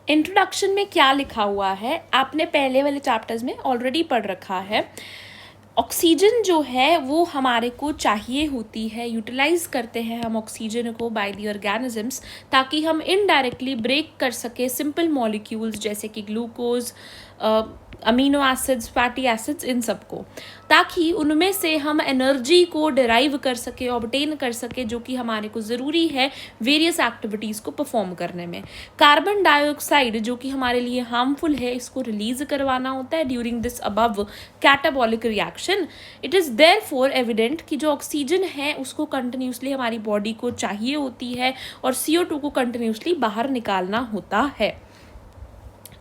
Introduction में क्या लिखा हुआ है आपने पहले वाले चैप्टर्स में ऑलरेडी पढ़ रखा है। ऑक्सीजन जो है वो हमारे को चाहिए होती है, यूटिलाइज करते हैं हम ऑक्सीजन को बाय दी ऑर्गेनिजम्स, ताकि हम इनडायरेक्टली ब्रेक कर सके सिंपल मॉलिक्यूल्स जैसे कि glucose, amino acids, fatty acids, इन सब को, ताकि उनमें से हम एनर्जी को डिराइव कर सके, ऑब्टेन कर सके, जो कि हमारे को ज़रूरी है वेरियस एक्टिविटीज़ को परफॉर्म करने में। कार्बन डाइऑक्साइड जो कि हमारे लिए हार्मफुल है, इसको रिलीज करवाना होता है during this above catabolic reaction. It is therefore evident कि जो ऑक्सीजन है उसको कंटिन्यूसली हमारी बॉडी को चाहिए होती है और CO2 को कंटिन्यूसली बाहर निकालना होता है।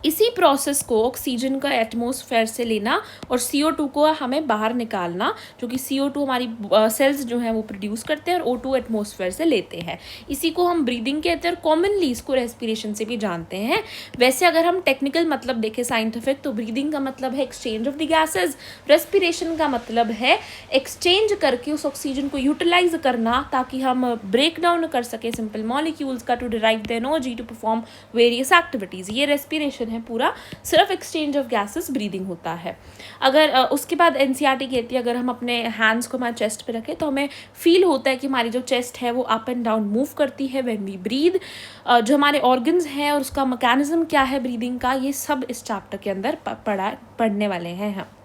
इसी प्रोसेस को ऑक्सीजन का एटमॉस्फेयर से लेना और CO2 को हमें बाहर निकालना, जो कि CO2 हमारी सेल्स जो हैं वो प्रोड्यूस करते हैं और O2 एटमॉस्फेयर से लेते हैं। इसी को हम ब्रीदिंग कहते हैं और कॉमनली इसको रेस्पिरेशन से भी जानते हैं। वैसे अगर हम टेक्निकल मतलब देखें साइंटिफिक, तो ब्रीदिंग का मतलब है exchange of the gases, respiration का मतलब है एक्सचेंज करके उस ऑक्सीजन को यूटिलाइज करना, ताकि हम ब्रेक डाउन कर सके सिंपल मॉलिक्यूल्स का to derive the energy to perform various activities. ये रेस्पिरेशन है पूरा, सिर्फ एक्सचेंज ऑफ गैसेस ब्रीदिंग होता है। अगर उसके बाद NCERT कहती है अगर हम अपने हैंड्स को हमारे चेस्ट पे रखें तो हमें फील होता है कि हमारी जो चेस्ट है वो अप एंड डाउन मूव करती है व्हेन वी ब्रीद। जो हमारे ऑर्गन्स हैं और उसका मैकेनिज्म क्या है ब्रीदिंग का, ये सब इस चैप्टर के अंदर पढ़ने वाले हैं हम।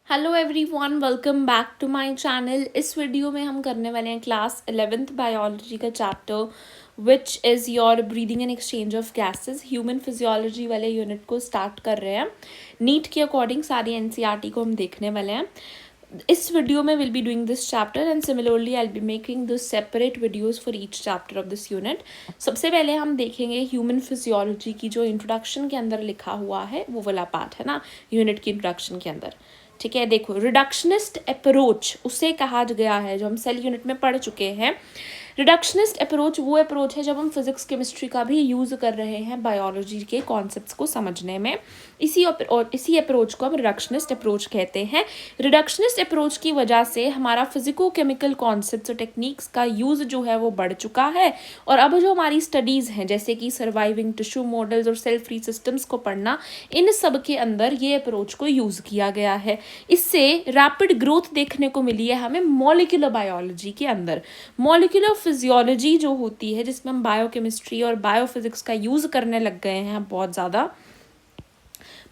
Hello everyone, welcome back to my channel. इस वीडियो में हम करने वाले हैं क्लास 11th बायोलॉजी का chapter which is your breathing and exchange of gases. Human physiology वाले यूनिट को स्टार्ट कर रहे हैं। नीट के अकॉर्डिंग सारी NCERT को हम देखने वाले हैं। इस वीडियो में will be doing this chapter and similarly I will be making this separate videos for each chapter of this unit. सबसे पहले हम देखेंगे ह्यूमन फिजियोलॉजी की जो इंट्रोडक्शन के अंदर लिखा हुआ है वो वाला पार्ट है ना, यूनिट की इंट्रोडक्शन के अंदर। ठीक है, देखो, रिडक्शनिस्ट अप्रोच उसे कहा गया है, जो हम सेल यूनिट में पढ़ चुके हैं। रिडक्शनिस्ट अप्रोच वो अप्रोच है जब हम फिजिक्स केमिस्ट्री का भी यूज़ कर रहे हैं बायोलॉजी के कॉन्सेप्ट्स को समझने में। इसी अप्रोच को हम रिडक्शनिस्ट अप्रोच कहते हैं। रिडक्शनिस्ट अप्रोच की वजह से हमारा फिजिको केमिकल कॉन्सेप्ट्स और टेक्निक्स का यूज़ जो है वो बढ़ चुका है, और अब जो हमारी स्टडीज़ हैं जैसे कि सर्वाइविंग टिश्यू मॉडल्स और सेल फ्री सिस्टम्स को पढ़ना, इन सब के अंदर ये अप्रोच को यूज़ किया गया है। इससे रैपिड ग्रोथ देखने को मिली है हमें मॉलिक्यूलर बायोलॉजी के अंदर। मॉलिक्यूलर फिजियोलॉजी जो होती है, जिसमें हम बायोकेमिस्ट्री और बायोफिजिक्स का यूज़ करने लग गए हैं बहुत ज़्यादा,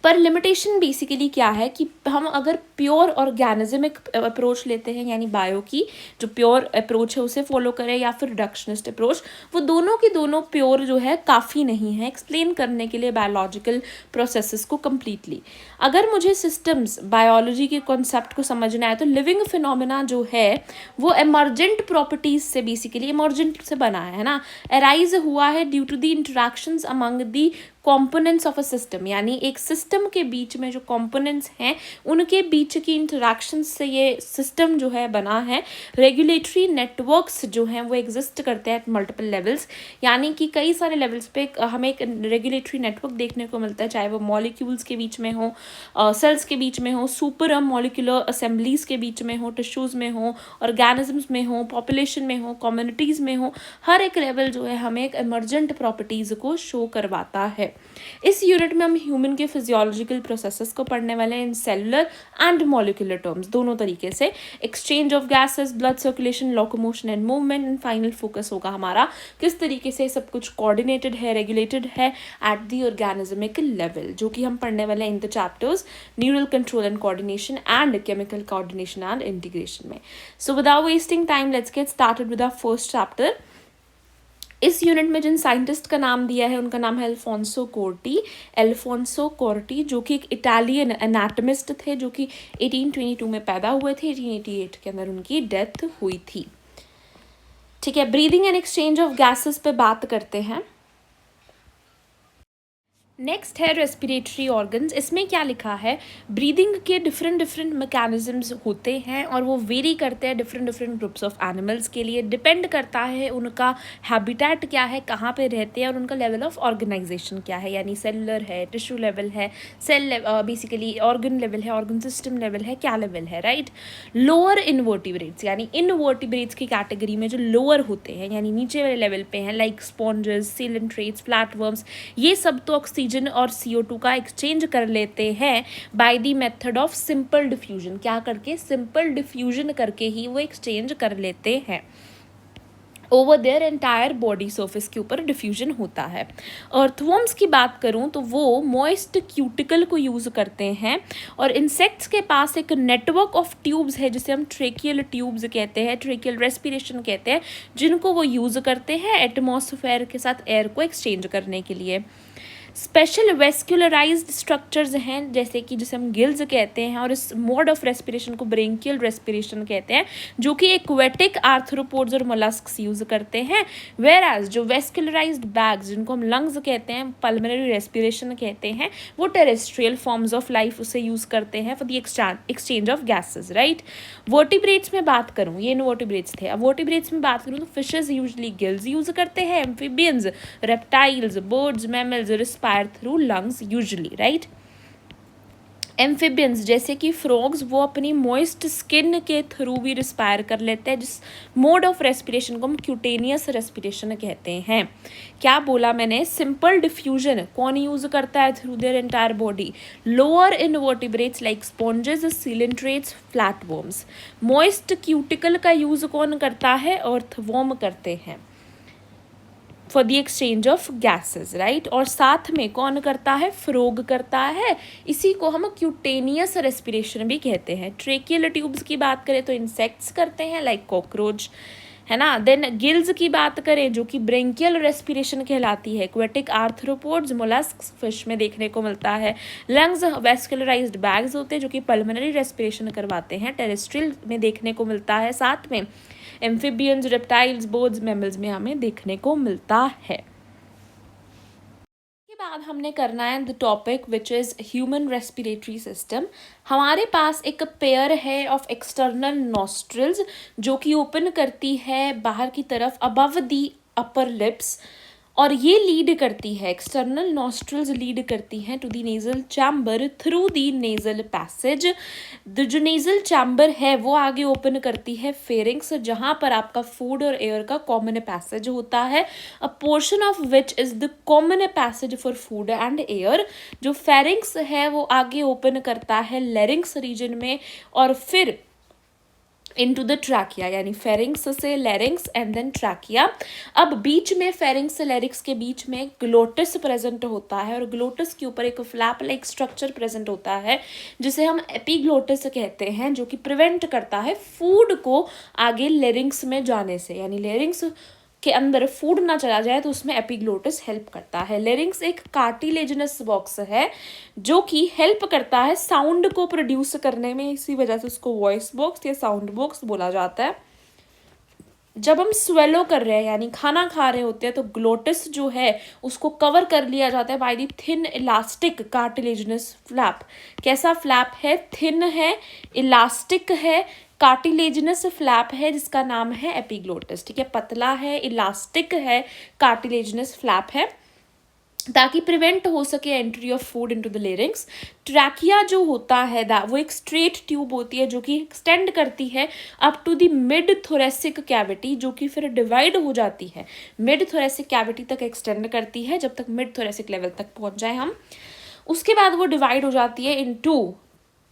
पर लिमिटेशन बेसिकली क्या है कि हम अगर प्योर ऑर्गेनिजमिक अप्रोच लेते हैं, यानी बायो की जो प्योर अप्रोच है उसे फॉलो करें, या फिर रिडक्शनिस्ट अप्रोच, वो दोनों की दोनों प्योर जो है काफ़ी नहीं है एक्सप्लेन करने के लिए बायोलॉजिकल प्रोसेसेस को कम्प्लीटली। अगर मुझे सिस्टम्स बायोलॉजी के कॉन्सेप्ट को समझना है तो लिविंग फिनोमिना जो है वो एमर्जेंट प्रॉपर्टीज से, बेसिकली एमर्जेंट से बना है ना, अराइज हुआ है due to the interactions among the components of a system, यानी एक सिस्टम के बीच में जो कॉम्पोनेंट्स हैं उनके बीच की इंटरेक्शन से ये सिस्टम जो है बना है। रेगुलेटरी नेटवर्क्स जो हैं वो एग्जिस्ट करते हैं एट मल्टीपल लेवल्स, यानी कि कई सारे लेवल्स पे हमें एक रेगुलेटरी नेटवर्क देखने को मिलता है, चाहे वो मॉलिक्यूल्स के बीच में हो, सेल्स के बीच में हो, सुपर मॉलिक्यूलर असेंबलीज के बीच में हो, टिश्यूज़ में हो, ऑर्गेनिजम्स में हो, पॉपुलेशन में हो, कम्युनिटीज़ में हो। हर एक लेवल जो है हमें एक एमर्जेंट प्रॉपर्टीज़ को शो करवाता है। इस यूनिट में हम ह्यूमन के फिजियोलॉजिकल प्रोसेसेस को पढ़ने वाले हैं in cellular and molecular terms, दोनों तरीके से। Exchange of gases, blood circulation, locomotion and movement, and final focus होगा हमारा किस तरीके से सब कुछ कोऑर्डिनेटेड है, रेगुलेटेड है एट द ऑर्गेनिजमिक लेवल, जो कि हम पढ़ने वाले हैं in the chapters neural control and coordination and chemical coordination and integration में। So without wasting time let's get started with our first chapter. इस यूनिट में जिन साइंटिस्ट का नाम दिया है उनका नाम है अल्फोंसो कोर्टी, जो कि एक इटालियन एनाटमिस्ट थे, जो कि 1822 में पैदा हुए थे। 1888 के अंदर उनकी डेथ हुई थी। ठीक है, breathing and exchange of gases पे बात करते हैं। नेक्स्ट है रेस्पिरेटरी ऑर्गन्स। इसमें क्या लिखा है, ब्रीदिंग के डिफरेंट डिफरेंट मैकेनिज्म्स होते हैं और वो वेरी करते हैं different different groups of animals के लिए। डिपेंड करता है उनका हैबिटेट क्या है, कहाँ पे रहते हैं, और उनका लेवल ऑफ ऑर्गेनाइजेशन क्या है, यानी सेलुलर है, टिश्यू लेवल है, बेसिकली ऑर्गन लेवल है, ऑर्गन सिस्टम लेवल है, क्या लेवल है, राइट। लोअर इनवर्टिब्रेट्स, यानी इनवर्टिब्रेट्स की कैटेगरी में जो लोअर होते हैं यानी नीचे वाले लेवल पे हैं, लाइक स्पॉन्जेस, सीलेंट्रेट्स, फ्लैटवर्म्स, ये सब तो ऑक्सीजन और CO2 का एक्सचेंज कर लेते हैं by the method of simple diffusion. क्या करके, सिंपल डिफ्यूजन करके ही वो एक्सचेंज कर लेते हैं। Over their entire body surface के ऊपर डिफ्यूजन होता है। अर्थवर्म्स की बात करूं तो वो मॉइस्ट क्यूटिकल को यूज़ करते हैं, और इंसेक्ट्स के पास एक नेटवर्क ऑफ ट्यूब्स है जिसे हम ट्रेकियल ट्यूब्स कहते हैं, ट्रेकियल रेस्पिरेशन कहते हैं, जिनको वो यूज़ करते हैं एटमॉस्फेयर के साथ एयर को एक्सचेंज करने के लिए। स्पेशल वेस्कुलराइज्ड स्ट्रक्चर्स हैं जैसे कि जिसे हम गिल्स कहते हैं, और इस मोड ऑफ रेस्पिरेशन को ब्रेंकियल रेस्पिरेशन कहते हैं, जो कि एक्वेटिक आर्थ्रोपोड्स और मोलस्क्स यूज करते हैं। वेयर एज जो वेस्कुलराइज्ड बैग्स जिनको हम लंग्स कहते हैं, पल्मोनरी रेस्पिरेशन कहते हैं, वो टेरेस्ट्रियल फॉर्म्स ऑफ लाइफ उसे यूज करते हैं for the exchange of gases, right. Vertebrates में बात करूँ, ये इनवर्टिब्रेट्स थे। अब वर्टिब्रेट्स में बात करूँ तो फिशेज यूजली गिल्स यूज करते हैं, amphibians, reptiles, birds, mammals respire through lungs usually, right. Amphibians जैसे कि फ्रॉग्स, वो अपनी मॉइस्ट स्किन के थ्रू भी रिस्पायर कर लेते हैं, जिस मोड ऑफ रेस्पिरेशन को हम क्यूटेनियस रेस्पिरेशन कहते हैं। क्या बोला मैंने, सिंपल डिफ्यूजन कौन यूज करता है through their entire body, lower invertebrates like sponges, coelenterates, flatworms. Moist cuticle का यूज कौन करता है, अर्थवर्म करते हैं for the exchange of gases, right. और साथ में कौन करता है, फ्रोग करता है, इसी को हम क्यूटेनियस रेस्पिरेशन भी कहते हैं। ट्रेकियल ट्यूब्स की बात करें तो इंसेक्ट्स करते हैं लाइक कॉकरोच, है ना। देन गिल्स की बात करें जो कि ब्रेंकियल रेस्पिरेशन कहलाती है, एक्वेटिक आर्थ्रोपोड्स, मोलस्क्स, फिश में देखने को मिलता है। लंग्स वेस्कुलराइज्ड बैग्स होते हैं जो कि पल्मोनरी रेस्पिरेशन करवाते हैं, टेरेस्ट्रियल में देखने को मिलता है। साथ में एम्फीबियंस, रेप्टाइल्स, बर्ड्स, मैमल्स में हमें देखने को मिलता है। के बाद हमने करना है the topic which is human respiratory system. हमारे पास एक पेयर है ऑफ एक्सटर्नल नॉस्ट्रिल्स जो कि ओपन करती है बाहर की तरफ अबव दी अपर लिप्स, और ये लीड करती है, एक्सटर्नल नॉस्ट्रल्स लीड करती हैं to the nasal chamber through the nasal passage. जो नेजल चैम्बर है वो आगे ओपन करती है फेरिंग्स, जहाँ पर आपका फूड और एयर का कॉमन पैसेज होता है, अ portion of which is the common passage for food and air. जो फेरिंग्स है वो आगे ओपन करता है लेरिंग्स रीजन में, और फिर इनटू द ट्रैकिया, यानी फेरिंग्स से लेरिंग्स एंड देन ट्रैकिया। अब बीच में फेरिंग्स से लेरिंग्स के बीच में ग्लोटिस प्रेजेंट होता है, और ग्लोटिस के ऊपर एक फ्लैप लाइक स्ट्रक्चर प्रेजेंट होता है जिसे हम एपीग्लोटिस कहते हैं, जो कि प्रिवेंट करता है फूड को आगे लेरिंग्स में जाने से, यानी लेरिंग्स के अंदर फूड ना चला जाए तो उसमें एपिग्लोटिस हेल्प करता है। लेरिंग्स एक कार्टिलेजिनस बॉक्स है जो कि हेल्प करता है साउंड को प्रोड्यूस करने में, इसी वजह से उसको वॉइस बॉक्स या साउंड बॉक्स बोला जाता है। जब हम स्वेलो कर रहे हैं यानी खाना खा रहे होते हैं तो ग्लोटिस जो है उसको कवर कर लिया जाता है by the thin elastic cartilaginous flap. कैसा फ्लैप है, थिन है, इलास्टिक है, कार्टिलेजिनस फ्लैप है जिसका नाम है एपिग्लोटिस, ठीक है। पतला है, इलास्टिक है, कार्टिलेजिनस फ्लैप है ताकि प्रिवेंट हो सके entry of food into the larynx. Trachea जो होता है वो एक स्ट्रेट ट्यूब होती है जो कि एक्सटेंड करती है up to the mid thoracic cavity, जो कि फिर डिवाइड हो जाती है, मिड थोरेसिक कैविटी तक एक्सटेंड करती है जब तक मिड थोरेसिक लेवल तक पहुंच जाए हम। उसके बाद वो डिवाइड हो जाती है into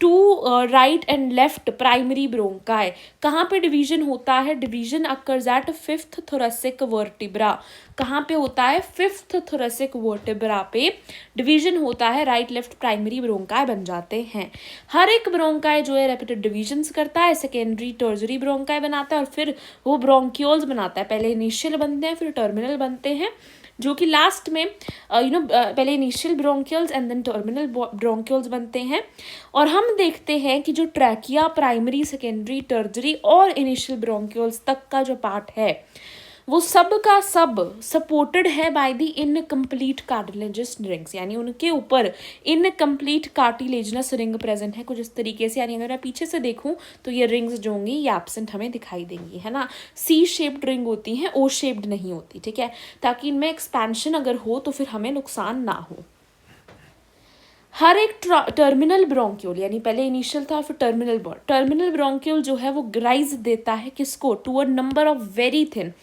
right and left primary bronchi. कहाँ पे डिवीजन होता है, division occurs at fifth thoracic vertebra. कहाँ पे होता है, फिफ्थ थोरेसिक वर्टिब्रा पे डिवीजन होता है, राइट लेफ्ट प्राइमरी ब्रोंकाई बन जाते हैं। हर एक ब्रोंकाई जो है रेपिटेड डिविजन्स करता है, सेकेंडरी टर्जरी ब्रोंकाई बनाता है और फिर वो ब्रोंक्यूल्स बनाता है। पहले इनिशियल बनते हैं फिर टर्मिनल बनते हैं, जो कि लास्ट में पहले initial bronchioles and then terminal bronchioles बनते हैं। और हम देखते हैं कि जो ट्रैकिया प्राइमरी, सेकेंडरी, टर्जरी और इनिशियल ब्रोंक्यूल्स तक का जो पार्ट है वो सब का सब सपोर्टेड है बाय द इनकम्प्लीट कार्टिलेजस रिंग्स, यानी उनके ऊपर इनकम्प्लीट कार्टिलेजनस रिंग प्रेजेंट है कुछ इस तरीके से। यानी अगर मैं पीछे से देखूं तो ये रिंग्स जो होंगी ये एब्सेंट हमें दिखाई देंगी, है ना। सी शेप्ड रिंग होती हैं, ओ शेप्ड नहीं होती, ठीक है, ताकि इनमें एक्सपेंशन अगर हो तो फिर हमें नुकसान ना हो। हर एक टर्मिनल ब्रोंक्यूल, यानी पहले इनिशियल था फिर टर्मिनल ब्रोंक्यूल जो है वो राइज देता है किसको, to a number of very thin,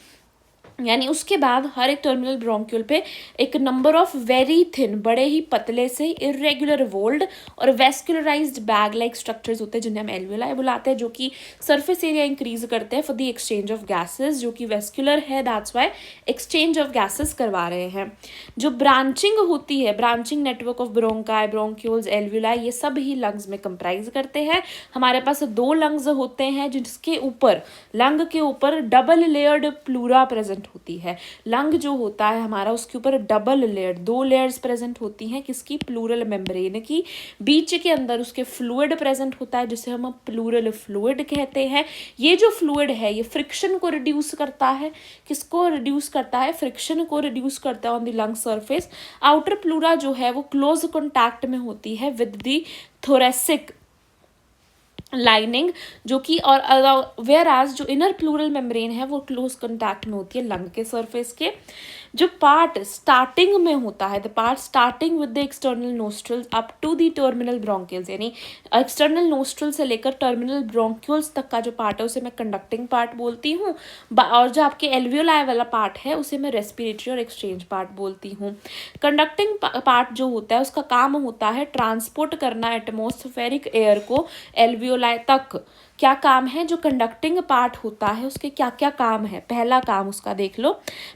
यानी उसके बाद हर एक टर्मिनल ब्रोंक्यूल पे एक नंबर ऑफ वेरी थिन, बड़े ही पतले से इरेगुलर वोल्ड और वेस्कुलराइज्ड बैग लाइक स्ट्रक्चर्स होते हैं जिन्हें हम एल्वियोलाई बुलाते हैं, जो कि सरफेस एरिया इंक्रीज करते हैं for the exchange of gases, जो कि वेस्कुलर है, that's why exchange of gases करवा रहे हैं। जो ब्रांचिंग होती है, branching network of bronchi, bronchioles, alveoli, ये सब ही लंग्स में कंप्राइज करते हैं। हमारे पास 2 लंग्स होते हैं जिसके ऊपर, लंग के ऊपर डबल लेयर्ड प्लूरा प्रेजेंट होती है। लंग जो होता है हमारा उसके ऊपर डबल लेयर, 2 लेयर्स प्रेजेंट होती हैं किसकी, प्लूरल मेम्ब्रेन की। बीच के अंदर उसके फ्लूइड प्रेजेंट होता है जिसे हम प्लूरल फ्लूइड कहते हैं। ये जो फ्लूइड है ये फ्रिक्शन को रिड्यूस करता है, किसको रिड्यूस करता है, फ्रिक्शन को रिड्यूस करता है on the lung surface. Outer pleura जो है वो क्लोज कॉन्टैक्ट में होती है विद द थोरेसिक लाइनिंग, जो कि और वेयर एज जो इनर प्लूरल मेम्ब्रेन है वो क्लोज कॉन्टैक्ट में होती है लंग के सरफेस के। जो पार्ट स्टार्टिंग में होता है, the part starting with the external nostrils up to the terminal bronchioles, यानी एक्सटर्नल नोस्ट्रल से लेकर टर्मिनल ब्रोंक्यूल्स तक का जो पार्ट है उसे मैं कंडक्टिंग पार्ट बोलती हूँ, और जो आपके एल्वियोलाई वाला पार्ट है उसे मैं रेस्पिरेटरी और एक्सचेंज पार्ट बोलती हूँ। कंडक्टिंग पार्ट जो होता है उसका काम होता है ट्रांसपोर्ट करना एटमॉस्फेरिक एयर को एल्वियोलाई तक। क्या काम है, जो कंडक्टिंग पार्ट होता है उसके क्या क्या काम है, पहला काम उसका देख लो।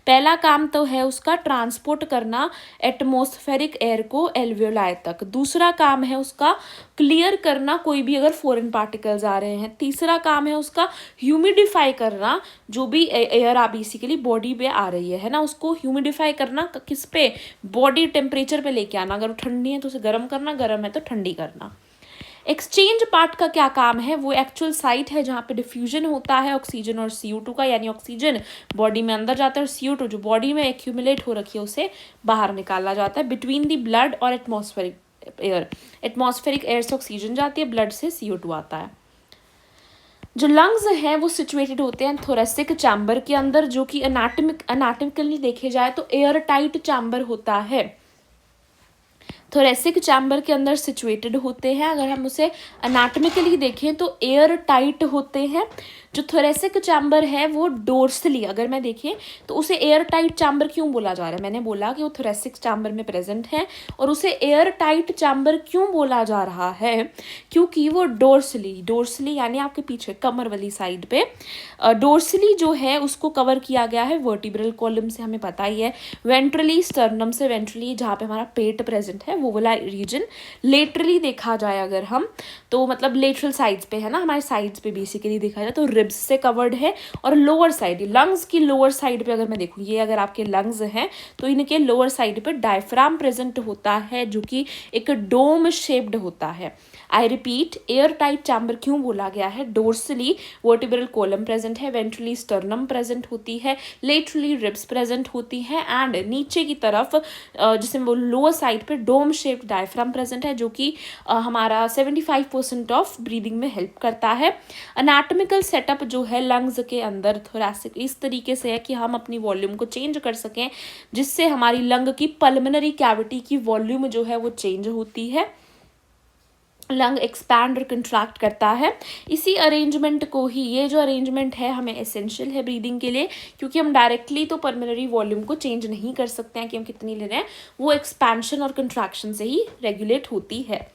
पहला काम तो है उसका ट्रांसपोर्ट करना एटमॉस्फेरिक एयर को एल्वियोलाई तक। दूसरा काम है उसका क्लियर करना कोई भी अगर फॉरेन पार्टिकल्स आ रहे हैं। तीसरा काम है उसका ह्यूमिडिफाई करना, जो भी एयर आ बेसिकली बॉडी पे आ रही है ना, उसको ह्यूमिडिफाई करना किस पे, बॉडी टेम्परेचर पे लेके आना। अगर ठंडी है तो उसे गर्म करना, गर्म है तो ठंडी करना। एक्सचेंज पार्ट का क्या काम है, वो एक्चुअल साइट है जहाँ पे डिफ्यूजन होता है ऑक्सीजन और CO2 का, यानी ऑक्सीजन बॉडी में अंदर जाता है और CO2 जो बॉडी में एक्यूमुलेट हो रखी है उसे बाहर निकाला जाता है बिटवीन द ब्लड और एटमॉस्फेरिक एयर। एटमॉस्फेरिक एयर से ऑक्सीजन जाती है, ब्लड से CO2 आता है। जो लंग्स हैं वो सिचुएटेड होते हैं थोरेसिक चैम्बर के अंदर, जो कि अनाटमिकली देखे जाए तो एयर टाइट चैम्बर होता है, थोरेसिक चैम्बर के अंदर सिचुएटेड होते हैं। अगर हम उसे अनाटमिकली देखें तो एयर टाइट होते हैं। जो थोरेसिक चैम्बर है वो डोर्सली, अगर मैं देखें तो उसे एयर टाइट चैम्बर क्यों बोला जा रहा है, मैंने बोला कि वो थोरेसिक चैम्बर में प्रेजेंट है, और उसे एयर टाइट चैम्बर क्यों बोला जा रहा है, क्योंकि वो डोर्सली यानी आपके पीछे कमर वाली साइड पे डोर्सली जो है उसको कवर किया गया है वर्टिब्रल कॉलम से, हमें पता ही है। वेंट्रली स्टर्नम से, वेंट्रली जहाँ पे हमारा पेट प्रेजेंट है वो वाला रीजन। लेटरली देखा जाए अगर हम तो मतलब लेटरल साइड्स पे है ना, हमारे साइड्स पे बेसिकली देखा जाए तो रिब्स से कवर्ड है। और लोअर साइड, लंग्स की लोअर साइड पे अगर मैं देखूँ, ये अगर आपके लंग्स हैं तो इनके लोअर साइड पे डायफ्राम प्रेजेंट होता है जो कि एक डोम शेप्ड होता है। I repeat, air tight chamber क्यों बोला गया है, डोर्सली वर्टिब्रल कॉलम प्रेजेंट है, वेंट्रली स्टर्नम प्रेजेंट होती है, लेटरली रिब्स प्रेजेंट होती है, एंड नीचे की तरफ जिसे लोअर साइड पे डोम शेप्ड डायफ्राम प्रेजेंट है, जो कि हमारा 75% ऑफ ब्रीदिंग में हेल्प करता है। अनाटमिकल सेटअप जो है लंग्स के अंदर थोरेसिक इस तरीके से है कि हम अपनी वॉल्यूम को चेंज कर सकें, जिससे हमारी लंग की पल्मोनरी कैविटी की वॉल्यूम जो है वो चेंज होती है, लंग एक्सपैंड और कंट्रैक्ट करता है। इसी अरेंजमेंट को ही, ये जो अरेंजमेंट है हमें एसेंशियल है ब्रीदिंग के लिए, क्योंकि हम डायरेक्टली तो पल्मोनरी वॉल्यूम को चेंज नहीं कर सकते हैं कि हम कितनी ले रहे हैं, वो एक्सपेंशन और कंट्रैक्शन से ही रेगुलेट होती है।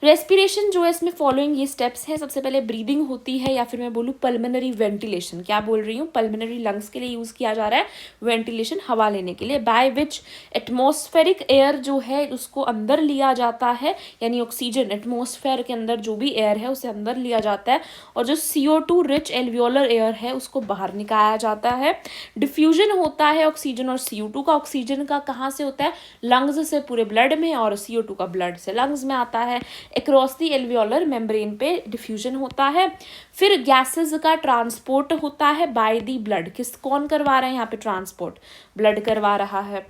रेस्पिरेशन जो है इसमें फॉलोइंग ये स्टेप्स हैं। सबसे पहले ब्रीदिंग होती है, या फिर मैं बोलूँ पल्मोनरी वेंटिलेशन, क्या बोल रही हूँ, पल्मोनरी लंग्स के लिए यूज़ किया जा रहा है वेंटिलेशन, हवा लेने के लिए, बाय विच एटमॉस्फेरिक एयर जो है उसको अंदर लिया जाता है, यानी ऑक्सीजन एटमॉस्फेयर के अंदर जो भी एयर है उसे अंदर लिया जाता है, और जो CO2 रिच एल्वियोलर एयर है उसको बाहर निकाला जाता है। डिफ्यूजन होता है ऑक्सीजन और CO2 का। ऑक्सीजन का कहाँ से होता है, लंग्स से पूरे ब्लड में, और CO2 का ब्लड से लंग्स में आता है। अक्रॉस द एल्वियोलर मेम्ब्रेन पे डिफ्यूजन होता है। फिर गैसेस का ट्रांसपोर्ट होता है बाय दी ब्लड, कौन करवा रहा है यहाँ पे ट्रांसपोर्ट, ब्लड करवा रहा है।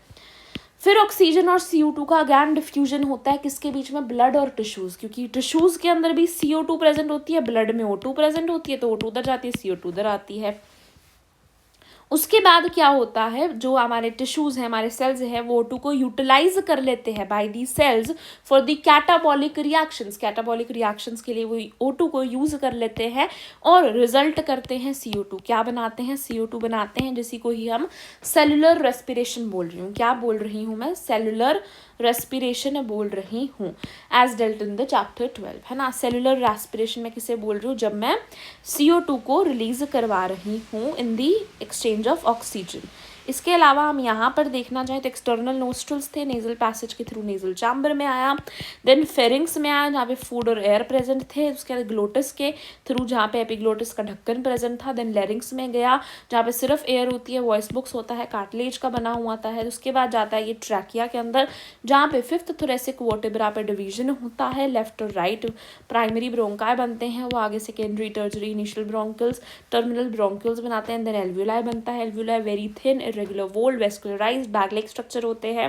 फिर ऑक्सीजन और CO2 का अगेन डिफ्यूजन होता है किसके बीच में, ब्लड और टिश्यूज, क्योंकि टिश्यूज के अंदर भी CO2 प्रेजेंट होती है, ब्लड में O2 प्रेजेंट होती है, तो O2 उधर जाती है, CO2 उधर आती है। उसके बाद क्या होता है, जो हमारे टिश्यूज हैं, हमारे सेल्स हैं, वो O2 को यूटिलाइज कर लेते हैं by the cells for the catabolic reactions. Catabolic reactions के लिए वो O2 को यूज कर लेते हैं और रिजल्ट करते हैं CO2। क्या बनाते हैं, CO2 बनाते हैं, जिसी को ही हम सेलुलर रेस्पिरेशन बोल रही हूँ। क्या बोल रही हूँ मैं, सेलुलर रेस्पिरेशन बोल रही हूँ, as dealt in the chapter 12, है ना। सेलुलर रेस्पिरेशन में किसे बोल रही हूँ, जब मैं CO2 को रिलीज करवा रही हूँ इन दी एक्सचेंज ऑफ ऑक्सीजन। इसके अलावा हम यहाँ पर देखना चाहें तो एक्सटर्नल नोस्ट्रल्स थे, नेजल पैसेज के थ्रू नेजल चैम्बर में आया, देन फेरिंग्स में आया जहाँ पे फूड और एयर प्रेजेंट थे, उसके बाद ग्लोटिस के थ्रू जहाँ पे एपिग्लोटिस का ढक्कन प्रेजेंट था, देन लैरिंग्स में गया जहाँ पे सिर्फ एयर होती है, वॉइस बॉक्स होता है, कार्टिलेज का बना हुआ आता है। उसके बाद जाता है ये ट्रैकिया के अंदर जहाँ पे फिफ्थ थोरेसिक वर्टेब्रा पे डिवीजन होता है, लेफ्ट और राइट प्राइमरी ब्रोंकाई बनते हैं, वो आगे secondary, टर्जरी, initial bronchioles, terminal bronchioles बनाते हैं, देन एल्वियोलाई बनता है। एल्वियोलाई वेरी थिन इरेगुलर वोल्ड वेस्कुलराइज्ड बैग लाइक स्ट्रक्चर होते हैं।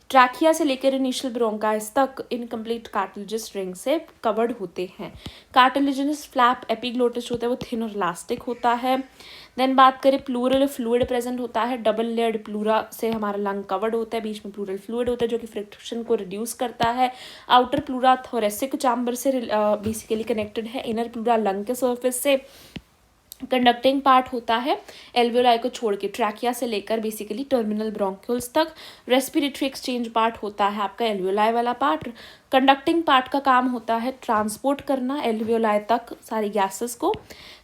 ट्रैकिया से लेकर इनिशियल ब्रोंकाइस तक इनकम्प्लीट कार्टिलेजस रिंग से कवर्ड होते हैं। कार्टिलेजिनस फ्लैप एपिग्लोटिस होता है, वो थिन और इलास्टिक होता है। देन बात करें प्लूरल फ्लूइड प्रेजेंट होता है, डबल लेयर्ड प्लूरा से हमारा लंग कवर्ड होता है, बीच में प्लूरल फ्लूइड होता है जो कि फ्रिक्शन को रिड्यूस करता है। आउटर प्लूरा थोरेसिक चैम्बर से बेसिकली कनेक्टेड है, इनर प्लूरा लंग के सर्फेस से। कंडक्टिंग पार्ट होता है एल्वियोलाई को छोड़ के ट्रैकिया से लेकर बेसिकली टर्मिनल ब्रोंक्यूल्स तक। रेस्पिरेटरी एक्सचेंज पार्ट होता है आपका एल्वियोलाई वाला पार्ट। कंडक्टिंग पार्ट का काम होता है ट्रांसपोर्ट करना एल्वियोलाई तक सारी गैसेस को,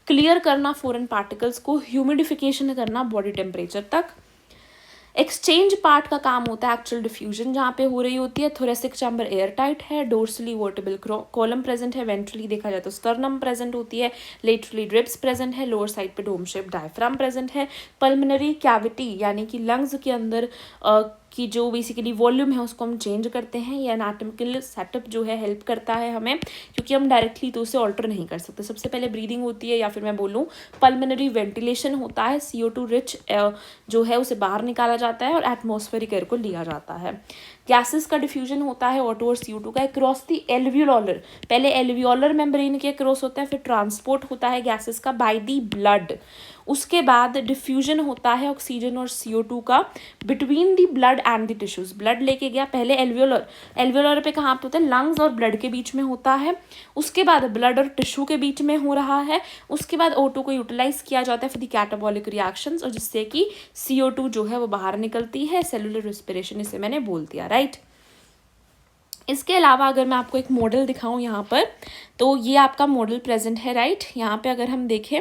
क्लियर करना फॉरेन पार्टिकल्स को, ह्यूमिडिफिकेशन करना बॉडी टेम्परेचर तक। एक्सचेंज पार्ट का काम होता है एक्चुअल डिफ्यूजन जहाँ पे हो रही होती है। थोरेसिक चैम्बर एयर टाइट है, डोर्सली वर्टेबल कॉलम प्रेजेंट है, वेंट्रली देखा जाए तो स्टर्नम प्रेजेंट होती है, लेटरली ड्रिप्स प्रेजेंट है, लोअर साइड पे डोम शेप डायफ्राम प्रेजेंट है। पल्मोनरी कैविटी यानी कि लंग्स के अंदर की जो बेसिकली वॉल्यूम है उसको हम चेंज करते हैं। ये एनाटॉमिकल सेटअप जो है हेल्प करता है हमें, क्योंकि हम डायरेक्टली तो उसे ऑल्टर नहीं कर सकते। सबसे पहले ब्रीदिंग होती है, या फिर मैं बोलूँ पल्मोनरी वेंटिलेशन होता है, CO2 रिच जो है उसे बाहर निकाला जाता है और एटमॉस्फेरिक एयर को लिया जाता है। गैसेस का डिफ्यूजन होता है O2 और CO2 का अक्रॉस दी एल्वियोलर, पहले एल्वियोलर मेम्ब्रेन के अक्रॉस होता है, फिर ट्रांसपोर्ट होता है गैसेस का बाय दी ब्लड। उसके बाद डिफ्यूजन होता है ऑक्सीजन और CO2 का between the blood and the tissues. Blood लेके गया पहले एल्वियोलर, एल्वियोलर पे कहाँ पे होता है, लंग्स और ब्लड के बीच में होता है। उसके बाद ब्लड और टिश्यू के बीच में हो रहा है। उसके बाद O2 को यूटिलाइज किया जाता है फॉर द कैटाबॉलिक रिएक्शंस, और जिससे कि CO2 जो है वो बाहर निकलती है। सेलुलर रेस्पिरेशन इसे मैंने बोल दिया, राइट। इसके अलावा अगर मैं आपको एक मॉडल दिखाऊं यहाँ पर, तो ये आपका मॉडल प्रेजेंट है, राइट। यहाँ पे अगर हम देखें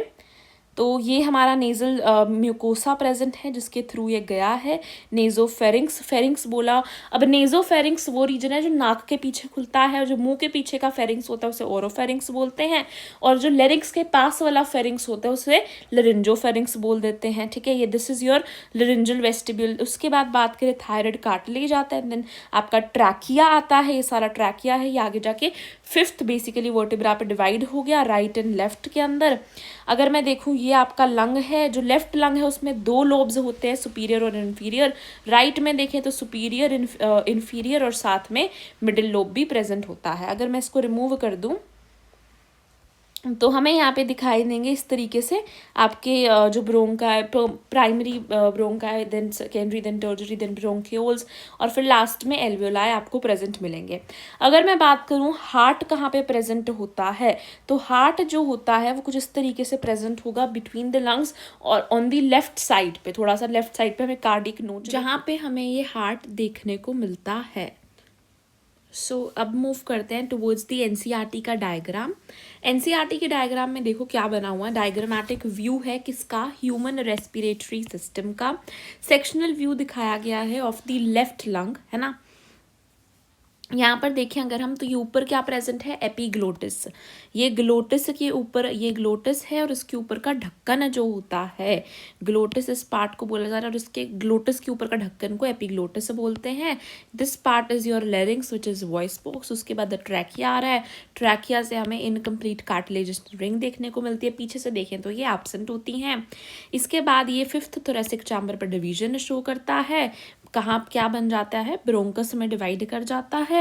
तो ये हमारा नेजल म्यूकोसा प्रेजेंट है जिसके थ्रू ये गया है। नेजोफेरिंक्स, फेरिंक्स बोला, अब नेजोफेरिंक्स वो रीजन है जो नाक के पीछे खुलता है, और जो मुंह के पीछे का फेरिंक्स होता है उसे ओरोफेरिंक्स बोलते हैं, और जो लेरिंक्स के पास वाला फेरिंक्स होता है उसे लेरिंजोफेरिंक्स बोल देते हैं, ठीक है। ये this is your laryngeal vestibule. उसके बाद बात करें थायराइड कार्टिलेज आता है, देन आपका ट्रैकिया आता है, ये सारा ट्रैकिया है, ये आगे जाके फिफ्थ बेसिकली वर्टिब्रा पे डिवाइड हो गया राइट एंड लेफ्ट के अंदर। अगर मैं देखूँ ये आपका लंग है, जो लेफ्ट लंग है उसमें दो लोब्स होते हैं, सुपीरियर और इन्फीरियर। राइट में देखें तो सुपीरियर, इन्फीरियर और साथ में मिडिल लोब भी प्रेजेंट होता है। अगर मैं इसको रिमूव कर दूं तो हमें यहाँ पे दिखाई देंगे इस तरीके से आपके जो bronchi, primary bronchi, then secondary, then tertiary, then bronchioles, और फिर लास्ट में एल्वियोलाई आपको प्रेजेंट मिलेंगे। अगर मैं बात करूँ हार्ट कहाँ पे प्रेजेंट होता है, तो हार्ट जो होता है वो कुछ इस तरीके से प्रेजेंट होगा बिटवीन द लंग्स और ऑन दी लेफ्ट साइड पे, थोड़ा सा लेफ्ट साइड पे हमें कार्डिक नोट जहाँ पे हमें ये हार्ट देखने को मिलता है। अब मूव करते हैं टुवर्ड्स दी NCERT का डायग्राम। NCERT के डायग्राम में देखो क्या बना हुआ है, डायग्रामेटिक व्यू है किसका, ह्यूमन रेस्पिरेटरी सिस्टम का। सेक्शनल व्यू दिखाया गया है ऑफ द लेफ्ट लंग, है ना। यहाँ पर देखें अगर हम, तो ये ऊपर क्या प्रेजेंट है, एपिग्लोटिस। ये ग्लोटिस के ऊपर, ये ग्लोटिस है और इसके ऊपर का ढक्कन जो होता है, ग्लोटिस इस पार्ट को बोला जा रहा है, और इसके ग्लोटिस के ऊपर का ढक्कन को एपिग्लोटिस बोलते हैं। This part is your larynx which is voice box. उसके बाद ट्रैकिया आ रहा है, ट्रैकिया से हमें इनकम्प्लीट कार्टिलेजस रिंग देखने को मिलती है, पीछे से देखें तो ये एब्सेंट होती हैं। इसके बाद ये फिफ्थ थोरेसिक चैम्बर पर डिवीजन शो करता है, कहाँ क्या बन जाता है, ब्रोंकस में डिवाइड कर जाता है।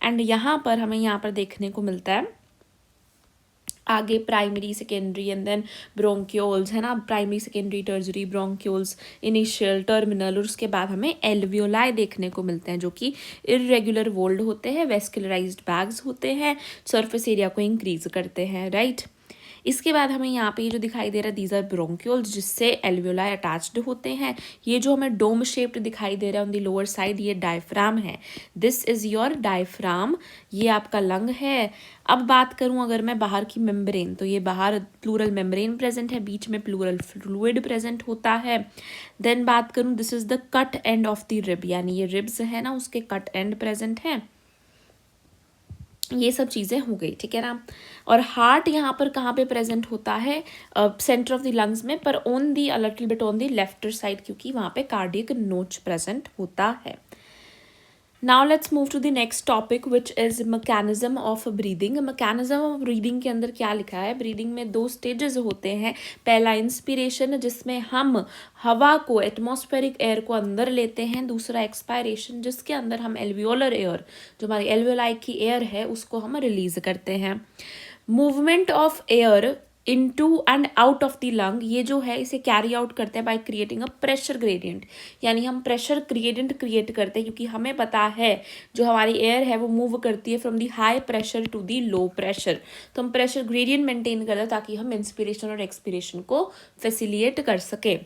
एंड यहाँ पर हमें यहाँ पर देखने को मिलता है आगे primary, secondary and then bronchioles, है ना, primary secondary tertiary bronchioles, initial, terminal, और उसके बाद हमें एल्वियोलाई देखने को मिलते हैं जो कि इरेगुलर वोल्ड होते हैं, वेस्कुलराइज्ड बैग्स होते हैं, सरफेस एरिया को इंक्रीज करते हैं, राइट। इसके बाद हमें यहाँ पे ये जो दिखाई दे रहा है, दीज आर ब्रोंक्यूल्स, जिससे एल्वियोलाई अटैच्ड होते हैं। ये जो हमें डोम शेप्ड दिखाई दे रहा है ऑन दी लोअर साइड, ये डायफ्राम है, दिस इज योर डायफ्राम, ये आपका लंग है। अब बात करूँ अगर मैं बाहर की मेम्ब्रेन, तो ये बाहर प्लूरल मेम्ब्रेन प्रेजेंट है, बीच में प्लूरल फ्लूइड प्रेजेंट होता है। देन बात करूँ, this is the cut end of the rib, यानी ये रिब्स है ना, उसके कट एंड प्रेजेंट है। ये सब चीज़ें हो गई, ठीक है ना। और हार्ट यहाँ पर कहाँ पे प्रेजेंट होता है, सेंटर ऑफ द लंग्स में, पर on the little bit on the left side, क्योंकि वहाँ पे कार्डियक नोच प्रेजेंट होता है। Now let's move to the next topic which is mechanism of breathing. Mechanism of breathing के अंदर क्या लिखा है, ब्रीदिंग में 2 स्टेजेस होते हैं। पहला इंस्पिरेशन, जिसमें हम हवा को, एटमॉस्फेरिक एयर को अंदर लेते हैं। दूसरा एक्सपायरेशन, जिसके अंदर हम एल्वियोलर एयर, जो हमारी एल्वियोलाई की एयर है, उसको हम रिलीज करते हैं। Movement of air into and out of the lung, ये जो है इसे कैरी आउट करते हैं by creating a pressure gradient, यानी हम प्रेशर ग्रेडियंट क्रिएट करते हैं, क्योंकि हमें पता है जो हमारी एयर है वो मूव करती है from the high pressure to the low pressure, तो हम प्रेशर ग्रेडियंट मेंटेन करते हैं ताकि हम इंस्पिरेशन और एक्सपिरेशन को फैसिलिटेट कर सके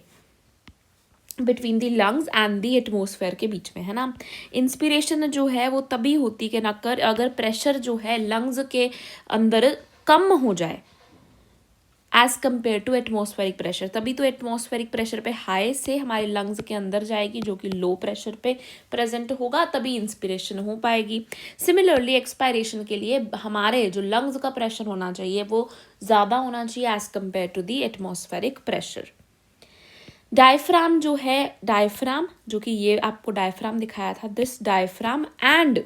between the lungs and the atmosphere के बीच में, है ना। इंस्पिरेशन जो है वो तभी होती है ना, अगर प्रेशर जो है लंग्स के अंदर कम हो जाए as compare to atmospheric pressure, तभी तो एटमॉस्फेरिक प्रेशर पे हाई से हमारे लंग्स के अंदर जाएगी, जो कि लो प्रेशर पे प्रेजेंट होगा, तभी इंस्पिरेशन हो पाएगी। सिमिलरली एक्सपायरेशन के लिए हमारे जो लंग्स का प्रेशर होना चाहिए वो ज़्यादा होना चाहिए as compare to the atmospheric pressure. Diaphragm जो है, डायफ्राम जो कि ये आपको डायफ्राम दिखाया था, दिस डायफ्राम एंड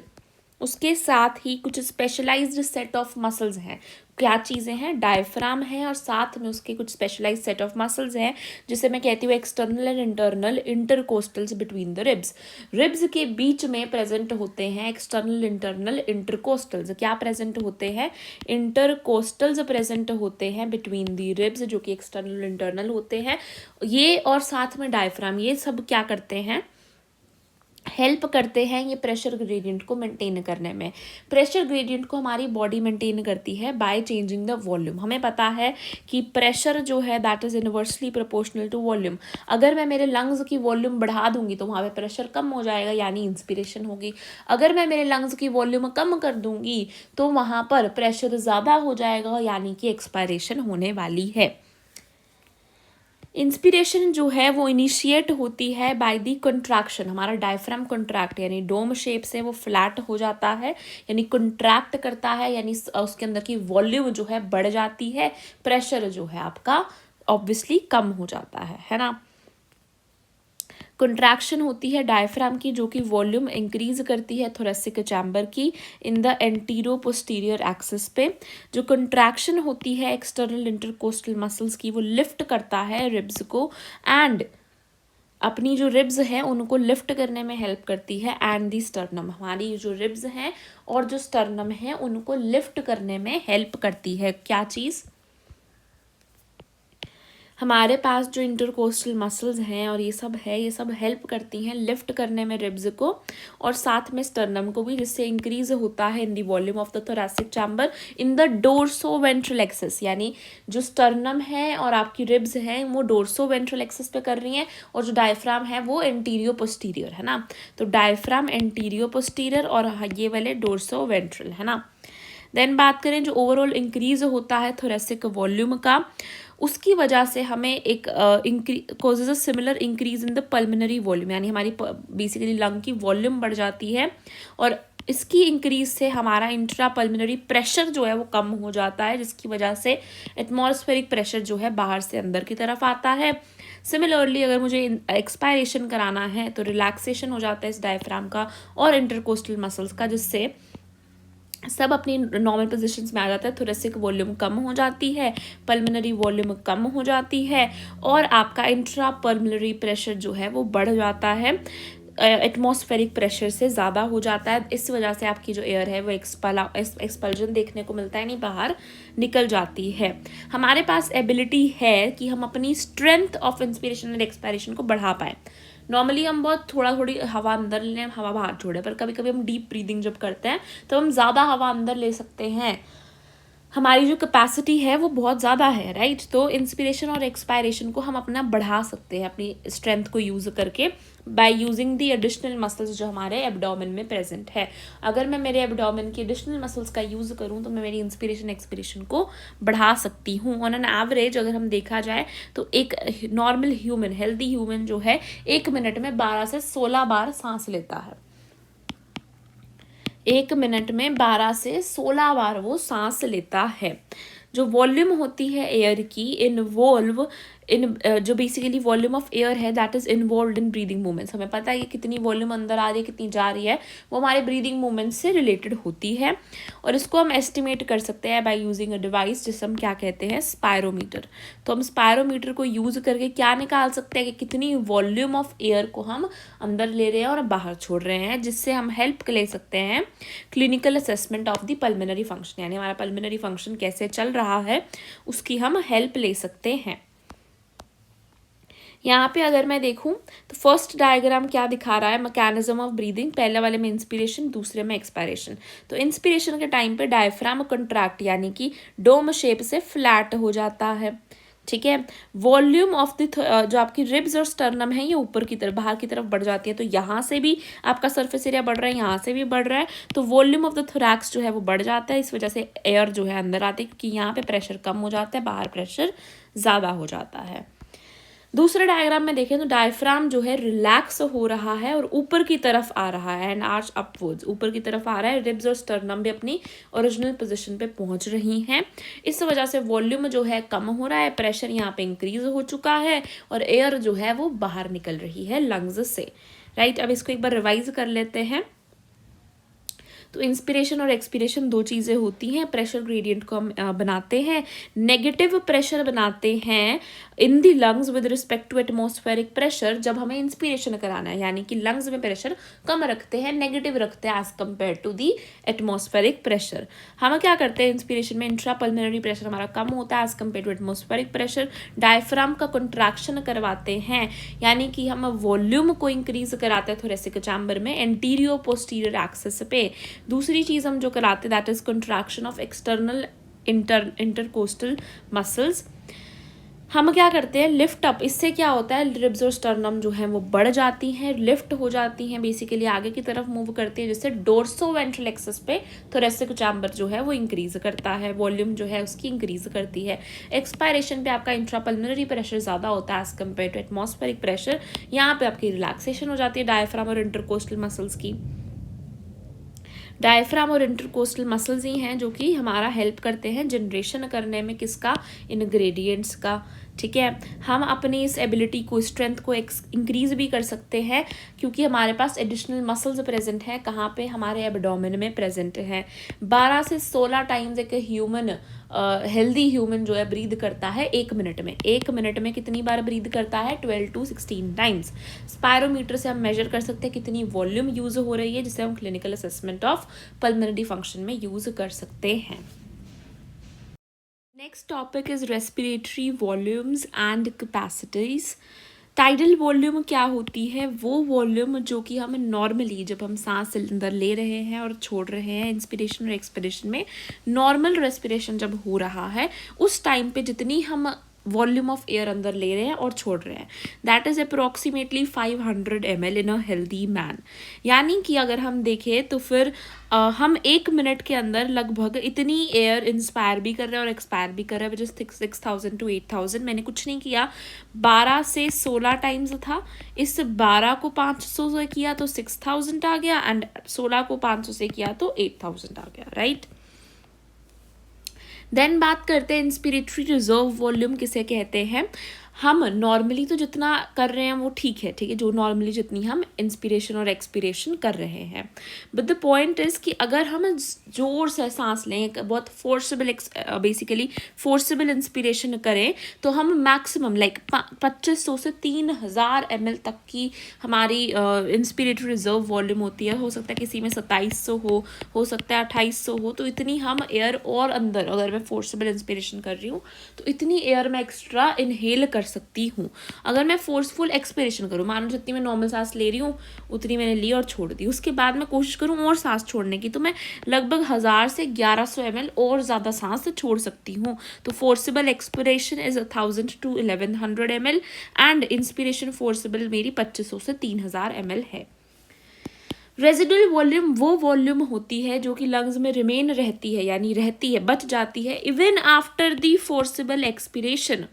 उसके साथ ही कुछ स्पेशलाइज्ड सेट ऑफ मसल्स हैं। क्या चीज़ें हैं, डायफ्राम है और साथ में उसके कुछ स्पेशलाइज्ड सेट ऑफ मसल्स हैं, जिसे मैं कहती हूँ external and internal intercostals between the ribs. Ribs के बीच में प्रेजेंट होते हैं एक्सटर्नल, इंटरनल, इंटरकोस्टल्स। क्या प्रेजेंट होते हैं, इंटरकोस्टल्स प्रेजेंट होते हैं बिटवीन द रिब्स, जो कि एक्सटर्नल इंटरनल होते हैं ये, और साथ में डायफ्राम, ये सब क्या करते हैं, हेल्प करते हैं ये प्रेशर ग्रेडियंट को मेंटेन करने में। प्रेशर ग्रेडियंट को हमारी बॉडी मेंटेन करती है बाय चेंजिंग द वॉल्यूम। हमें पता है कि प्रेशर जो है that is inversely proportional to volume. अगर मैं मेरे लंग्स की वॉल्यूम बढ़ा दूंगी तो वहाँ पे प्रेशर कम हो जाएगा, यानी इंस्पिरेशन होगी। अगर मैं मेरे लंग्स की वॉल्यूम कम कर दूंगी तो वहाँ पर प्रेशर ज़्यादा हो जाएगा, यानी कि एक्सपायरेशन होने वाली है। इंस्पिरेशन जो है वो इनिशिएट होती है बाय दी कंट्रैक्शन, हमारा डायफ्राम कंट्रैक्ट, यानी डोम शेप से वो फ्लैट हो जाता है, यानी कंट्रैक्ट करता है, यानी उसके अंदर की वॉल्यूम जो है बढ़ जाती है, प्रेशर जो है आपका ऑब्वियसली कम हो जाता है ना। कंट्रैक्शन होती है डायफ्राम की, जो कि वॉल्यूम इंक्रीज करती है थोरेसिक चैम्बर की in the antero posterior axis पे। जो कंट्रैक्शन होती है एक्सटर्नल इंटरकोस्टल मसल्स की, वो लिफ्ट करता है रिब्स को, एंड अपनी जो रिब्स हैं उनको लिफ्ट करने में हेल्प करती है, एंड दी स्टर्नम, हमारी जो रिब्स हैं और जो स्टर्नम है उनको लिफ्ट करने में हेल्प करती है। क्या चीज़, हमारे पास जो इंटरकोस्टल मसल्स हैं और ये सब है, ये सब हेल्प करती हैं लिफ्ट करने में रिब्स को, और साथ में स्टर्नम को भी, जिससे इंक्रीज होता है in the volume of the thoracic chamber in the dorso ventral axis. यानी जो स्टर्नम है और आपकी रिब्स हैं वो डोर्सो वेंट्रल एक्सिस पे कर रही हैं, और जो डायफ्राम है वो एंटीरियो पोस्टीरियर, है ना। तो डायफ्राम एंटीरियो पोस्टीरियर और ये वाले डोर्सो वेंट्रल, है ना। देन बात करें जो ओवरऑल इंक्रीज होता है थोरेसिक वॉल्यूम का, उसकी वजह से हमें एक causes a similar increase in the pulmonary volume, यानी हमारी बेसिकली लंग की वॉल्यूम बढ़ जाती है, और इसकी इंक्रीज से हमारा इंट्रा पल्मोनरी प्रेशर जो है वो कम हो जाता है, जिसकी वजह से एटमॉस्फेरिक प्रेशर जो है बाहर से अंदर की तरफ आता है। सिमिलरली अगर मुझे एक्सपायरेशन कराना है तो रिलैक्सेशन हो जाता है इस डायफ्राम का और इंटरकोस्टल मसल्स का, जिससे सब अपनी नॉर्मल पोजीशंस में आ जाता है। थोरेसिक वॉल्यूम कम हो जाती है, पल्मोनरी वॉल्यूम कम हो जाती है और आपका इंट्रा पल्मोनरी प्रेशर जो है वो बढ़ जाता है, एटमॉस्फेरिक प्रेशर से ज़्यादा हो जाता है। इस वजह से आपकी जो एयर है वो एक्सपल्जन देखने को मिलता है, नहीं बाहर निकल जाती है। हमारे पास एबिलिटी है कि हम अपनी strength of inspiration and expiration को बढ़ा पाए। नॉर्मली हम बहुत थोड़ा थोड़ी हवा अंदर लें, हवा बाहर छोड़े, पर कभी कभी हम डीप ब्रीदिंग जब करते हैं तो हम ज़्यादा हवा अंदर ले सकते हैं। हमारी जो कैपेसिटी है वो बहुत ज़्यादा है, राइट। तो इंस्पिरेशन और एक्सपायरेशन को हम अपना बढ़ा सकते हैं अपनी स्ट्रेंथ को यूज़ करके, by using the additional muscles जो हमारे एब्डोमेन में प्रेजेंट है। अगर मैं मेरे एब्डोमेन की एडिशनल मसल्स का यूज़ करूँ तो मैं मेरी इंस्पिरेशन एक्सपिरेशन को बढ़ा सकती हूँ। ऑन एन एवरेज अगर हम देखा जाए तो एक नॉर्मल ह्यूमन, हेल्दी ह्यूमन जो है 1 मिनट में 12 से 16 बार सांस लेता है। 1 मिनट में 12 से 16 बार वो सांस लेता है। जो वॉल्यूम होती है एयर की जो बेसिकली वॉल्यूम ऑफ एयर है that is involve in breathing movements. हमें पता है कि कितनी वॉल्यूम अंदर आ रही है, कितनी जा रही है, वो हमारे ब्रीदिंग मूवमेंट्स से रिलेटेड होती है। और इसको हम एस्टिमेट कर सकते हैं बाय यूजिंग अ डिवाइस जिसे हम क्या कहते हैं, स्पायरोमीटर। तो हम स्पायरोमीटर को यूज करके क्या निकाल सकते हैं कि कितनी वॉल्यूम ऑफ एयर को हम अंदर ले रहे हैं और बाहर छोड़ रहे हैं, जिससे हम हेल्प ले सकते हैं clinical assessment of the pulmonary function, यानी हमारा पल्मोनरी फंक्शन कैसे चल रहा है उसकी हम हेल्प ले सकते हैं। यहाँ पे अगर मैं देखूँ तो फर्स्ट डायग्राम क्या दिखा रहा है, मैकेनिज्म ऑफ ब्रीदिंग। पहले वाले में इंस्पिरेशन, दूसरे में एक्सपायरेशन। तो इंस्पिरेशन के टाइम पे डायफ्राम कंट्रैक्ट यानी कि डोम शेप से फ्लैट हो जाता है, ठीक है। वॉल्यूम ऑफ द जो आपकी रिब्स और स्टर्नम है ये ऊपर की तरफ, बाहर की तरफ बढ़ जाती है। तो यहाँ से भी आपका सरफेस एरिया बढ़ रहा है, यहाँ से भी बढ़ रहा है, तो वॉल्यूम ऑफ द थोरैक्स जो है वो बढ़ जाता है। इस वजह से एयर जो है अंदर आती है, क्योंकि यहाँ पे प्रेशर कम हो जाता है, बाहर प्रेशर ज़्यादा हो जाता है। दूसरे डायग्राम में देखें तो डायफ्राम जो है रिलैक्स हो रहा है और ऊपर की तरफ आ रहा है, एंड आर्च अपवर्ड्स, ऊपर की तरफ आ रहा है। रिब्स और स्टर्नम भी अपनी ओरिजिनल पोजीशन पे पहुंच रही हैं। इस वजह से वॉल्यूम जो है कम हो रहा है, प्रेशर यहाँ पे इंक्रीज हो चुका है और एयर जो है वो बाहर निकल रही है लंग्स से, राइट। अब इसको एक बार रिवाइज कर लेते हैं। तो इंस्पिरेशन और एक्सपिरेशन दो चीज़ें होती हैं। प्रेशर ग्रेडियंट को हम बनाते हैं, नेगेटिव प्रेशर बनाते हैं in the lungs with respect to atmospheric pressure जब हमें इंस्पिरेशन कराना है, यानी कि लंग्स में प्रेशर कम रखते हैं, नेगेटिव रखते हैं as compare to the atmospheric pressure. हम क्या करते हैं इंस्पिरेशन में, इंट्रा पल्मोनरी प्रेशर हमारा कम होता है as compare to atmospheric pressure. Diaphragm का कंट्रैक्शन करवाते हैं, यानी कि हम वॉल्यूम को इंक्रीज कराते हैं थोरेसिक चैम्बर में एंटीरियो पोस्टीरियर एक्सिस पे। दूसरी चीज़ हम जो कराते हैं that is contraction of external intercostal muscles. हम क्या करते हैं, लिफ्ट अप। इससे क्या होता है, रिब्स और स्टर्नम जो है वो बढ़ जाती हैं, लिफ्ट हो जाती हैं, बेसिकली आगे की तरफ मूव करती है, जिससे डोर्सो वेंट्रल एक्सिस पे थोरेसिक चैम्बर जो है वो इंक्रीज करता है, वॉल्यूम जो है उसकी इंक्रीज करती है। एक्सपायरेशन पे आपका इंट्रापल्मोनरी प्रेशर ज़्यादा होता है as compare to atmospheric pressure. यहाँ पे आपकी रिलैक्सेशन हो जाती है डायफ्राम और इंटरकोस्टल मसल्स की। डायफ्राम और इंटरकोस्टल मसल्स ही हैं जो कि हमारा हेल्प करते हैं जनरेशन करने में किसका, इनग्रेडिएंट्स का, ठीक है। हम अपनी इस एबिलिटी को, स्ट्रेंथ को इंक्रीज भी कर सकते हैं क्योंकि हमारे पास एडिशनल मसल्स प्रेजेंट हैं। कहाँ पे, हमारे एब्डोमेन में प्रेजेंट हैं। 12 से 16 टाइम्स एक ह्यूमन, हेल्दी ह्यूमन जो है ब्रीद करता है 1 मिनट में। 1 मिनट में कितनी बार ब्रीद करता है, 12 to 16 टाइम्स। स्पायरोमीटर से हम मेजर कर सकते हैं कितनी वॉल्यूम यूज हो रही है, जिसे हम clinical assessment of pulmonary function में यूज कर सकते हैं। Next topic is respiratory volumes and capacities. Tidal volume क्या होती है, वो वॉल्यूम जो कि हम नॉर्मली जब हम सांस अंदर ले रहे हैं और छोड़ रहे हैं इंस्पिरेशन और एक्सपिरेशन में, नॉर्मल रेस्पिरेशन जब हो रहा है उस टाइम पे जितनी हम वॉल्यूम ऑफ एयर अंदर ले रहे हैं और छोड़ रहे हैं, that is approximately 500 ml in a healthy man. यानी कि अगर हम देखें तो फिर हम 1 मिनट के अंदर लगभग इतनी एयर इंस्पायर भी कर रहे हैं और एक्सपायर भी कर रहे हैं, विच इज 6,000 to 8,000। मैंने कुछ नहीं किया, 12 से 16 टाइम्स था, इस 12 को 500 से किया तो 6,000 आ गया, एंड 16 को 500 से किया तो 8,000 आ गया, राइट। देन बात करते हैं इंस्पिरेटरी रिजर्व वॉल्यूम किसे कहते हैं। हम नॉर्मली तो जितना कर रहे हैं वो ठीक है, जो नॉर्मली जितनी हम इंस्पिरेशन और एक्सपिरेशन कर रहे हैं, बट द पॉइंट इज़ कि अगर हम ज़ोर से सांस लें, एक बहुत फोर्सेबल बेसिकली फोर्सेबल इंस्पिरेशन करें, तो हम मैक्सिमम लाइक 2500 से 3,000 ml तक की हमारी इंस्पिरेटरी रिजर्व वॉल्यूम होती है। हो सकता है किसी में 2700 हो सकता है 2800 हो, तो इतनी हम एयर और अंदर, अगर मैं फोर्सेबल इंस्पिरेशन कर रही हूँ तो इतनी एयर मैं एक्स्ट्रा इनहेल कर सकती हूँ। अगर मैं फोर्सफुल एक्सपिरेशन करूँ, मानो जितनी मैं नॉर्मल सांस ले रही हूँ उतनी मैंने ली और छोड़ दी, उसके बाद मैं कोशिश करूँ और सांस छोड़ने की, तो मैं लगभग 1000 से 1100 ml और ज़्यादा सांस छोड़ सकती हूँ। तो forcible expiration is 1000 to 1100 ml and inspiration forcible मेरी 2500 से 3000 ml है। रेजिडुअल वॉल्यूम वो वॉल्यूम होती है जो कि लंग्स में रिमेन रहती है, यानी रहती है, बच जाती है even after the forcible expiration.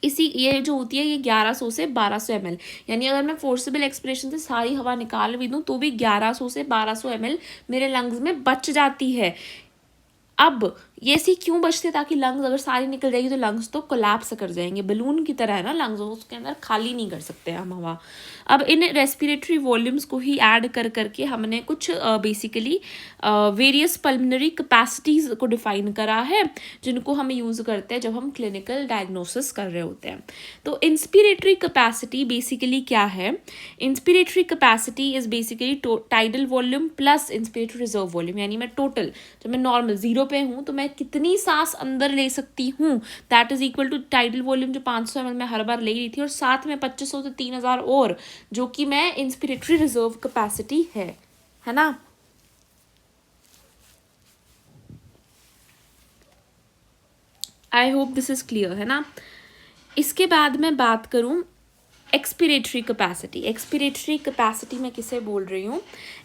इसी ये जो होती है ये 1100 से 1200 ml, यानी अगर मैं फोर्सेबल एक्सपिरेशन से सारी हवा निकाल भी दूँ तो भी 1100 से 1200 ml मेरे लंग्स में बच जाती है। अब ये सी क्यों बचते, ताकि लंग्स अगर सारी निकल जाएगी तो लंग्स तो कोलैप्स कर जाएंगे, बलून की तरह है ना लंग्स, उसके अंदर खाली नहीं कर सकते हम हवा। अब इन रेस्पिरेटरी वॉल्यूम्स को ही ऐड कर करके हमने कुछ बेसिकली वेरियस पल्मनरी कैपेसिटीज को डिफाइन करा है, जिनको हम यूज़ करते हैं जब हम क्लिनिकल डायग्नोसिस कर रहे होते हैं। तो इंस्पिरेटरी कैपेसिटी बेसिकली क्या है, inspiratory capacity is basically tidal volume plus inspiratory reserve volume, यानी मैं टोटल जब मैं नॉर्मल 0 पे हूँ तो मैं कितनी सांस अंदर ले सकती हूँ, that is equal to tidal volume जो 500 ml में हर बार ले रही थी, और साथ में 2500 से 3000 और जो कि मैं इंस्पिरेटरी रिजर्व कैपेसिटी है ना। I hope this is clear, है ना। इसके बाद मैं बात करूं एक्सपिरेटरी कैपेसिटी। एक्सपिरेटरी कैपेसिटी मैं किसे बोल रही हूँ,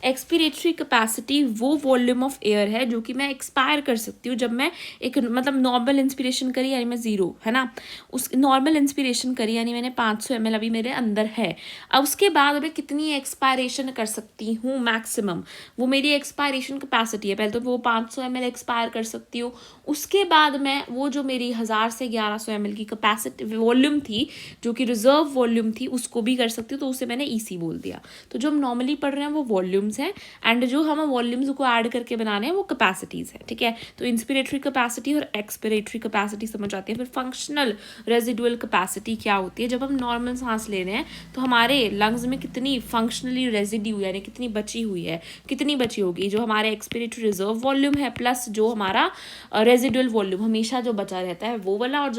एक्सपिरेटरी कैपेसिटी वो वॉल्यूम ऑफ एयर है जो कि मैं एक्सपायर कर सकती हूँ जब मैं एक मतलब नॉर्मल इंस्पिरेशन करी, यानी मैं 0, है ना, उस नॉर्मल इंस्पिरेशन करी यानी मैंने 500 ml अभी मेरे अंदर है। अब उसके बाद मैं कितनी एक्सपायरेशन कर सकती हूँ मैक्सिमम, वो मेरी एक्सपायरेशन कैपेसिटी है। पहले तो वो 500 ml एक्सपायर कर सकती हूँ, उसके बाद मैं वो जो मेरी 1000 से 1100 ml की कैपेसिटी वॉल्यूम थी जो कि रिजर्व वॉल्यूम थी उसको भी कर सकती हूँ, तो उसे मैंने ईसी बोल दिया। तो जो हम नॉर्मली पढ़ रहे हैं वो वॉल्यूम्स हैं, एंड जो हम वॉल्यूम्स को ऐड करके बनाने हैं वो कैपेसिटीज़ है, ठीक है। तो इंस्पिरेटरी कैपेसिटी और एक्सपिरेटरी कैपेसिटी समझ आती है। फिर फंक्शनल रेजिडुअल कैपेसिटी क्या होती है, जब हम नॉर्मल सांस ले रहे हैं तो हमारे लंग्स में कितनी फंक्शनली रेजिड्यू यानी कितनी बची हुई है, कितनी बची होगी, जो हमारे एक्सपिरेटरी रिजर्व वॉल्यूम है प्लस जो हमारा रेजिडुअल वॉल्यूम हमेशा जो बचा रहता है वो वाला, और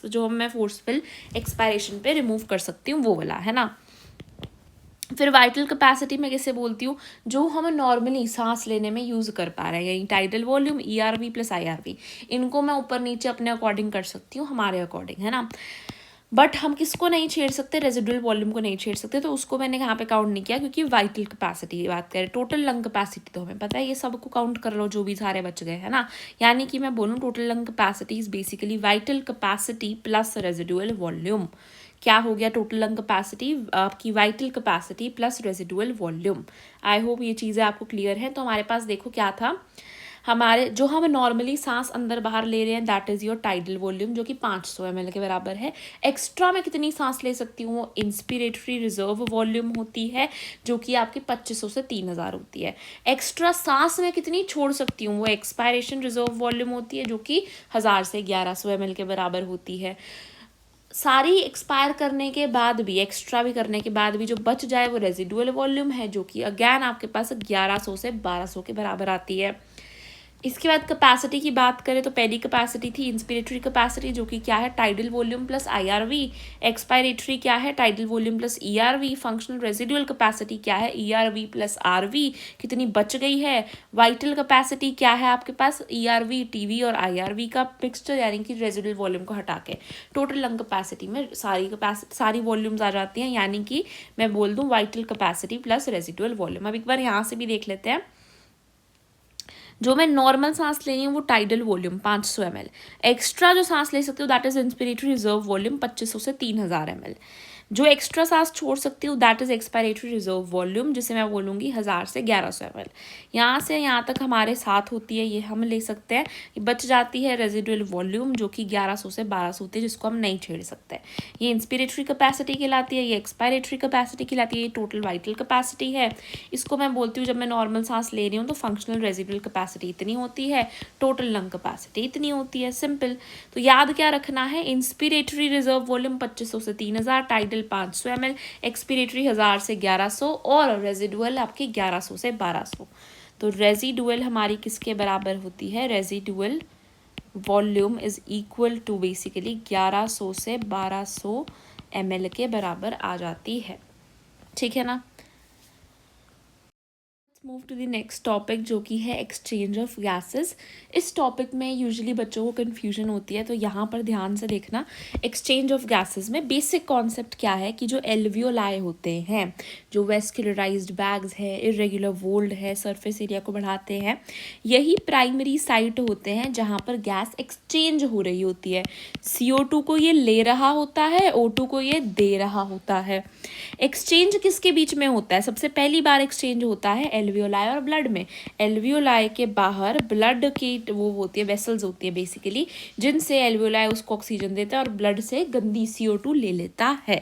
जो मैं फोर्सफुल एक्सपायरेशन पे रिमूव कर सकती हूँ वो वाला, है ना। फिर वाइटल कैपेसिटी मैं किसे बोलती हूँ, जो हम नॉर्मली सांस लेने में यूज़ कर पा रहे हैं, यानी tidal volume, ERV plus IRV, इनको मैं ऊपर नीचे अपने अकॉर्डिंग कर सकती हूँ, हमारे अकॉर्डिंग, है ना। बट हम किसको नहीं छेड़ सकते, रेजिडुअल वॉल्यूम को नहीं छेड़ सकते, तो उसको मैंने यहाँ पे काउंट नहीं किया, क्योंकि वाइटल कैपेसिटी की बात करें। टोटल लंग कैपेसिटी तो हमें पता है, ये सबको काउंट कर लो जो भी सारे बच गए, है ना। यानी कि मैं बोलूँ total lung capacity is basically vital capacity plus residual volume. क्या हो गया टोटल लंग कैपेसिटी आपकी vital capacity plus residual volume. आई होप ये चीज़ें आपको क्लियर है। तो हमारे पास देखो क्या था, हमारे जो हम नॉर्मली सांस अंदर बाहर ले रहे हैं that is your tidal volume जो कि 500 ml के बराबर है। एक्स्ट्रा मैं कितनी सांस ले सकती हूँ, वो इंस्पिरेटरी रिजर्व वॉल्यूम होती है जो कि आपकी 2500 से 3000 होती है। एक्स्ट्रा सांस मैं कितनी छोड़ सकती हूँ, वो एक्सपायरेशन रिजर्व वॉल्यूम होती है जो कि 1000 से 1100 ml के बराबर होती है। सारी एक्सपायर करने के बाद भी, एक्स्ट्रा भी करने के बाद भी जो बच जाए वो रेजिडुअल वॉल्यूम है जो कि अगैन आपके पास 1100 से 1200 के बराबर आती है। इसके बाद कैपेसिटी की बात करें तो पहली कैपेसिटी थी इंस्पिरेटरी कैपेसिटी, जो कि क्या है tidal volume plus IRV। Expiratory क्या है tidal volume plus ERV। Functional residual capacity क्या है ERV प्लस RV, कितनी बच गई है। वाइटल कैपेसिटी क्या है आपके पास ERV TV और IRV का मिक्सचर, यानी कि रेजिडुअल वॉल्यूम को हटा के। टोटल लंग कैपेसिटी में सारी वॉल्यूम्स आ जाती हैं, यानी कि मैं बोल दूँ vital capacity plus residual volume. अब एक बार यहाँ से भी देख लेते हैं। जो मैं नॉर्मल सांस ले रही हूँ वो टाइडल वॉल्यूम 500 ml। एक्स्ट्रा जो सांस ले सकती हूँ that is inspiratory reserve volume 2500 से 3000 ml। जो एक्स्ट्रा सांस छोड़ सकती हूँ that is expiratory reserve volume, जिसे मैं बोलूँगी 1000 से 1100 ml। यहाँ से यहाँ तक हमारे साथ होती है, ये हम ले सकते हैं। बच जाती है रेजिडुअल वॉल्यूम जो कि 1100 से 1200 होती है, जिसको हम नहीं छेड़ सकते। ये इंस्पिरेटरी कैपेसिटी कहलाती है, ये एक्सपायरेटरी कैपेसिटी कहलाती है, ये टोटल वाइटल कैपेसिटी है। इसको मैं बोलती हूँ जब मैं नॉर्मल सांस ले रही हूँ तो फंक्शनल रेजिडुअल कैपेसिटी इतनी होती है, टोटल लंग कैपेसिटी इतनी होती है। सिंपल। तो याद क्या रखना है, इंस्पिरेटरी रिजर्व वॉल्यूम 2500 से 3000, टाइडल 500 ml, एक्सपिरेटरी 1000 से 1100 और रेजिडुअल आपकी 1100 से 1200। तो रेजिडुअल हमारी किसके बराबर होती है, residual volume is equal to basically 1100 से 1200 ml के बराबर आ जाती है। ठीक है ना। Move to the next topic जो कि है एक्सचेंज ऑफ गैसेस। इस टॉपिक में यूजुअली बच्चों को कन्फ्यूजन होती है, तो यहाँ पर ध्यान से देखना। एक्सचेंज ऑफ गैसेस में बेसिक कॉन्सेप्ट क्या है कि जो एल्वियोलाई होते हैं, जो वेस्कुलराइज्ड बैग्स है, इरेगुलर वोल्ड है, सरफेस एरिया को बढ़ाते हैं, यही प्राइमरी साइट होते हैं जहाँ पर गैस एक्सचेंज हो रही होती है। CO2 को ये ले रहा होता है, O2 को ये दे रहा होता है। एक्सचेंज किसके बीच में होता है, सबसे पहली बार एक्सचेंज होता है एल्वियोलाई और ब्लड में। एल्वियोलाई के बाहर ब्लड की वो होती है, वेसल्स होती है बेसिकली, जिनसे एल्वियोलाई उसको ऑक्सीजन देता है और ब्लड से गंदी CO2 ले लेता है।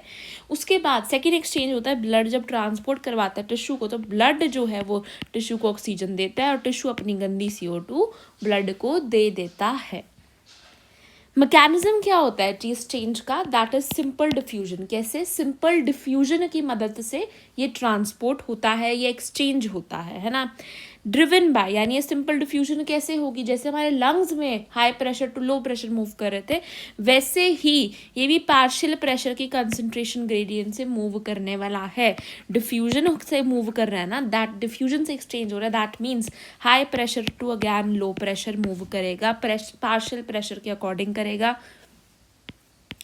उसके बाद सेकेंड एक्सचेंज होता है ब्लड जब ट्रांसपोर्ट करवाता है टिश्यू को, तो ब्लड जो है वो टिश्यू को ऑक्सीजन देता है और टिश्यू अपनी गंदी CO2 ब्लड को दे देता है। मैकेनिज्म क्या होता है चीज चेंज का, दैट इज सिंपल डिफ्यूजन। कैसे, सिंपल डिफ्यूजन की मदद से ये ट्रांसपोर्ट होता है, ये एक्सचेंज होता है ना। ड्रिवन बाय, यानी ये सिंपल डिफ्यूजन कैसे होगी, जैसे हमारे लंग्स में high pressure to low pressure move कर रहे थे, वैसे ही ये भी पार्शियल प्रेशर की कंसंट्रेशन ग्रेडियंट से मूव करने वाला है। डिफ्यूजन से मूव कर रहा है ना, दैट डिफ्यूजन से एक्सचेंज हो रहा है, that means high pressure to again low pressure move करेगा, पार्शियल प्रेशर के अकॉर्डिंग करेगा।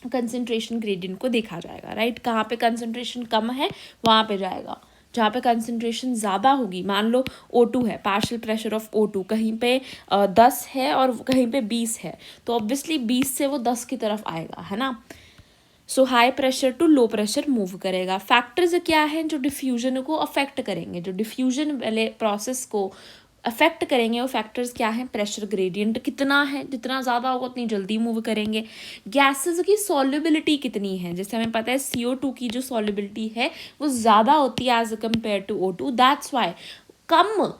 कंसंट्रेशन ग्रेडियंट को देखा जाएगा, राइट। कहाँ पे कंसंट्रेशन कम है वहाँ पे जाएगा, जहाँ पे कंसंट्रेशन ज़्यादा होगी, मान लो O2 है, पार्शियल प्रेशर ऑफ O2 कहीं पे 10 है और कहीं पे 20 है, तो ऑब्वियसली 20 से वो 10 की तरफ आएगा, है ना। So high pressure to low pressure move करेगा। फैक्टर्स क्या हैं जो डिफ्यूजन को अफेक्ट करेंगे, जो डिफ्यूजन वाले प्रोसेस को अफेक्ट करेंगे, वो फैक्टर्स क्या हैं, प्रेशर ग्रेडियंट कितना है, जितना ज़्यादा होगा उतनी जल्दी मूव करेंगे। गैसेस की सॉल्युबिलिटी कितनी है, जैसे हमें पता है CO2 की जो सॉल्युबिलिटी है वो ज़्यादा होती है as compare to O2, that's why कम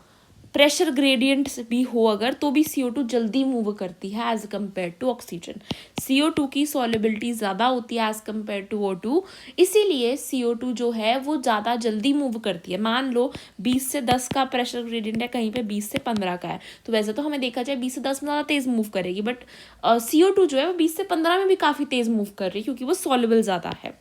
प्रेशर ग्रेडियंट भी हो अगर तो भी CO2 जल्दी मूव करती है as compare to oxygen. CO2 की सॉल्युबिलिटी ज़्यादा होती है एज कम्पेयर टू O2, इसीलिए CO2 जो है वो ज़्यादा जल्दी मूव करती है। मान लो 20 से 10 का प्रेशर ग्रेडियंट है, कहीं पे 20 से 15 का है, तो वैसे तो हमें देखा जाए 20 से 10 में ज़्यादा तेज़ मूव करेगी, बट CO2 जो है वो 20 से 15 में भी काफ़ी तेज़ मूव कर रही है, क्योंकि वो सॉल्युबल ज़्यादा है।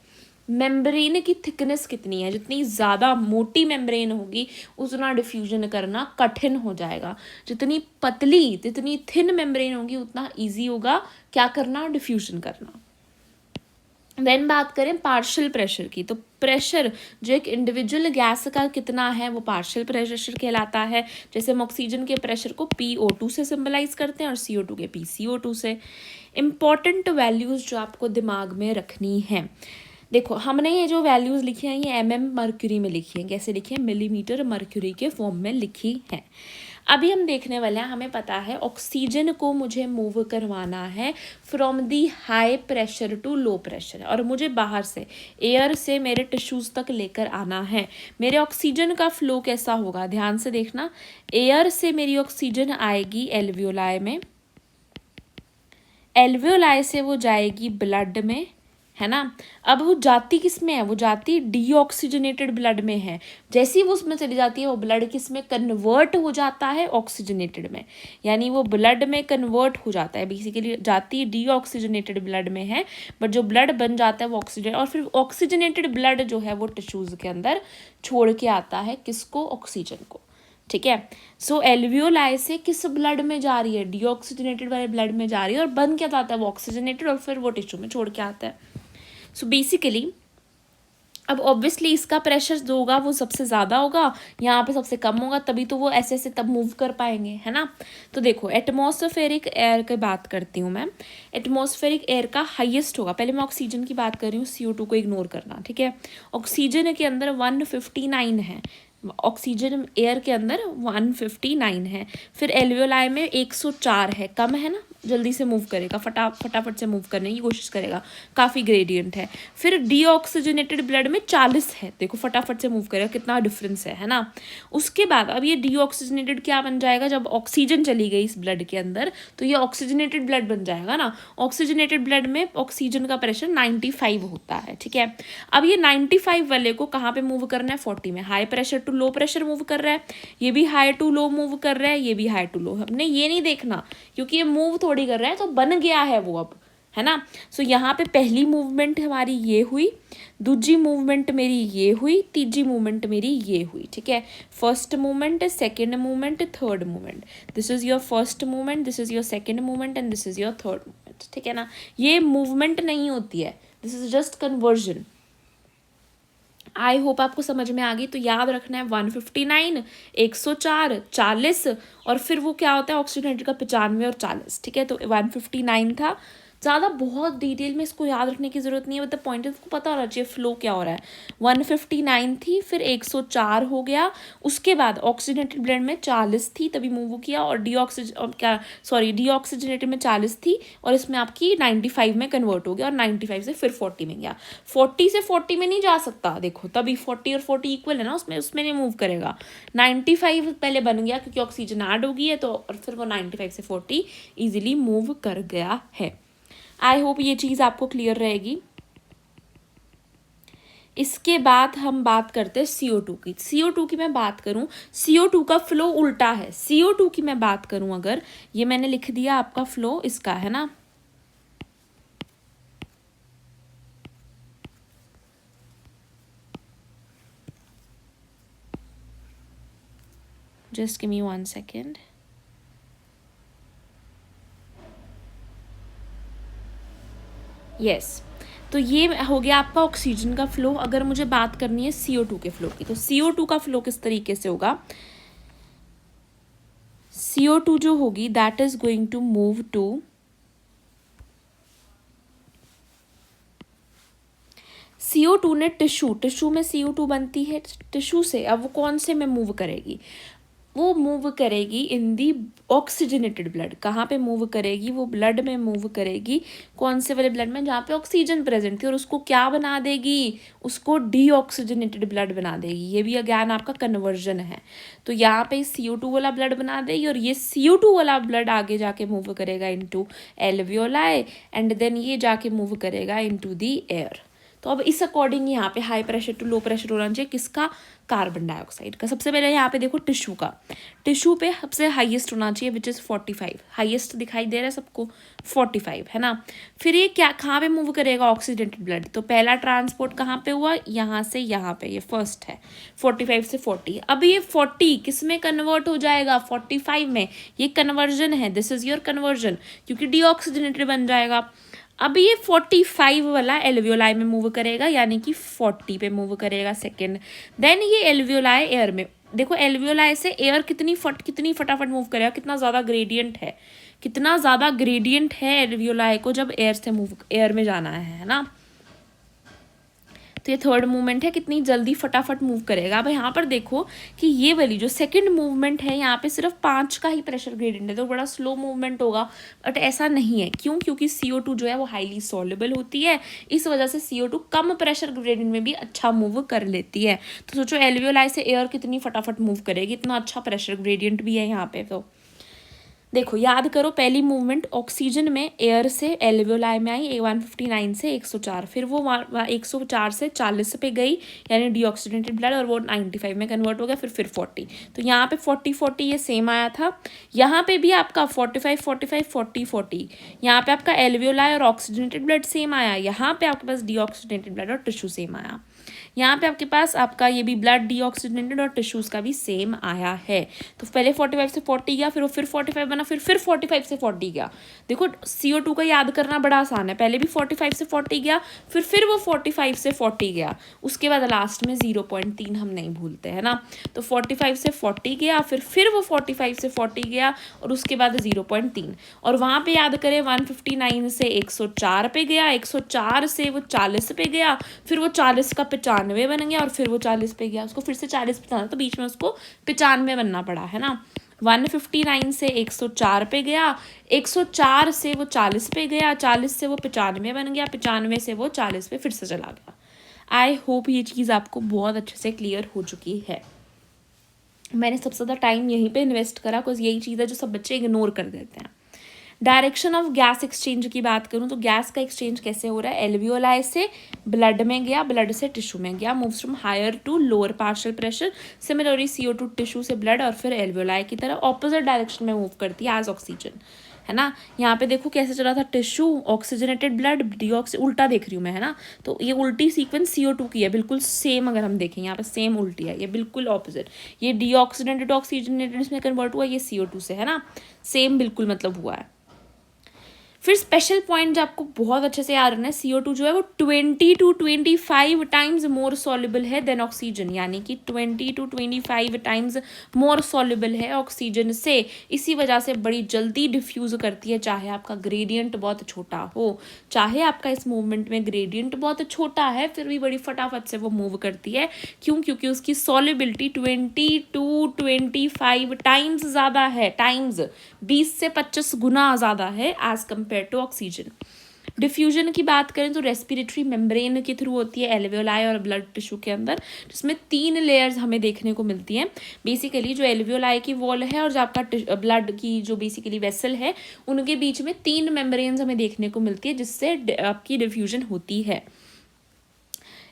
मेम्ब्रेन की थिकनेस कितनी है, जितनी ज़्यादा मोटी मेम्ब्रेन होगी उतना डिफ्यूजन करना कठिन हो जाएगा, जितनी पतली जितनी थिन मेम्ब्रेन होगी उतना इजी होगा क्या करना, डिफ्यूजन करना। देन बात करें पार्शियल प्रेशर की, तो प्रेशर जो एक इंडिविजुअल गैस का कितना है वो पार्शियल प्रेशर कहलाता है। जैसे हम ऑक्सीजन के प्रेशर को PO2 से सिंबलाइज करते हैं और CO2 के PCO2 से। इम्पॉर्टेंट वैल्यूज़ जो आपको दिमाग में रखनी है, देखो हमने ये जो वैल्यूज़ लिखी हैं ये MM मर्क्यूरी में लिखी हैं। कैसे लिखी है, मिलीमीटर मर्क्यूरी के फॉर्म में लिखी है। अभी हम देखने वाले हैं, हमें पता है ऑक्सीजन को मुझे मूव करवाना है from the high pressure to low pressure, और मुझे बाहर से एयर से मेरे टिश्यूज़ तक लेकर आना है। मेरे ऑक्सीजन का फ्लो कैसा होगा, ध्यान से देखना। एयर से मेरी ऑक्सीजन आएगी एल्वियोलाई में, एल्वियोलाई से वो जाएगी ब्लड में, है ना। अब वो जाती किस में है, वो जाती डीऑक्सीजनेटेड ब्लड में है। जैसे ही वो उसमें चली जाती है वो ब्लड किस में कन्वर्ट हो जाता है, ऑक्सीजनेटेड में, यानी वो ब्लड में कन्वर्ट हो जाता है। बेसिकली जाती डीऑक्सीजनेटेड ब्लड में है, बट जो ब्लड बन जाता है वो ऑक्सीजन, और फिर ऑक्सीजनेटेड ब्लड जो है वो टिश्यूज के अंदर छोड़ के आता है किसको, ऑक्सीजन को। ठीक है। सो एल्वियोलाई से किस ब्लड में जा रही है, डीऑक्सीजनेटेड वाले ब्लड में जा रही है, और बन क्या जाता है वो ऑक्सीजनेटेड, और फिर वो टिश्यू में छोड़ के आता है। सो बेसिकली अब ऑब्वियसली इसका प्रेशर जो होगा वो सबसे ज़्यादा होगा, यहाँ पे सबसे कम होगा, तभी तो वो ऐसे ऐसे तब मूव कर पाएंगे, है ना। तो देखो एटमॉस्फेरिक एयर की बात करती हूँ मैं। एटमॉस्फेरिक एयर का हाईएस्ट होगा, पहले मैं ऑक्सीजन की बात कर रही हूँ, CO2 को इग्नोर करना, ठीक है। ऑक्सीजन के अंदर 159 है, ऑक्सीजन एयर के अंदर 159 है। फिर एल्वियोलाई में 104 है, कम है ना, जल्दी से मूव करेगा, फटाफट से मूव करने की कोशिश करेगा, काफ़ी ग्रेडियंट है। फिर डीऑक्सीजनेटेड ब्लड में 40 है, देखो फटाफट से मूव करेगा, कितना डिफरेंस है ना। उसके बाद अब ये डीऑक्सीजनेटेड क्या बन जाएगा, जब ऑक्सीजन चली गई इस ब्लड के अंदर तो ये ऑक्सीजनेटेड ब्लड बन जाएगा ना। ऑक्सीजनेटेड ब्लड में ऑक्सीजन का प्रेशर 95 होता है, ठीक है। अब ये 95 वाले को कहाँ पे मूव करना है, 40 में। High pressure to low pressure move कर रहा है, ये भी हाई टू लो मूव कर रहा है, ये भी हाई टू लो। हमने ये नहीं देखना क्योंकि ये मूव थोड़ी कर रहा है, तो बन गया है वो अब, है ना। सो यहाँ पे पहली मूवमेंट हमारी ये हुई, दूसरी मूवमेंट मेरी ये हुई, तीसरी मूवमेंट मेरी ये हुई, ठीक है। First movement, second movement, third movement, this is your first movement, this is your second movement and this is your third movement, ठीक है ना। ये मूवमेंट नहीं होती है, this is just conversion. I hope आपको समझ में आ गई। तो याद रखना है 159, 104, 40, और फिर वो क्या होता है ऑक्सीजनेटेड का 95 और 40, ठीक है। तो 159 था, ज़्यादा बहुत डिटेल में इसको याद रखने की ज़रूरत नहीं है, बट द पॉइंट इसको पता होना चाहिए फ्लो क्या हो रहा है। 159 थी, फिर 104 हो गया, उसके बाद ऑक्सीजनेटेड ब्लड में 40 थी तभी मूव किया, और डीऑक्सीजनेटेड में 40 थी और इसमें आपकी 95 में कन्वर्ट हो गया, और 95 से फिर 40 में गया। 40 से 40 में नहीं जा सकता, देखो तभी 40 और 40 इक्वल है ना, उसमें नहीं मूव करेगा। 95 पहले बन गया क्योंकि ऑक्सीजन ऐड हो गई है, तो और फिर वो 95 से 40 ईजिली मूव कर गया है। आई होप ये चीज़ आपको क्लियर रहेगी। इसके बाद हम बात करते हैं CO2 की। CO2 की मैं बात करूं, CO2 का फ्लो उल्टा है। CO2 की मैं बात करूं अगर, ये मैंने लिख दिया आपका फ्लो इसका, है ना। Just give me 1 second. Yes, तो ये हो गया आपका ऑक्सीजन का फ्लो। अगर मुझे बात करनी है CO2 के फ्लो की, तो CO2 का फ्लो किस तरीके से होगा। CO2 जो होगी that is going to move to CO2 ने टिश्यू में CO2 बनती है टिश्यू से, अब वो कौन से में मूव करेगी, वो मूव करेगी इन दी ऑक्सीजनेटेड ब्लड। कहाँ पे मूव करेगी, वो ब्लड में मूव करेगी, कौन से वाले ब्लड में, जहाँ पे ऑक्सीजन प्रेजेंट थी, और उसको क्या बना देगी, उसको डीऑक्सीजनेटेड ब्लड बना देगी। ये भी अगेन आपका कन्वर्जन है। तो यहाँ पे CO2 वाला ब्लड बना देगी, और ये CO2 वाला ब्लड आगे जाके मूव करेगा इनटू एल्वियोलाई, एंड देन ये जाके मूव करेगा इनटू दी एयर। तो अब इस अकॉर्डिंग यहाँ पे high pressure to low pressure होना चाहिए किसका, कार्बन डाइऑक्साइड का। सबसे पहले यहाँ पे देखो टिश्यू का, टिश्यू पे सबसे हाईएस्ट होना चाहिए विच इज़ 45, हाईएस्ट दिखाई दे रहा है सबको 45, है ना। फिर ये क्या कहाँ पे मूव करेगा, ऑक्सीडेंटेड ब्लड। तो पहला ट्रांसपोर्ट कहाँ पे हुआ, यहाँ से यहाँ पे, ये फर्स्ट है 45 से 40। अब ये 40 किस में कन्वर्ट हो जाएगा, 45 में। ये कन्वर्जन है, दिस इज योर कन्वर्जन, क्योंकि डीऑक्सीजनेटेड बन जाएगा। अब ये 45 वाला एल्वियोलाई में मूव करेगा, यानी कि 40 पे मूव करेगा सेकेंड। देन ये एल्वियोलाई एयर में, देखो एल्वियोलाई से एयर कितनी फटाफट मूव करेगा, कितना ज़्यादा ग्रेडियंट है, कितना ज़्यादा ग्रेडियंट है एल्वियोलाई को जब एयर में जाना है ना। तो ये थर्ड मूवमेंट है, कितनी जल्दी फटाफट मूव करेगा। अब यहाँ पर देखो कि ये वाली जो सेकंड मूवमेंट है, यहाँ पे सिर्फ 5 का ही प्रेशर ग्रेडियंट है, तो बड़ा स्लो मूवमेंट होगा, बट ऐसा नहीं है। क्यों, क्योंकि CO2 जो है वो हाईली सॉल्युबल होती है, इस वजह से CO2 कम प्रेशर ग्रेडियंट में भी अच्छा मूव कर लेती है। तो सोचो एल्वियोलाई से एयर कितनी फटाफट मूव करेगी, इतना अच्छा प्रेशर ग्रेडियंट भी है यहाँ पे। तो देखो याद करो, पहली मूवमेंट ऑक्सीजन में एयर से एल्वियोलाई में आई 159 से 104, फिर वो 104 से 40 पे गई यानी डीऑक्सीडेटेड ब्लड, और वो 95 में कन्वर्ट हो गया, फिर 40। तो यहाँ पे 40 ये सेम आया था, यहाँ पे भी आपका 45 45 40 40, यहाँ पे आपका एल्वियोलाई और ऑक्सीजनेटेड ब्लड सेम आया, यहाँ पे आपके पास डीऑक्सीडेटेड ब्लड और टिश्यू सेम आया, यहाँ पे आपके पास आपका ये भी ब्लड डीऑक्सीजनेटेड और टिश्यूज का भी सेम आया है। तो पहले 45 से 40 गया, फिर वो फिर 45 बना, फिर 45 से 40 गया। देखो CO2 का याद करना बड़ा आसान है, पहले भी 45 से 40 गया, फिर वो 45 से 40 गया, उसके बाद लास्ट में 0.3 हम नहीं भूलते है ना। तो 45 से 40 गया, फिर वो 45 से 40 गया, और उसके बाद 0.3, और वहाँ पे याद करें 159 से 104 पे गया, 104 से वो 40 पे गया, फिर वो 40 का 95 बन गया, और फिर वो 40 पे गया, उसको फिर से 40 पे जाना, तो बीच में उसको 95 बनना पड़ा है ना। 159 से 104 पे गया, 104 से वो 40 पे गया, 40 से वो 95 बन गया, 95 से वो 40 पे फिर से चला गया। आई होप ये चीज़ आपको बहुत अच्छे से क्लियर हो चुकी है। मैंने सबसे ज़्यादा टाइम यहीं पे इन्वेस्ट करा, बिकॉज यही चीज़ है जो सब बच्चे इग्नोर कर देते हैं। डायरेक्शन ऑफ गैस एक्सचेंज की बात करूँ तो गैस का एक्सचेंज कैसे हो रहा है, एल्वियोलाई से ब्लड में गया, ब्लड से टिश्यू में गया, moves from higher to lower partial pressure, similarly CO2 tissue से ब्लड और फिर एल्वियोलाई की तरह ऑपोजिट डायरेक्शन में मूव करती है एज ऑक्सीजन, है ना। यहाँ पे देखो कैसे चला था, टिश्यू ऑक्सीजनेटेड ब्लड उल्टा देख रही हूँ मैं, है ना। तो ये उल्टी सीक्वेंस CO2 की है, बिल्कुल सेम, अगर हम देखें यहाँ पे सेम उल्टी है, ये बिल्कुल ऑपोजिट, ये डीऑक्सीजनेटेड ऑक्सीजनेटेड इसमें कन्वर्ट हुआ, ये CO2 से, है ना, सेम बिल्कुल मतलब हुआ है। फिर स्पेशल पॉइंट जो आपको बहुत अच्छे से याद रखना है, CO2 जो है वो 20 to 25 टाइम्स मोर सॉल्युबल है देन ऑक्सीजन, यानी कि 20 to 25 टाइम्स मोर सॉल्युबल है ऑक्सीजन से, इसी वजह से बड़ी जल्दी डिफ्यूज़ करती है, चाहे आपका ग्रेडियंट बहुत छोटा हो, चाहे आपका इस मूवमेंट में ग्रेडियंट बहुत छोटा है, फिर भी बड़ी फटाफट से वो मूव करती है। क्यों? क्योंकि उसकी सॉल्युबिलिटी 20 to 25 टाइम्स ज़्यादा है, टाइम्स 20 से 25 गुना ज़्यादा है as compare to oxygen. Diffusion की बात करें तो रेस्पिरेटरी मेम्ब्रेन के थ्रू होती है एल्वियोलाई और ब्लड टिश्यू के अंदर, जिसमें 3 लेयर्स हमें देखने को मिलती हैं। बेसिकली जो एल्वियोलाई की वॉल है और जो आपका ब्लड की जो बेसिकली वेसल है, उनके बीच में 3 मेम्ब्रेन्स हमें देखने को मिलती है, जिससे आपकी डिफ्यूजन होती है।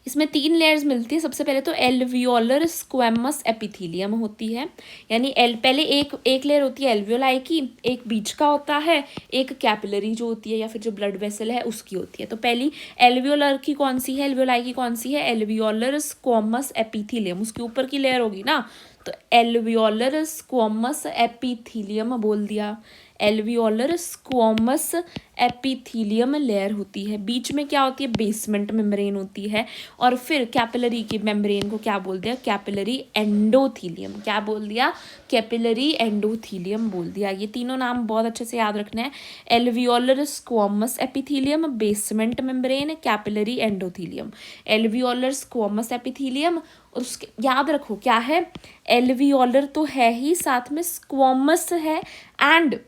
इसमें 3 लेयर्स मिलती है। सबसे पहले तो एल्वियोलर स्क्वेमस एपिथीलियम होती है, यानी पहले एक लेयर होती है एल्वियोलाई की, एक बीच का होता है, एक कैपिलरी जो होती है या फिर जो ब्लड वेसल है उसकी होती है। तो पहली एल्वियोलर की कौन सी है, एल्वियोलाई की कौन सी है, एल्वियोलर स्क्वेमस एपिथीलियम, उसके ऊपर की लेयर होगी ना, तो एल्वियोलर स्क्वेमस एपिथीलियम बोल दिया। एल्वियोलर स्क्वेमस एपिथीलियम लेयर होती है, बीच में क्या होती है, बेसमेंट मेम्ब्रेन होती है, और फिर कैपिलरी की मेम्ब्रेन को क्या बोल दिया, कैपिलरी एंडोथीलियम, क्या बोल दिया, कैपिलरी एंडोथीलियम बोल दिया। ये तीनों नाम बहुत अच्छे से याद रखना है, alveolar squamous epithelium, basement membrane, capillary endothelium. Alveolar squamous epithelium, और उसके याद रखो क्या है, एल्वियोलर तो है ही, साथ में स्क्वेमस है एंड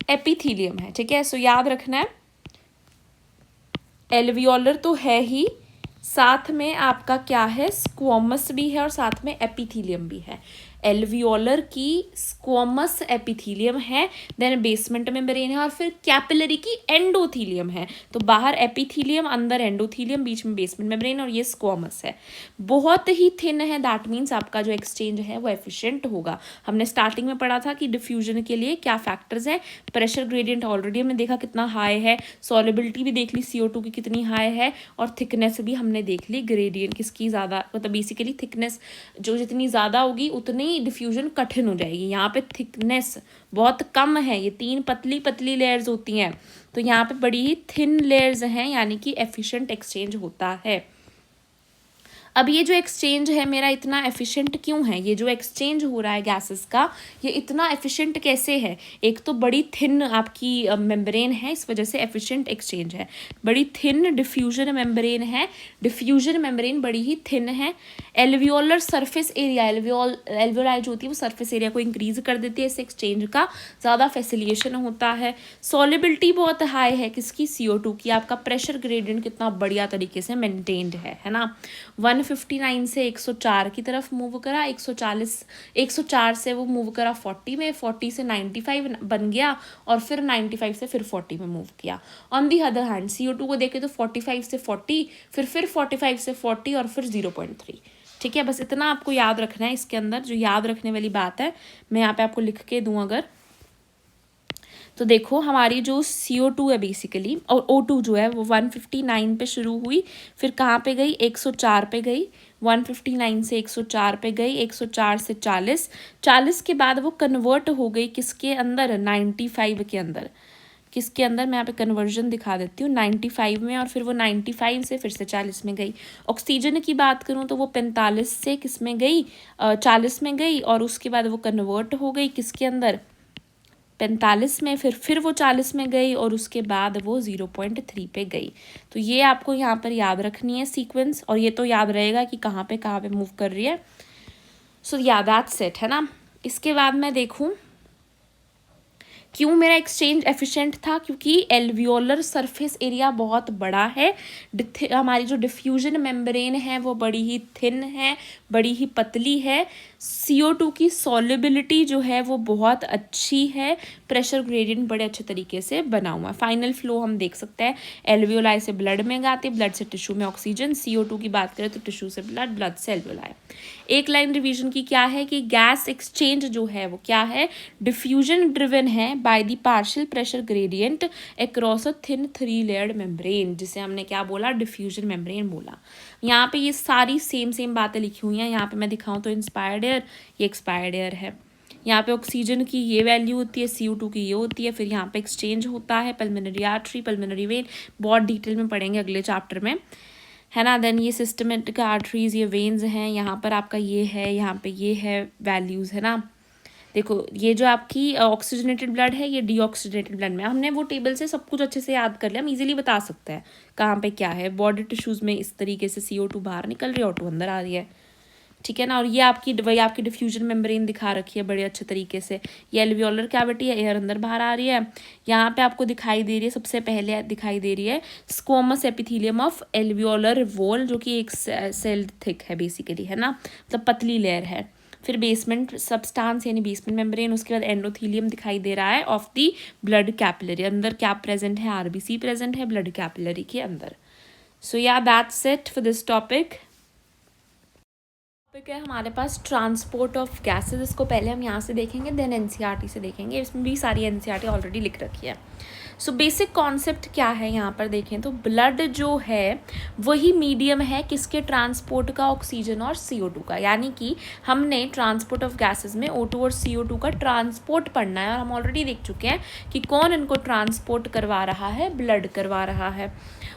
एपिथीलियम है, ठीक है। सो याद रखना है, एल्वियोलर तो है ही, साथ में आपका क्या है, स्क्वेमस भी है और साथ में एपिथीलियम भी है। एल्वियोलर की स्क्वेमस एपिथीलियम है, देन बेसमेंट मेम्ब्रेन है, और फिर कैपिलरी की एंडोथीलियम है। तो बाहर एपिथीलियम, अंदर एंडोथीलियम, बीच में बेसमेंट मेम्ब्रेन, और ये स्क्वेमस है। बहुत ही थिन है, दैट मीन्स आपका जो एक्सचेंज है वो एफिशिएंट होगा। हमने स्टार्टिंग में पढ़ा था कि डिफ्यूजन के लिए क्या फैक्टर्स हैं, प्रेशर ग्रेडियंट ऑलरेडी हमने देखा कितना हाई है, सॉल्युबिलिटी भी देख ली CO2 की कितनी हाई है, और थिकनेस भी हमने देख ली, ग्रेडियंट किसकी ज़्यादा, मतलब बेसिकली थिकनेस जो जितनी ज़्यादा होगी उतनी डिफ्यूजन कठिन हो जाएगी। यहाँ पे थिकनेस बहुत कम है, ये 3 पतली पतली लेयर्स होती हैं, तो यहाँ पे बड़ी ही थिन लेयर्स हैं, यानी कि एफिशिएंट एक्सचेंज होता है। अब ये जो एक्सचेंज है मेरा इतना एफिशिएंट क्यों है, ये जो एक्सचेंज हो रहा है गैसेस का, ये इतना एफिशिएंट कैसे है, एक तो बड़ी थिन आपकी मेम्ब्रेन है, इस वजह से एफिशिएंट एक्सचेंज है। बड़ी थिन डिफ्यूजन मेम्ब्रेन है, डिफ्यूजन मेम्ब्रेन बड़ी ही थिन है। एल्वियोलर सरफेस एरिया, एल्वियोलाई जो होती है वो सरफेस एरिया को इंक्रीज कर देती है, इस एक्सचेंज का ज़्यादा फैसिलिटेशन होता है। सॉल्युबिलिटी बहुत हाई है, किसकी, CO2 की। आपका प्रेशर ग्रेडियंट कितना बढ़िया तरीके से मेंटेन्ड है ना। 1 159 से 104 की तरफ मूव करा, 104 से वो मूव करा 40 में, 40 से 95 बन गया और फिर 95 से फिर 40 में मूव किया। On the other hand CO2 को देखें तो 45 से 40, फिर 45 से 40 और फिर 0.3। ठीक है, बस इतना आपको याद रखना है। इसके अंदर जो याद रखने वाली बात है मैं यहाँ पे आपको लिख के दूँ अगर, तो देखो हमारी जो CO2 है बेसिकली, और O2 जो है वो 159 पे शुरू हुई, फिर कहाँ पे गई, 104 पे गई, 159 से 104 पे गई, 104 से 40, 40 के बाद वो कन्वर्ट हो गई किसके अंदर, 95 के अंदर। किसके अंदर, मैं यहाँ पे कन्वर्जन दिखा देती हूँ, 95 में, और फिर वो 95 से फिर से 40 में गई। ऑक्सीजन की बात करूँ तो वो 45 से किस में गई, 40 में गई, और उसके बाद वो कन्वर्ट हो गई किसके अंदर, 45 में, फिर वो 40 में गई, और उसके बाद वो 0.3 पे गई। तो ये आपको यहाँ पर याद रखनी है सीक्वेंस, और ये तो याद रहेगा कि कहाँ पे मूव कर रही है। सो या दैट्स इट, है ना। इसके बाद मैं देखूँ क्यों मेरा एक्सचेंज एफिशिएंट था, क्योंकि एल्वियोलर सरफेस एरिया बहुत बड़ा है, हमारी जो डिफ्यूजन मेम्ब्रेन है वो बड़ी ही थिन है, बड़ी ही पतली है, CO2 की सॉल्युबिलिटी जो है वो बहुत अच्छी है, प्रेशर ग्रेडियंट बड़े अच्छे तरीके से बना हुआ है। फाइनल फ्लो हम देख सकते हैं, एल्वियोलाई से ब्लड में जाते, ब्लड से टिश्यू में ऑक्सीजन, CO2 की बात करें तो टिश्यू से ब्लड, ब्लड से एल्वियोलाई। एक लाइन रिवीजन की क्या है कि गैस एक्सचेंज जो है वो क्या है, डिफ्यूजन ड्रिवन है by the partial pressure gradient across a thin 3 layered membrane, जिसे हमने क्या बोला, डिफ्यूजन मेम्ब्रेन बोला। यहाँ पे ये सारी सेम बातें लिखी हुई हैं। यहाँ पे मैं दिखाऊँ तो इंस्पायर्ड एयर, ये एक्सपायर्ड एयर है। यहाँ पे ऑक्सीजन की ये वैल्यू होती है, CO2 की ये होती है, फिर यहाँ पे एक्सचेंज होता है पल्मोनरी आर्टरी, पल्मोनरी वेन, बहुत डिटेल में पढ़ेंगे अगले चैप्टर में, है ना। देन ये सिस्टमेटिक आर्टरीज, ये वेन्स हैं, यहाँ पर आपका ये है, यहाँ पे ये है वैल्यूज़, है ना। देखो ये जो आपकी ऑक्सीजनेटेड ब्लड है, ये डीऑक्सीजनेटेड ब्लड में, हमने वो टेबल से सब कुछ अच्छे से याद कर लिया, हम इजीली बता सकते हैं कहाँ पे क्या है। बॉडी टिश्यूज़ में इस तरीके से CO2 बाहर निकल रही है, O2 अंदर आ रही है, ठीक है ना। और ये आपकी डिफ्यूजन मेम्ब्रेन दिखा रखी है बड़े अच्छे तरीके से। ये एल्वियोलर कैविटी है, एयर अंदर बाहर आ रही है। यहाँ पे आपको दिखाई दे रही है, सबसे पहले दिखाई दे रही है स्क्वोमस एपिथेलियम ऑफ एल्वियोलर वॉल, जो कि एक सेल थिक है बेसिकली, है ना, मतलब पतली लेयर है। फिर बेसमेंट सब्सटेंस यानी बेसमेंट मेम्ब्रेन, उसके बाद एंडोथीलियम दिखाई दे रहा है ऑफ दी ब्लड कैपिलरी, अंदर क्या प्रेजेंट है, RBC प्रेजेंट है ब्लड कैपिलरी के अंदर। सो या that's it for this topic है हमारे पास ट्रांसपोर्ट ऑफ गैसेस। इसको पहले हम यहाँ से देखेंगे, देन NCERT से देखेंगे, इसमें भी सारी NCERT ऑलरेडी लिख रखी है। सो बेसिक कॉन्सेप्ट क्या है यहाँ पर देखें तो, ब्लड जो है वही मीडियम है किसके ट्रांसपोर्ट का, ऑक्सीजन और CO2 का। यानी कि हमने ट्रांसपोर्ट ऑफ गैसेस में O2 और CO2 का ट्रांसपोर्ट पढ़ना है, और हम ऑलरेडी देख चुके हैं कि कौन इनको ट्रांसपोर्ट करवा रहा है, ब्लड करवा रहा है।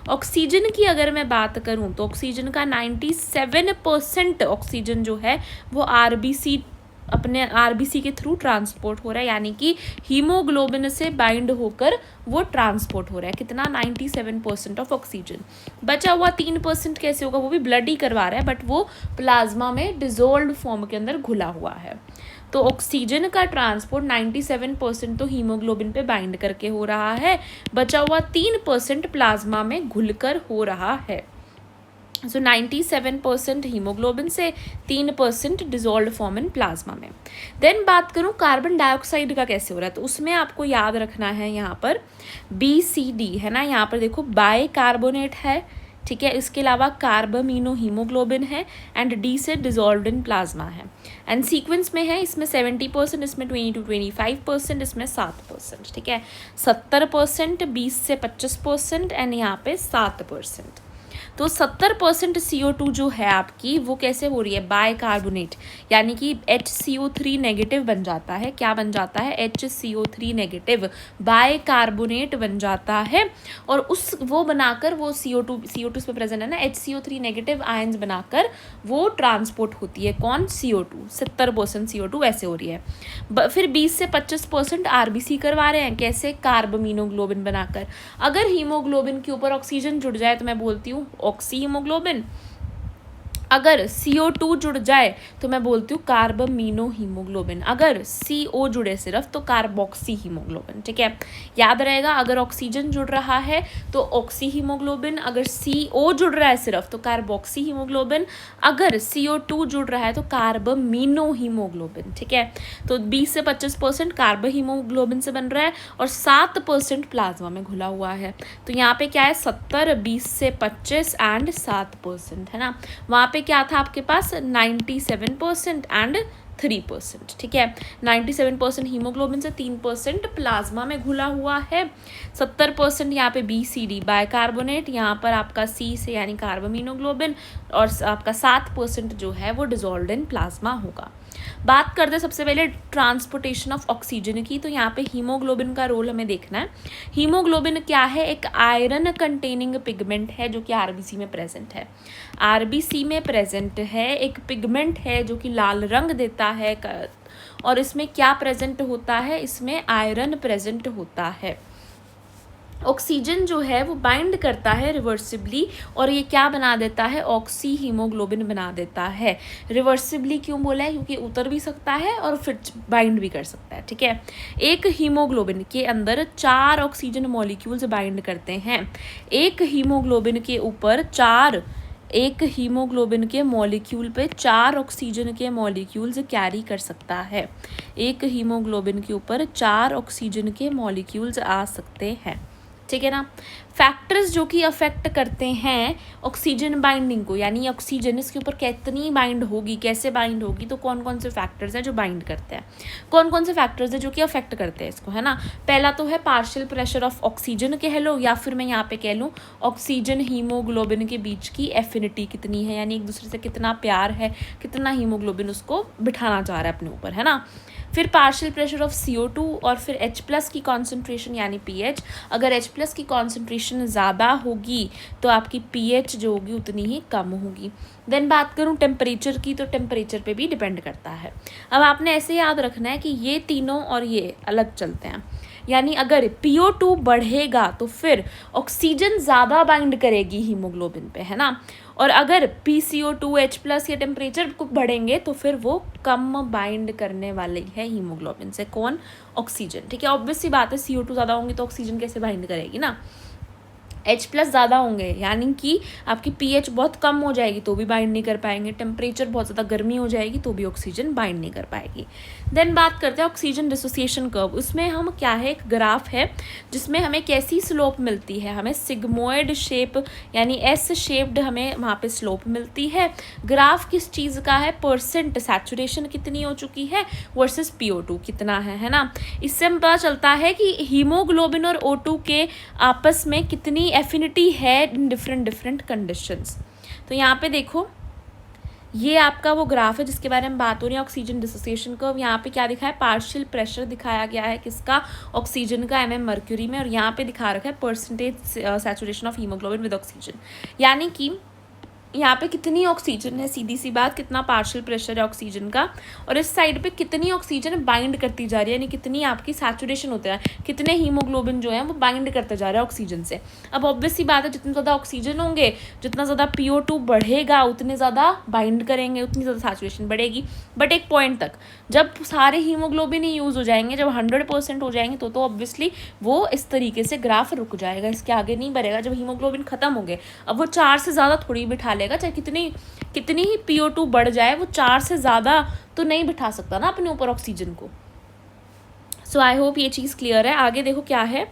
ऑक्सीजन की अगर मैं बात करूं तो ऑक्सीजन का 97% ऑक्सीजन जो है वो अपने RBC के थ्रू ट्रांसपोर्ट हो रहा है, यानी कि हीमोग्लोबिन से बाइंड होकर वो ट्रांसपोर्ट हो रहा है। कितना, 97% ऑफ ऑक्सीजन। बचा हुआ 3% कैसे होगा, वो भी ब्लड ही करवा रहा है, बट वो प्लाज्मा में डिजोल्व फॉर्म के अंदर घुला हुआ है। तो ऑक्सीजन का ट्रांसपोर्ट 97% तो हीमोग्लोबिन पे बाइंड करके हो रहा है, बचा हुआ 3% प्लाज्मा में घुलकर हो रहा है। सो 97% हीमोग्लोबिन से, 3% डिजोल्व फॉर्म इन प्लाज्मा में। देन बात करूं कार्बन डाइऑक्साइड का कैसे हो रहा है, तो उसमें आपको याद रखना है यहाँ पर BCD, है ना। यहाँ पर देखो बाई कार्बोनेट है, ठीक है, इसके अलावा कार्बामीनो हीमोग्लोबिन है, एंड D से डिजोल्व इन प्लाज्मा है, एंड सीक्वेंस में है, इसमें 70%, इसमें 20 to 25%, इसमें 7%, ठीक है, 70%, 20 से 25%, एंड यहाँ पे 7%। तो 70% CO2 जो है आपकी वो कैसे हो रही है, बाय कार्बोनेट, यानी कि HCO3 नेगेटिव बन जाता है। क्या बन जाता है, HCO3 नेगेटिव बाय कार्बोनेट बन जाता है, और वो बनाकर वो CO2 पे प्रेजेंट है ना, HCO3 नेगेटिव आयंस बनाकर वो ट्रांसपोर्ट होती है, कौन, CO2, 70% CO2 ऐसे हो रही है। फिर 20 से 25% RBC करवा रहे हैं, कैसे, कार्बामीनोग्लोबिन बनाकर। अगर हीमोग्लोबिन के ऊपर ऑक्सीजन जुड़ जाए तो मैं बोलती हूँ ऑक्सी हीमोग्लोबिन, अगर CO2 जुड़ जाए तो मैं बोलती हूँ कार्बमीनो हीमोग्लोबिन, अगर CO जुड़े सिर्फ तो कार्बोक्सी हीमोग्लोबिन, ठीक है, याद रहेगा। अगर ऑक्सीजन जुड़ रहा है तो ऑक्सी हीमोग्लोबिन, अगर CO जुड़ रहा है सिर्फ तो कार्बोक्सी हीमोग्लोबिन, अगर CO2 जुड़ रहा है तो कार्बमीनो हीमोग्लोबिन, ठीक है। तो 20 से 25% कार्ब हीमोग्लोबिन से बन रहा है और 7% प्लाज्मा में घुला हुआ है। तो यहाँ पे क्या है 70, 20 से 25 एंड 7%, है ना। वहाँ पे क्या था आपके पास 97% एंड 3%, ठीक है। 97% हीमोग्लोबिन से 3% प्लाज्मा में घुला हुआ है। 70% यहाँ पे BCD बाइकार्बोनेट, यहाँ पर आपका C से यानी कार्बोमीनोग्लोबिन, और आपका 7% जो है वो डिजोल्व्ड इन प्लाज्मा होगा। बात करते हैं सबसे पहले ट्रांसपोर्टेशन ऑफ ऑक्सीजन की। तो यहाँ पे हीमोग्लोबिन का रोल हमें देखना है। हीमोग्लोबिन क्या है, एक आयरन कंटेनिंग पिगमेंट है जो कि आरबीसी में प्रेजेंट है। आरबीसी में प्रेजेंट है एक पिगमेंट है जो कि लाल रंग देता है, और इसमें क्या प्रेजेंट होता है, इसमें आयरन प्रेजेंट होता है। ऑक्सीजन जो है वो बाइंड करता है रिवर्सिबली, और ये क्या बना देता है, ऑक्सी हीमोग्लोबिन बना देता है। रिवर्सिबली क्यों बोला है, क्योंकि उतर भी सकता है और फिर बाइंड भी कर सकता है, ठीक है। एक हीमोग्लोबिन के अंदर 4 ऑक्सीजन मॉलिक्यूल्स बाइंड करते हैं। एक हीमोग्लोबिन के ऊपर 4, एक हीमोग्लोबिन के मॉलिक्यूल पे 4 ऑक्सीजन के मॉलिक्यूल्स कैरी कर सकता है। एक हीमोग्लोबिन के ऊपर 4 ऑक्सीजन के मॉलिक्यूल्स आ सकते हैं, ठीक है ना। फैक्टर्स जो कि अफेक्ट करते हैं ऑक्सीजन बाइंडिंग को, यानी ऑक्सीजन इसके ऊपर कितनी बाइंड होगी, कैसे बाइंड होगी, तो कौन कौन से फैक्टर्स हैं जो बाइंड करते हैं, कौन कौन से फैक्टर्स हैं जो कि अफेक्ट करते हैं इसको, है ना। पहला तो है पार्शियल प्रेशर ऑफ ऑक्सीजन कह लो, या फिर मैं यहाँ पे कह लूँ ऑक्सीजन हीमोग्लोबिन के बीच की एफिनिटी कितनी है, यानी एक दूसरे से कितना प्यार है, कितना हीमोग्लोबिन उसको बिठाना चाह रहा है अपने ऊपर, है ना। फिर पार्शियल प्रेशर ऑफ CO2, और फिर H+ की कॉन्सेंट्रेशन यानी pH। अगर H+ की कॉन्सेंट्रेशन ज़्यादा होगी तो आपकी pH जो होगी उतनी ही कम होगी। देन बात करूँ टेम्परेचर की, तो टेम्परेचर पे भी डिपेंड करता है। अब आपने ऐसे याद रखना है कि ये तीनों और ये अलग चलते हैं, यानी अगर PO2 बढ़ेगा तो फिर ऑक्सीजन ज़्यादा बाइंड करेगी हीमोग्लोबिन पे, है ना। और अगर PCO2 H+ या टेम्परेचर को बढ़ेंगे तो फिर वो कम बाइंड करने वाले है हीमोग्लोबिन से, कौन, ऑक्सीजन, ठीक है। ऑब्वियस सी बात है CO2 ज़्यादा होंगे तो ऑक्सीजन कैसे बाइंड करेगी ना। H+ ज़्यादा होंगे यानी कि आपकी pH बहुत कम हो जाएगी तो भी बाइंड नहीं कर पाएंगे। टेम्परेचर बहुत ज़्यादा गर्मी हो जाएगी तो भी ऑक्सीजन बाइंड नहीं कर पाएगी। देन बात करते हैं ऑक्सीजन डिसोसिएशन कर्व। उसमें हम क्या है, एक ग्राफ है जिसमें हमें कैसी स्लोप मिलती है, हमें सिग्मोइड शेप यानी S शेप्ड हमें वहाँ पे स्लोप मिलती है। ग्राफ किस चीज़ का है, परसेंट सैचुरेशन कितनी हो चुकी है वर्सेस PO2 कितना है ना। इससे हम पता चलता है कि हीमोग्लोबिन और O2 के आपस में कितनी एफिनिटी है इन डिफरेंट कंडीशंस। तो यहाँ पे देखो, ये आपका वो ग्राफ है जिसके बारे में बात हो रही है, ऑक्सीजन डिसोसिएशन कर्व। यहाँ पे क्या दिखा है, पार्शियल प्रेशर दिखाया गया है किसका, ऑक्सीजन का mm मर्क्यूरी में, और यहाँ पे दिखा रखा है percentage saturation of haemoglobin with oxygen, यानी कि यहाँ पे कितनी ऑक्सीजन है, सीधी सी बात, कितना पार्शियल प्रेशर है ऑक्सीजन का, और इस साइड पे कितनी ऑक्सीजन बाइंड करती जा रही है, यानी कितनी आपकी सैचुरेशन होता है, कितने हीमोग्लोबिन जो है वो बाइंड करते जा रहा है ऑक्सीजन से। अब ऑब्वियस सी बात है, जितने ज़्यादा ऑक्सीजन होंगे, जितना ज़्यादा PO2 बढ़ेगा उतने ज़्यादा बाइंड करेंगे, उतनी ज़्यादा सैचुरेशन बढ़ेगी। बट एक पॉइंट तक, जब सारे हीमोग्लोबिन ही यूज़ हो जाएंगे, जब 100% हो जाएंगे तो ऑब्वियसली वो इस तरीके से ग्राफ रुक जाएगा, इसके आगे नहीं बढ़ेगा। जब हीमोग्लोबिन खत्म हो गए, अब वो 4 से ज़्यादा थोड़ी बिठा लेगा, चाहे कितनी ही PO2 बढ़ जाए, वो 4 से ज़्यादा तो नहीं बिठा सकता ना अपने ऊपर ऑक्सीजन को। सो आई होप ये चीज़ क्लियर है। आगे देखो क्या है,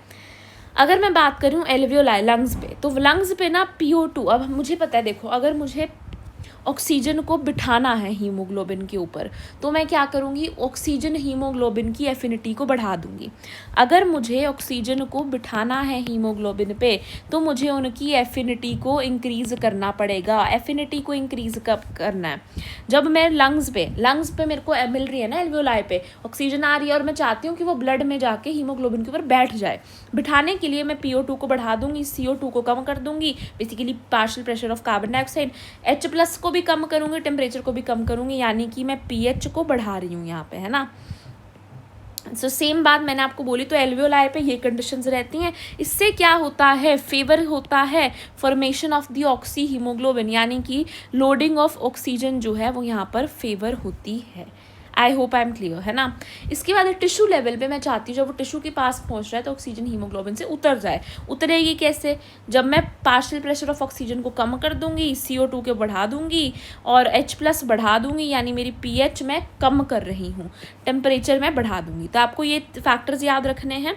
अगर मैं बात करूँ एल्वियोलाई लंग्स पे, तो लंग्स पे ना PO2, अब मुझे पता है, देखो अगर मुझे ऑक्सीजन को बिठाना है हीमोग्लोबिन के ऊपर तो मैं क्या करूँगी, ऑक्सीजन हीमोग्लोबिन की एफिनिटी को बढ़ा दूँगी। अगर मुझे ऑक्सीजन को बिठाना है हीमोग्लोबिन पे तो मुझे उनकी एफिनिटी को इंक्रीज़ करना पड़ेगा। एफिनिटी को इंक्रीज़ कब करना है, जब मैं लंग्स पे मेरे को मिल रही है ना एल्वियोलाई पे ऑक्सीजन आ रही है और मैं चाहती हूँ कि वो ब्लड में जाके हीमोग्लोबिन के ऊपर बैठ जाए। बिठाने के लिए मैं PO2 को बढ़ा दूँगी, CO2 को कम कर दूँगी, basically partial pressure of carbon dioxide, H+ को भी कम करूँगी, टेम्परेचर को भी कम करूँगी, यानी कि मैं pH को बढ़ा रही हूँ यहाँ पे, है ना। सेम बात मैंने आपको बोली, तो एल्वियोलाई पे ये कंडीशंस रहती हैं। इससे क्या होता है, फेवर होता है formation of the oxy haemoglobin, यानी कि लोडिंग ऑफ ऑक्सीजन जो है वो यहाँ पर फेवर होती है। I hope I am clear, है ना। इसके बाद टिश्यू लेवल पे मैं चाहती हूँ जब वो टिश्यू के पास पहुँच रहा है तो ऑक्सीजन हीमोग्लोबिन से उतर जाए। उतरेगी कैसे, जब मैं पार्शियल प्रेशर ऑफ ऑक्सीजन को कम कर दूंगी, CO2 के बढ़ा दूंगी और H+ बढ़ा दूंगी, यानी मेरी pH मैं कम कर रही हूँ, टेम्परेचर मैं बढ़ा दूंगी। तो आपको ये फैक्टर्स याद रखने हैं।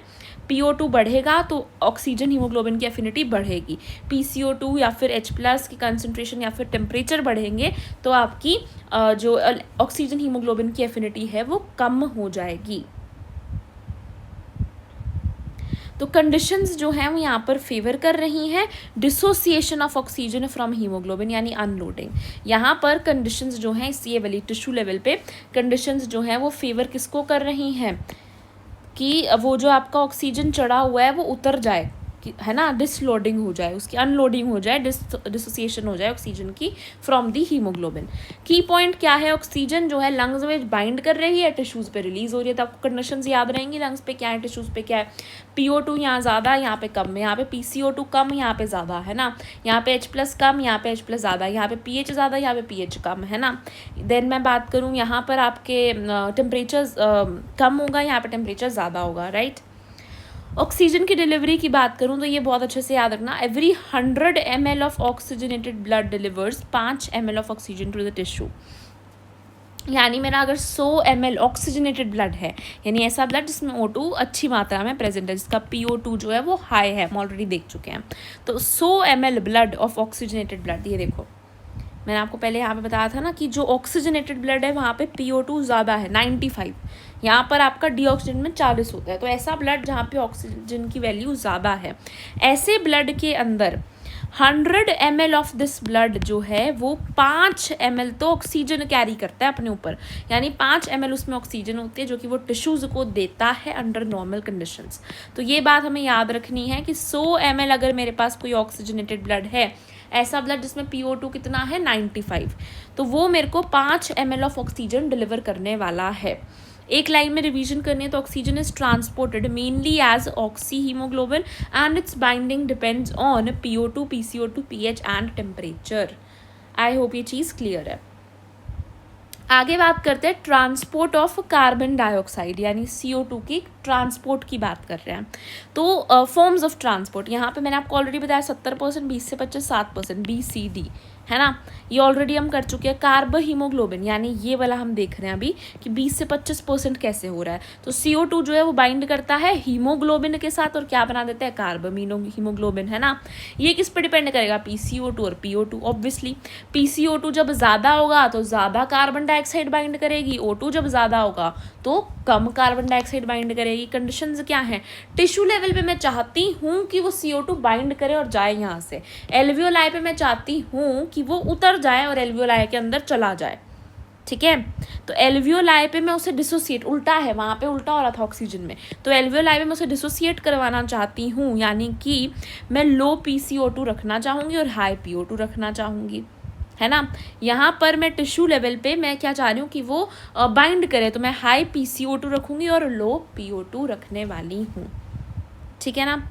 PO2 बढ़ेगा तो ऑक्सीजन हीमोग्लोबिन की एफिनिटी बढ़ेगी, PCO2 या फिर H+ की कंसनट्रेशन या फिर टेम्परेचर बढ़ेंगे तो आपकी जो ऑक्सीजन हीमोग्लोबिन की एफिनिटी है वो कम हो जाएगी। तो कंडीशंस जो हैं वो यहाँ पर फेवर कर रही हैं dissociation of oxygen from haemoglobin, यानी अनलोडिंग। यहाँ पर कंडीशंस जो हैं इस ये वाली टिश्यू लेवल पे कंडीशंस जो हैं वो फेवर किसको कर रही हैं कि वो जो आपका ऑक्सीजन चढ़ा हुआ है वो उतर जाए, है ना, डिसलोडिंग हो जाए, उसकी अनलोडिंग हो जाए, डिसोसिएशन हो जाए ऑक्सीजन की फ्रॉम दी हीमोग्लोबिन। की पॉइंट क्या है, ऑक्सीजन जो है लंग्स में बाइंड कर रही है, टिश्यूज़ पे रिलीज हो रही है। तो आपको कंडीशंस याद रहेंगी, लंग्स पे क्या है, टिश्यूज़ पे क्या है। PO2 यहाँ ज़्यादा, यहाँ पे कम, यहाँ पे PCO2 कम, यहाँ पे ज़्यादा, है ना। यहाँ पे H+ कम, यहाँ पे H+ ज़्यादा, यहाँ पे pH ज़्यादा, यहाँ पे pH कम, है ना। देन मैं बात करूँ यहाँ पर आपके टेम्परेचर कम होगा, यहाँ पे टेम्परेचर ज़्यादा होगा, राइट। ऑक्सीजन की डिलीवरी की बात करूं तो ये बहुत अच्छे से याद रखना, every 100 ml of oxygenated blood delivers 5 ml of oxygen to the tissue. यानी मेरा अगर 100 ml ऑक्सीजनेटेड ब्लड है, यानी ऐसा ब्लड जिसमें O2 अच्छी मात्रा में प्रेजेंट है, जिसका PO2 जो है वो हाई है, हम ऑलरेडी देख चुके हैं। तो 100 ml blood of oxygenated blood, ये देखो मैंने आपको पहले यहाँ पे बताया था ना कि जो ऑक्सीजनेटेड ब्लड है वहाँ पे PO2 ज़्यादा है 95, यहाँ पर आपका डीऑक्सीजन में 40 होता है। तो ऐसा ब्लड जहाँ पे ऑक्सीजन की वैल्यू ज़्यादा है, ऐसे ब्लड के अंदर 100 ml ऑफ दिस ब्लड जो है वो 5 ml तो ऑक्सीजन कैरी करता है अपने ऊपर, यानी 5 ml उसमें ऑक्सीजन होती है जो कि वो टिश्यूज़ को देता है अंडर नॉर्मल कंडीशंस। तो ये बात हमें याद रखनी है कि 100 ml अगर मेरे पास कोई ऑक्सीजनेटेड ब्लड है, ऐसा ब्लड जिसमें PO2 कितना है 95, तो वो मेरे को 5 ml ऑफ ऑक्सीजन डिलीवर करने वाला है। एक लाइन में रिवीजन करनी है तो oxygen is transported mainly as oxy haemoglobin and its binding depends on PO2, PCO2, pH and temperature. I hope ये चीज़ क्लियर है। आगे बात करते हैं ट्रांसपोर्ट ऑफ कार्बन डाइऑक्साइड, यानी CO2 की ट्रांसपोर्ट की बात कर रहे हैं। तो फॉर्म्स ऑफ ट्रांसपोर्ट यहाँ पे मैंने आपको ऑलरेडी बताया 70%, 20 से 25, 7%, BCD, है ना, ये ऑलरेडी हम कर चुके हैं। कार्ब हीमोग्लोबिन यानी ये वाला हम देख रहे हैं अभी कि 20 से 25% कैसे हो रहा है। तो CO2 जो है वो बाइंड करता है हीमोग्लोबिन के साथ और क्या बना देता है, कार्बमीनो हीमोग्लोबिन, है ना। ये किस पे डिपेंड करेगा, PCO2 और PO2। ऑब्वियसली PCO2 जब ज़्यादा होगा तो ज़्यादा कार्बन डाइऑक्साइड बाइंड करेगी, O2 जब ज़्यादा होगा तो कम कार्बन डाइऑक्साइड बाइंड करेगी। कंडीशंस क्या है, टिश्यू लेवल पे मैं चाहती हूँ कि वो CO2 बाइंड करे और जाए यहाँ से, एल्वियोलाई पे मैं चाहती हूँ कि वो उतर जाए और एल्वियोलाई के अंदर चला जाए, ठीक है। तो एल्वियोलाई पे मैं उसे डिसोसिएट, उल्टा है, वहाँ पे उल्टा हो रहा था ऑक्सीजन में, तो एल्वियोलाई पे मैं उसे डिसोसिएट करवाना चाहती हूँ, यानी कि मैं लो PCO2 रखना चाहूँगी और हाई PO2 रखना चाहूँगी, है ना। यहाँ पर मैं टिश्यू लेवल पे मैं क्या चाह रही हूँ कि वो बाइंड करे, तो मैं हाई PCO2 रखूँगी और लो PO2 रखने वाली हूँ, ठीक है ना।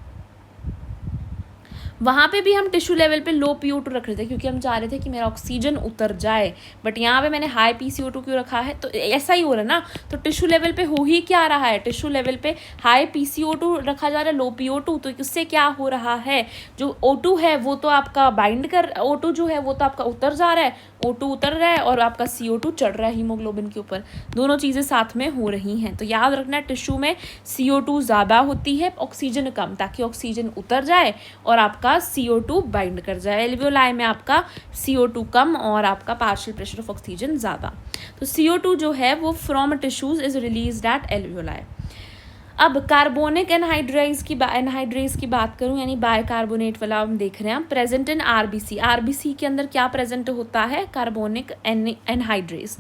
वहाँ पे भी हम टिश्यू लेवल पे लो PO2 रख रहे थे क्योंकि हम चाह रहे थे कि मेरा ऑक्सीजन उतर जाए, बट यहाँ पे मैंने हाई PCO2 क्यों रखा है, तो ऐसा ही हो रहा है ना। तो टिश्यू लेवल पे हो ही क्या रहा है, टिश्यू लेवल पे हाई PCO2 रखा जा रहा है, लो PO2, तो इससे क्या हो रहा है, जो O2 है वो तो आपका बाइंड कर, O2 जो है वो तो आपका उतर जा रहा है, O2 उतर रहा है और आपका CO2 चढ़ रहा है हीमोग्लोबिन के ऊपर, दोनों चीज़ें साथ में हो रही हैं। तो याद रखना टिश्यू में CO2 ज़्यादा होती है, ऑक्सीजन कम, ताकि ऑक्सीजन उतर जाए और आपका CO2 बाइंड कर जाए। एल्वियोलाई में आपका CO2 कम और आपका पार्शियल प्रेशर ऑफ ऑक्सीजन ज़्यादा। तो CO2 जो है वो from tissues is released at alveoli. अब कार्बोनिक एनहाइड्रेज की बात करूं, यानी बाइकार्बोनेट वाला हम देख रहे हैं, प्रेजेंट इन आरबीसी के अंदर क्या प्रेजेंट होता है, कार्बोनिक एनहाइड्रेज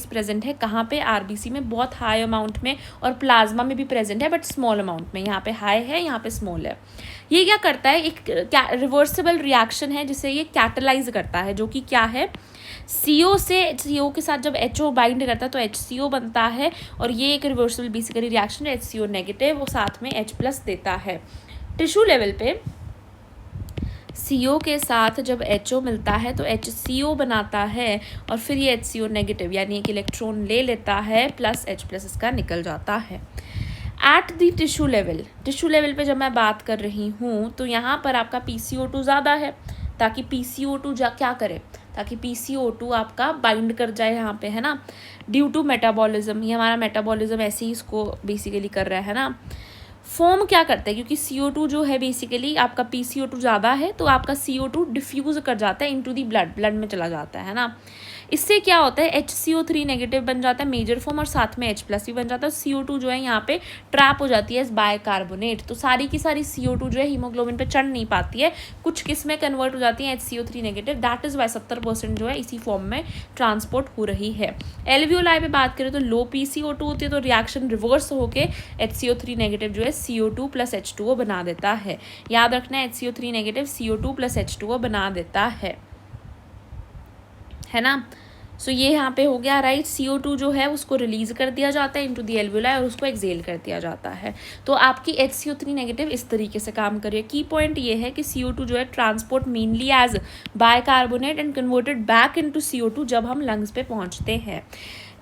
प्रेजेंट है। कहाँ पे, आरबीसी में बहुत हाई अमाउंट में, और प्लाज्मा में भी प्रेजेंट है बट स्मॉल अमाउंट में, यहाँ पे हाई है, यहाँ पे स्मॉल है। ये क्या करता है, एक रिवर्सिबल रिएक्शन है जिसे ये कैटलाइज करता है, जो कि क्या है, CO से HCO के साथ जब HO बाइंड करता है तो HCO बनता है, और ये एक रिवर्सिबल बेसिकली रिएक्शन है, HCO नेगेटिव वो साथ में H+ देता है। टिश्यू लेवल पे CO के साथ जब HO मिलता है तो HCO बनाता है, और फिर ये HCO नेगेटिव यानी एक इलेक्ट्रॉन ले लेता है, प्लस H+ इसका निकल जाता है। एट दी टिश्यू लेवल पे जब मैं बात कर रही हूँ तो यहाँ पर आपका PCO2 ज़्यादा है, ताकि PCO2 क्या करे, ताकि PCO2 आपका बाइंड कर जाए यहाँ पे, है ना, ड्यू टू मेटाबॉलिज्म। ये हमारा मेटाबॉलिज्म ऐसे ही इसको बेसिकली कर रहा है ना। फॉर्म क्या करता है, क्योंकि CO2 जो है बेसिकली आपका PCO2 ज़्यादा है तो आपका CO2 डिफ्यूज़ कर जाता है इनटू दी ब्लड में चला जाता है ना। इससे क्या होता है, HCO3 नेगेटिव बन जाता है मेजर फॉर्म, और साथ में H+ भी बन जाता है। CO2 जो है यहाँ पे ट्रैप हो जाती है इस बाइकार्बोनेट, तो सारी की सारी CO2 जो है हीमोग्लोबिन पे चढ़ नहीं पाती है, कुछ किस में कन्वर्ट हो जाती है HCO3 negative. That is why 70% जो है इसी फॉर्म में ट्रांसपोर्ट हो रही है। एल्वियोलाई पे बात करें तो लो PCO2 होती है, तो रिएक्शन रिवर्स होके HCO3 नेगेटिव जो है CO2 + H2O बना देता है। याद रखना है HCO3 नेगेटिव CO2 + H2O बना देता है ना। सो ये यहाँ पे हो गया, राइट। CO2 जो है उसको रिलीज कर दिया जाता है इनटू दी एल्वियोलाई, और उसको एक्सेल कर दिया जाता है। तो आपकी HCO3 नेगेटिव इस तरीके से काम कर रही है। की पॉइंट ये है कि CO2 जो है transport mainly as bicarbonate and converted back into CO2 जब हम लंग्स पे पहुँचते हैं।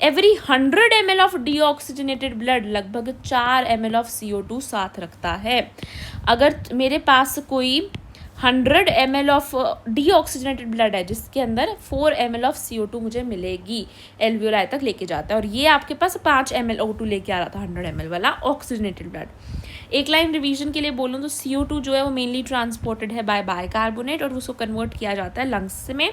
Every 100 ml of deoxygenated blood लगभग 4 ml ऑफ CO2 साथ रखता है। अगर मेरे पास कोई 100 ml ऑफ डीऑक्सीजनेटेड ब्लड है जिसके अंदर 4 ml ऑफ CO2 मुझे मिलेगी, एल्वियोलाई तक लेके जाता है, और ये आपके पास 5 ml O2 लेके आ रहा था 100 ml वाला ऑक्सीजनेटेड ब्लड। एक लाइन रिवीजन के लिए बोलूँ तो CO2 जो है वो मेनली ट्रांसपोर्टेड है बाइकार्बोनेट, और उसको कन्वर्ट किया जाता है लंग्स में।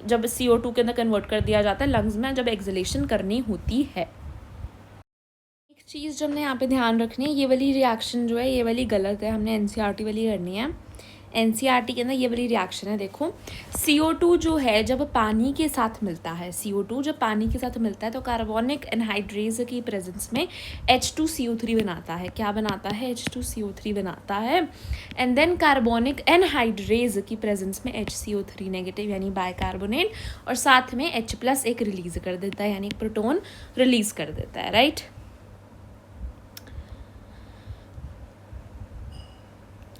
जब CO2 के अंदर कन्वर्ट कर दिया जाता है लंग्स में, जब एक्सलेशन करनी होती है। एक चीज़ जो हमने यहाँ पे ध्यान रखनी है, ये वाली रिएक्शन जो है ये वाली गलत है, हमने NCERT वाली करनी है। NCERT के अंदर ये वाली रिएक्शन है, देखो CO2 जो है जब पानी के साथ मिलता है, CO2 जब पानी के साथ मिलता है तो कार्बोनिक एनहाइड्रेज की प्रेजेंस में H2CO3 बनाता है। क्या बनाता है, H2CO3 बनाता है। एंड देन कार्बोनिक एनहाइड्रेज की प्रेजेंस में HCO3 नेगेटिव यानी बाइकार्बोनेट, और साथ में H+ एक रिलीज कर देता है, यानी एक प्रोटोन रिलीज कर देता है, राइट।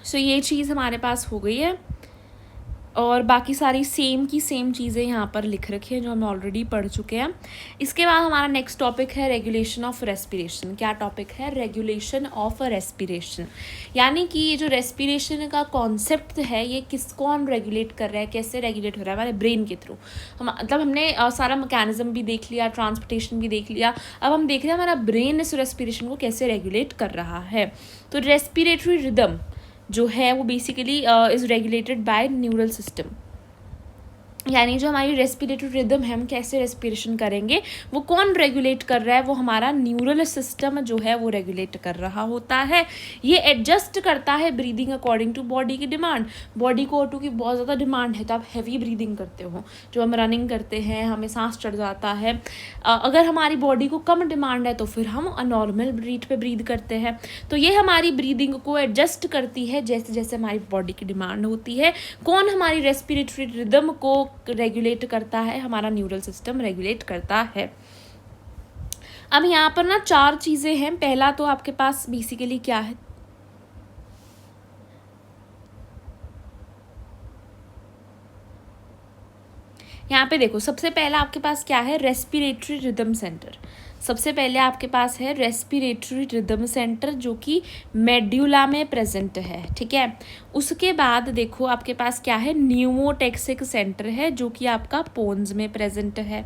सो ये चीज़ हमारे पास हो गई है, और बाकी सारी सेम की सेम चीज़ें यहाँ पर लिख रखी हैं जो हम ऑलरेडी पढ़ चुके हैं। इसके बाद हमारा नेक्स्ट टॉपिक है रेगुलेशन ऑफ रेस्पिरेशन। क्या टॉपिक है, रेगुलेशन ऑफ रेस्पिरेशन, यानी कि ये जो रेस्पिरेशन का कॉन्सेप्ट है ये कौन रेगुलेट कर रहा है, कैसे रेगुलेट हो रहा है, हमारे ब्रेन के थ्रू। मतलब हमने सारा मैकेनिज्म भी देख लिया, ट्रांसपोर्टेशन भी देख लिया, अब हम देख रहे हैं हमारा ब्रेन इस रेस्पिरेशन को कैसे रेगुलेट कर रहा है। तो रेस्पिरेटरी रिदम जो है वो basically is regulated by neural system, यानी जो हमारी रेस्पिरेटरी रिदम है, हम कैसे रेस्पिरेशन करेंगे वो कौन रेगुलेट कर रहा है, वो हमारा न्यूरल सिस्टम जो है वो रेगुलेट कर रहा होता है। ये एडजस्ट करता है ब्रीदिंग अकॉर्डिंग टू बॉडी की डिमांड। बॉडी को O2 की बहुत ज़्यादा डिमांड है तो आप हैवी ब्रीदिंग करते हो, जो हम रनिंग करते हैं हमें सांस चढ़ जाता है। अगर हमारी बॉडी को कम डिमांड है तो फिर हम नॉर्मल रेट पे ब्रीद करते हैं। तो ये हमारी ब्रीदिंग को एडजस्ट करती है जैसे जैसे हमारी बॉडी की डिमांड होती है। कौन हमारी रेस्पिरेटरी रिदम को रेगुलेट करता है, हमारा न्यूरल सिस्टम रेगुलेट करता है। अब यहाँ पर ना 4 चीज़ें हैं। पहला तो आपके पास बेसिकली क्या है, यहाँ पे देखो सबसे पहला आपके पास क्या है, रेस्पिरेटरी रिदम सेंटर। सबसे पहले आपके पास है रेस्पिरेटरी रिदम सेंटर जो कि मेड्यूला में प्रेजेंट है, ठीक है। उसके बाद देखो आपके पास क्या है, न्यूमोटैक्सिक सेंटर है जो कि आपका पोन्स में प्रेजेंट है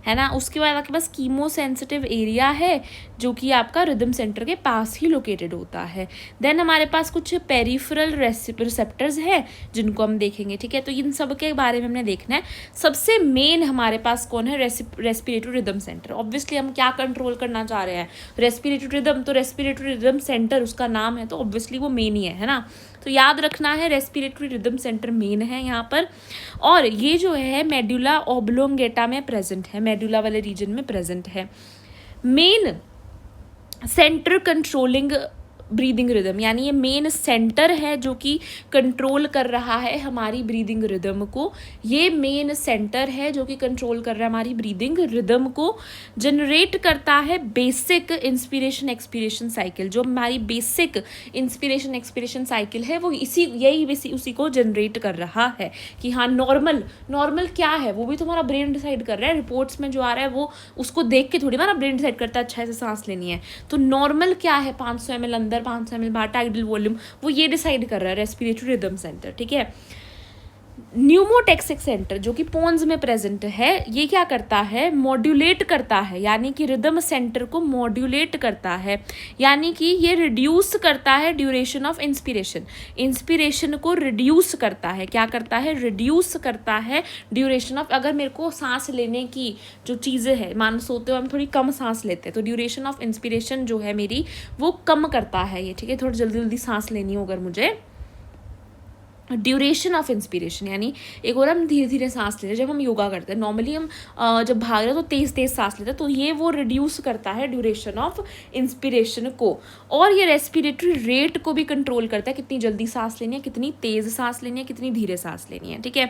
ना। उसके बाद आपके पास कीमो सेंसिटिव एरिया है जो कि आपका रिदम सेंटर के पास ही लोकेटेड होता है। देन हमारे पास कुछ पेरिफेरल रिसेप्टर्स हैं जिनको हम देखेंगे, ठीक है। तो इन सब के बारे में हमने देखना है। सबसे मेन हमारे पास कौन है, रेस्पिरेटरी रिदम सेंटर। ऑब्वियसली हम क्या कंट्रोल करना चाह रहे हैं, रेस्पिरेटरी रिदम, तो रेस्पिरेटरी रिदम सेंटर उसका नाम है तो ऑब्वियसली वो मेन ही है ना। तो याद रखना है रेस्पिरेटरी रिदम सेंटर मेन है यहाँ पर। और ये जो है मेडुला ओब्लोंगेटा में प्रेजेंट है, मेडुला वाले रीजन में प्रेजेंट है। Main centre controlling breathing rhythm, यानी ये मेन सेंटर है जो कि कंट्रोल कर रहा है हमारी ब्रीदिंग रिदम को। ये मेन सेंटर है जो कि कंट्रोल कर रहा है हमारी ब्रीदिंग रिदम को, जनरेट करता है बेसिक इंस्पिरेशन एक्सपीरेशन साइकिल। जो हमारी बेसिक इंस्पिरेशन एक्सपीरेशन साइकिल है वो उसी को जनरेट कर रहा है कि हाँ नॉर्मल क्या है वो भी तुम्हारा ब्रेन डिसाइड कर रहा है। रिपोर्ट्स में जो आ रहा है वो उसको देख के थोड़ी हमारा ब्रेन डिसाइड करता है अच्छा ऐसे सांस लेनी है। तो नॉर्मल क्या है, 500 ml अंदर 500 ml बाहर, टाइडल वॉल्यूम, वो ये डिसाइड कर रहा है रेस्पिरेटरी रिदम सेंटर। ठीक है, न्यूमोटेक्सिक सेंटर जो कि पोन्स में प्रेजेंट है, ये क्या करता है, मॉड्यूलेट करता है, यानी कि रिदम सेंटर को मॉड्यूलेट करता है, यानी कि ये रिड्यूस करता है ड्यूरेशन ऑफ इंस्पिरेशन को रिड्यूस करता है। क्या करता है, रिड्यूस करता है ड्यूरेशन ऑफ, अगर मेरे को सांस लेने की जो चीज़ें है, मान सोते हुए हम थोड़ी कम सांस लेते हैं तो ड्यूरेशन ऑफ इंस्पिरेशन जो है मेरी वो कम करता है ये। ठीक है, थोड़ी जल्दी सांस लेनी हो अगर मुझे, ड्यूरेशन ऑफ इंस्पिरेशन, यानी एक और हम धीरे धीरे सांस लेते हैं। जब हम योगा करते हैं नॉर्मली हम जब भाग रहे हैं तो तेज़ सांस लेते हैं, तो ये वो रिड्यूस करता है ड्यूरेशन ऑफ इंस्पिरेशन को। और ये रेस्पिरेटरी रेट को भी कंट्रोल करता है, कितनी जल्दी सांस लेनी है, कितनी तेज़ सांस लेनी है, कितनी धीरे सांस लेनी है। ठीक है,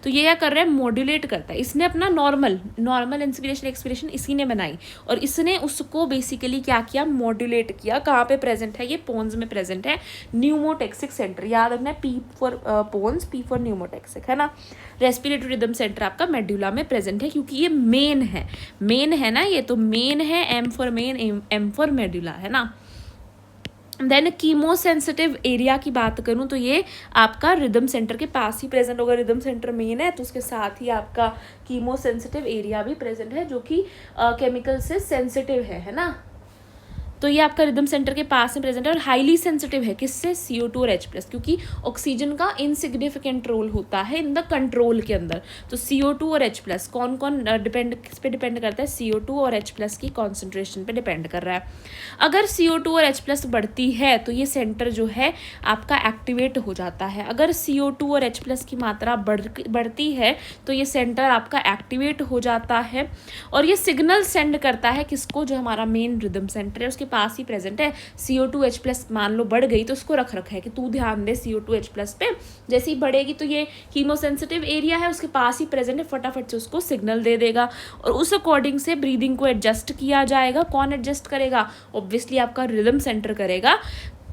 तो ये क्या कर रहा है, मॉड्यूलेट करता है। इसने अपना नॉर्मल इंस्पिरेशन एक्सपिरेशन इसी ने बनाई और इसने उसको बेसिकली क्या किया, मॉड्यूलेट किया। कहाँ पे प्रेजेंट है, ये पोन्स में प्रेजेंट है, न्यूमोटेक्सिक सेंटर। याद रखना, P for pons, P for pneumotaxic, है ना। रेस्पिरेटरी रिदम सेंटर आपका मेडुला में प्रेजेंट है क्योंकि ये मेन है ना, ये तो मेन है, M for main, M for medulla, है ना। देन कीमोसेंसिटिव एरिया की बात करूं तो ये आपका रिदम सेंटर के पास ही प्रेजेंट होगा। रिदम सेंटर मेन है तो उसके साथ ही आपका कीमोसेंसिटिव एरिया भी प्रेजेंट है जो कि केमिकल से सेंसिटिव है ना। तो ये आपका रिदम सेंटर के पास में प्रेजेंट है और हाईली सेंसिटिव है, किससे, CO2 और H+, क्योंकि ऑक्सीजन का इनसिग्निफिकेंट रोल होता है इन द कंट्रोल के अंदर। तो CO2 और H+, कौन किस पे डिपेंड करता है, CO2 और H+ की कॉन्सेंट्रेशन पे डिपेंड कर रहा है। अगर CO2 और H+ बढ़ती है तो ये सेंटर जो है आपका एक्टिवेट हो जाता है। अगर CO2 और H+ की मात्रा बढ़ती है तो ये सेंटर आपका एक्टिवेट हो जाता है और ये सिग्नल सेंड करता है किसको, जो हमारा मेन रिदम सेंटर है उसके पास ही प्रेजेंट है। CO2 H+ मान लो बढ़ गई तो उसको रख रखा है कि तू ध्यान दे CO2 H+ पे, जैसे ही बढ़ेगी तो ये कीमोसेंसिटिव एरिया है उसके पास ही प्रेजेंट है, फटाफट से उसको सिग्नल दे देगा और उस अकॉर्डिंग से ब्रीदिंग को एडजस्ट किया जाएगा। कौन एडजस्ट करेगा, ऑब्वियसली आपका रिदम सेंटर करेगा,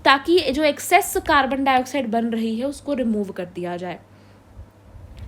ताकि जो एक्सेस कार्बन डाइऑक्साइड बन रही है उसको रिमूव कर दिया जाए।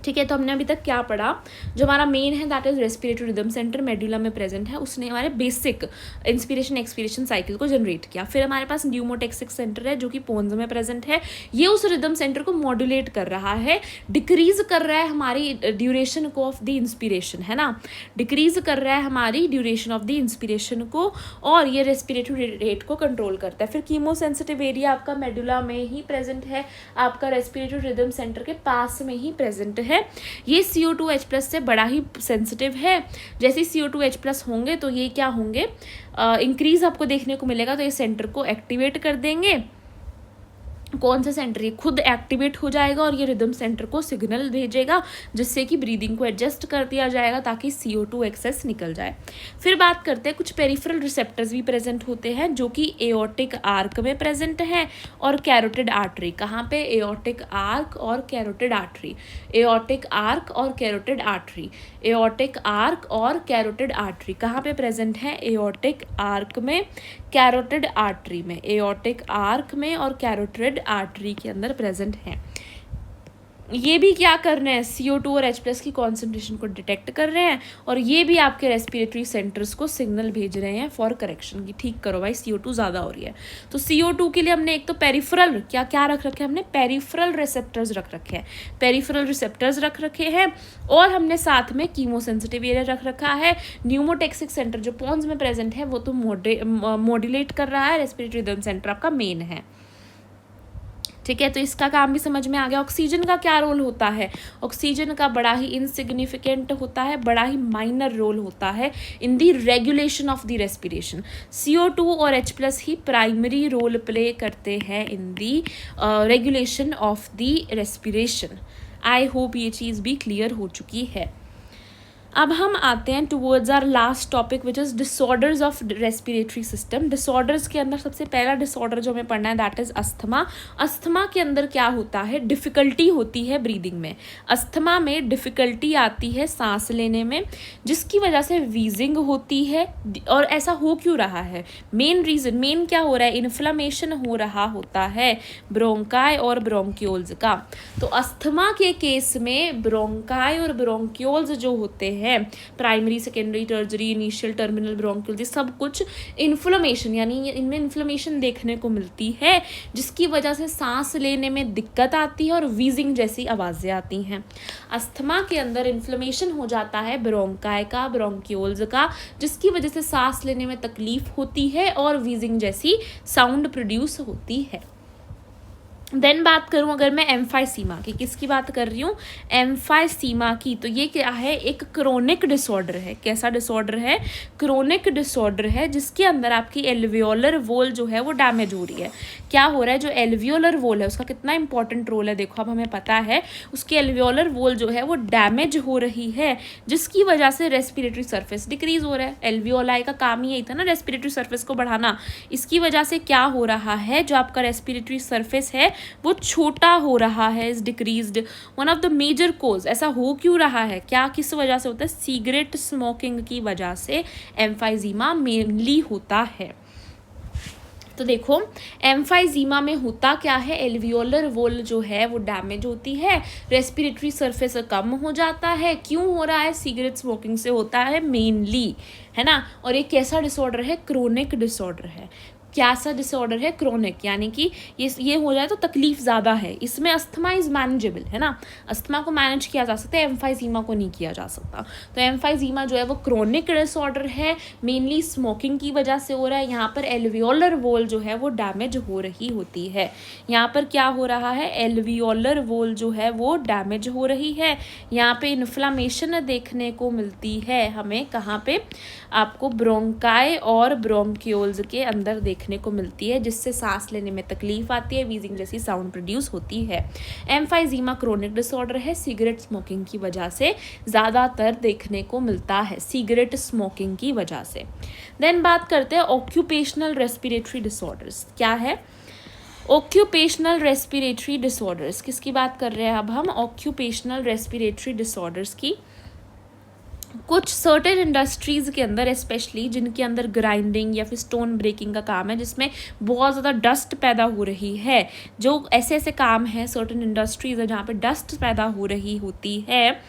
ठीक है, तो हमने अभी तक क्या पढ़ा, जो हमारा मेन है that is respiratory rhythm centre medulla में प्रेजेंट है, उसने हमारे बेसिक इंस्पिरेशन एक्सपिरेशन साइकिल को जनरेट किया। फिर हमारे पास न्यूमोटेक्सिक सेंटर है जो कि पोन्स में प्रेजेंट है, ये उस रिदम सेंटर को मॉड्यूलेट कर रहा है, डिक्रीज कर रहा है हमारी ड्यूरेशन को ऑफ द इंस्पिरेशन, है ना, डिक्रीज कर रहा है हमारी ड्यूरेशन ऑफ द इंस्पिरेशन को और ये रेस्पिरेटरी रेट को कंट्रोल करता है। फिर कीमोसेंसिटिव एरिया आपका मेडुला में ही प्रेजेंट है, आपका रेस्पिरेटरी रिदम सेंटर के पास में ही प्रेजेंट है। ये CO2 H+ से बड़ा ही सेंसिटिव है। जैसे CO2 H+ होंगे तो ये क्या होंगे, इंक्रीज आपको देखने को मिलेगा, तो ये सेंटर को एक्टिवेट कर देंगे। कौन सा सेंटर, ये खुद एक्टिवेट हो जाएगा और ये रिदम सेंटर को सिग्नल भेजेगा जिससे कि ब्रीदिंग को एडजस्ट कर दिया जाएगा ताकि CO2 एक्सेस निकल जाए। फिर बात करते हैं, कुछ पेरिफेरल रिसेप्टर्स भी प्रेजेंट होते हैं जो कि एओर्टिक आर्क में प्रेजेंट है और कैरोटिड आर्टरी। कहाँ पे, एओर्टिक आर्क और कैरोटिड आर्टरी, एओर्टिक आर्क और कैरोटिड आर्टरी, एओर्टिक आर्क और कैरोटिड आर्टरी कहाँ पे प्रेजेंट है, एओर्टिक आर्क में, कैरोटिड आर्टरी में, एओर्टिक आर्क में और कैरोटिड आर्टरी के अंदर प्रेजेंट हैं। ये भी क्या कर रहे हैं, CO2 और H+ की कॉन्सेंट्रेशन को डिटेक्ट कर रहे हैं और ये भी आपके रेस्पिरेटरी सेंटर्स को सिग्नल भेज रहे हैं फॉर करेक्शन की, ठीक करो भाई CO2 ज़्यादा हो रही है। तो CO2 के लिए हमने एक तो पेरिफेरल क्या रख रखे हैं, हमने पेरिफेरल रिसेप्टर्स रख रखे हैं, पेरिफेरल रिसेप्टर्स रख रखे हैं और हमने साथ में कीमोसेंसिटिव एरिया रख रखा है। न्यूमोटेक्सिक सेंटर जो पोन्स में प्रेजेंट है वो तो मॉड्यूलेट कर रहा है, रेस्पिरेटरी रिदम सेंटर आपका मेन है। ठीक है, तो इसका काम भी समझ में आ गया। ऑक्सीजन का क्या रोल होता है, ऑक्सीजन का बड़ा ही इनसिग्निफिकेंट होता है, बड़ा ही माइनर रोल होता है in the regulation of the respiration. CO2 और H+ ही प्राइमरी रोल प्ले करते हैं in the regulation of the respiration. I hope ये चीज़ भी क्लियर हो चुकी है। अब हम आते हैं towards our last topic which is disorders of respiratory system. Disorders के अंदर सबसे पहला डिसऑर्डर जो हमें पढ़ना है दैट इज़ अस्थमा। अस्थमा के अंदर क्या होता है, डिफ़िकल्टी होती है ब्रीदिंग में। अस्थमा में डिफ़िकल्टी आती है सांस लेने में, जिसकी वजह से वीजिंग होती है। और ऐसा हो क्यों रहा है, मेन रीज़न, मेन क्या हो रहा है, इन्फ्लेमेशन हो रहा होता है ब्रोंकाई और ब्रोंक्यूल्स का। तो अस्थमा के केस में ब्रोंकाई और ब्रोंक्यूल्स जो होते हैं, primary, secondary, टर्जरी, initial, terminal bronchiole, ये सब कुछ इन्फ्लेमेशन, यानी इनमें इन्फ्लेमेशन देखने को मिलती है, जिसकी वजह से सांस लेने में दिक्कत आती है और वीजिंग जैसी आवाज़ें आती हैं। अस्थमा के अंदर इन्फ्लेमेशन हो जाता है ब्रोंकाई का, ब्रोंक्यूल्स का, जिसकी वजह से सांस लेने में तकलीफ होती है और वीजिंग जैसी साउंड प्रोड्यूस होती है। देन बात करूं अगर मैं एम्फाइसीमा की, किसकी बात कर रही हूँ, एम्फाइसीमा की, तो ये क्या है, एक क्रोनिक डिसऑर्डर है। कैसा डिसऑर्डर है, क्रोनिक डिसऑर्डर है, जिसके अंदर आपकी एल्वियोलर वॉल जो है वो डैमेज हो रही है। क्या हो रहा है, जो एल्वियोलर वॉल है उसका कितना इंपॉर्टेंट रोल है, देखो अब हमें पता है, उसकी एल्वियोलर वॉल जो है वो डैमेज हो रही है, जिसकी वजह से रेस्पिरेटरी सरफेस डिक्रीज हो रहा है। एल्वियोलाई का काम ही यही था ना, रेस्पिरेटरी सरफेस को बढ़ाना। इसकी वजह से क्या हो रहा है, जो आपका रेस्पिरेटरी सरफेस है वो छोटा हो रहा है, is decreased. One of the major cause, ऐसा हो क्यों रहा है, क्या किस वजह से होता है, सिगरेट स्मोकिंग की वजह से एम्फाइजीमा मेनली होता है। तो देखो एम्फाइजीमा में होता क्या है, एल्वियोलर वॉल जो है वो डैमेज होती है, रेस्पिरेटरी सरफेस कम हो जाता है। क्यों हो रहा है, सिगरेट स्मोकिंग से होता है मेनली, है ना। और एक कैसा डिसऑर्डर है, क्रोनिक डिसऑर्डर है। क्या सा डिसऑर्डर है, क्रोनिक, यानी कि ये हो जाए तो तकलीफ ज़्यादा है। इसमें अस्थमा इज़ मैनेजेबल, है ना, अस्थमा को मैनेज किया जा सकता है, एम्फाइजीमा को नहीं किया जा सकता। तो एम्फाइजीमा जो है वो क्रोनिक डिसऑर्डर है, मेनली स्मोकिंग की वजह से हो रहा है। यहाँ पर एल्वियोलर वॉल जो है वो डैमेज हो रही होती है। यहाँ पर क्या हो रहा है, एल्वियोलर वॉल जो है वो डैमेज हो रही है। यहाँ पे इन्फ्लामेशन देखने को मिलती है हमें, कहाँ पे, आपको ब्रोंकाई और ब्रोंक्यूल्स के अंदर देखने को मिलती है, जिससे सांस लेने में तकलीफ आती है, वीजिंग जैसी साउंड प्रोड्यूस होती है। एम्फाइजीमा क्रोनिक डिसऑर्डर है, सिगरेट स्मोकिंग की वजह से ज़्यादातर देखने को मिलता है, सिगरेट स्मोकिंग की वजह से। देन बात करते हैं ऑक्यूपेशनल रेस्पिरेटरी डिसऑर्डर्स। क्या है, ऑक्यूपेशनल रेस्पिरेटरी डिसऑर्डर्स, किसकी बात कर रहे हैं अब हम, ऑक्यूपेशनल रेस्पिरेटरी डिसऑर्डर्स की। कुछ सर्टेन इंडस्ट्रीज़ के अंदर स्पेशली, जिनके अंदर ग्राइंडिंग या फिर स्टोन ब्रेकिंग का काम है, जिसमें बहुत ज़्यादा डस्ट पैदा हो रही है, जो ऐसे ऐसे काम है, सर्टेन इंडस्ट्रीज़ है जहाँ पे डस्ट पैदा हो रही होती है,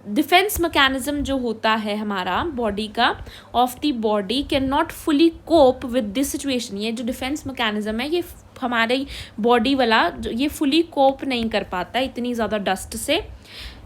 डिफेंस मैकेनिज्म जो होता है हमारा बॉडी का, of the body can not fully cope with this situation. ये जो डिफेंस मैकेनिज्म है, ये हमारे बॉडी वाला ये फुली कोप नहीं कर पाता इतनी ज़्यादा डस्ट से।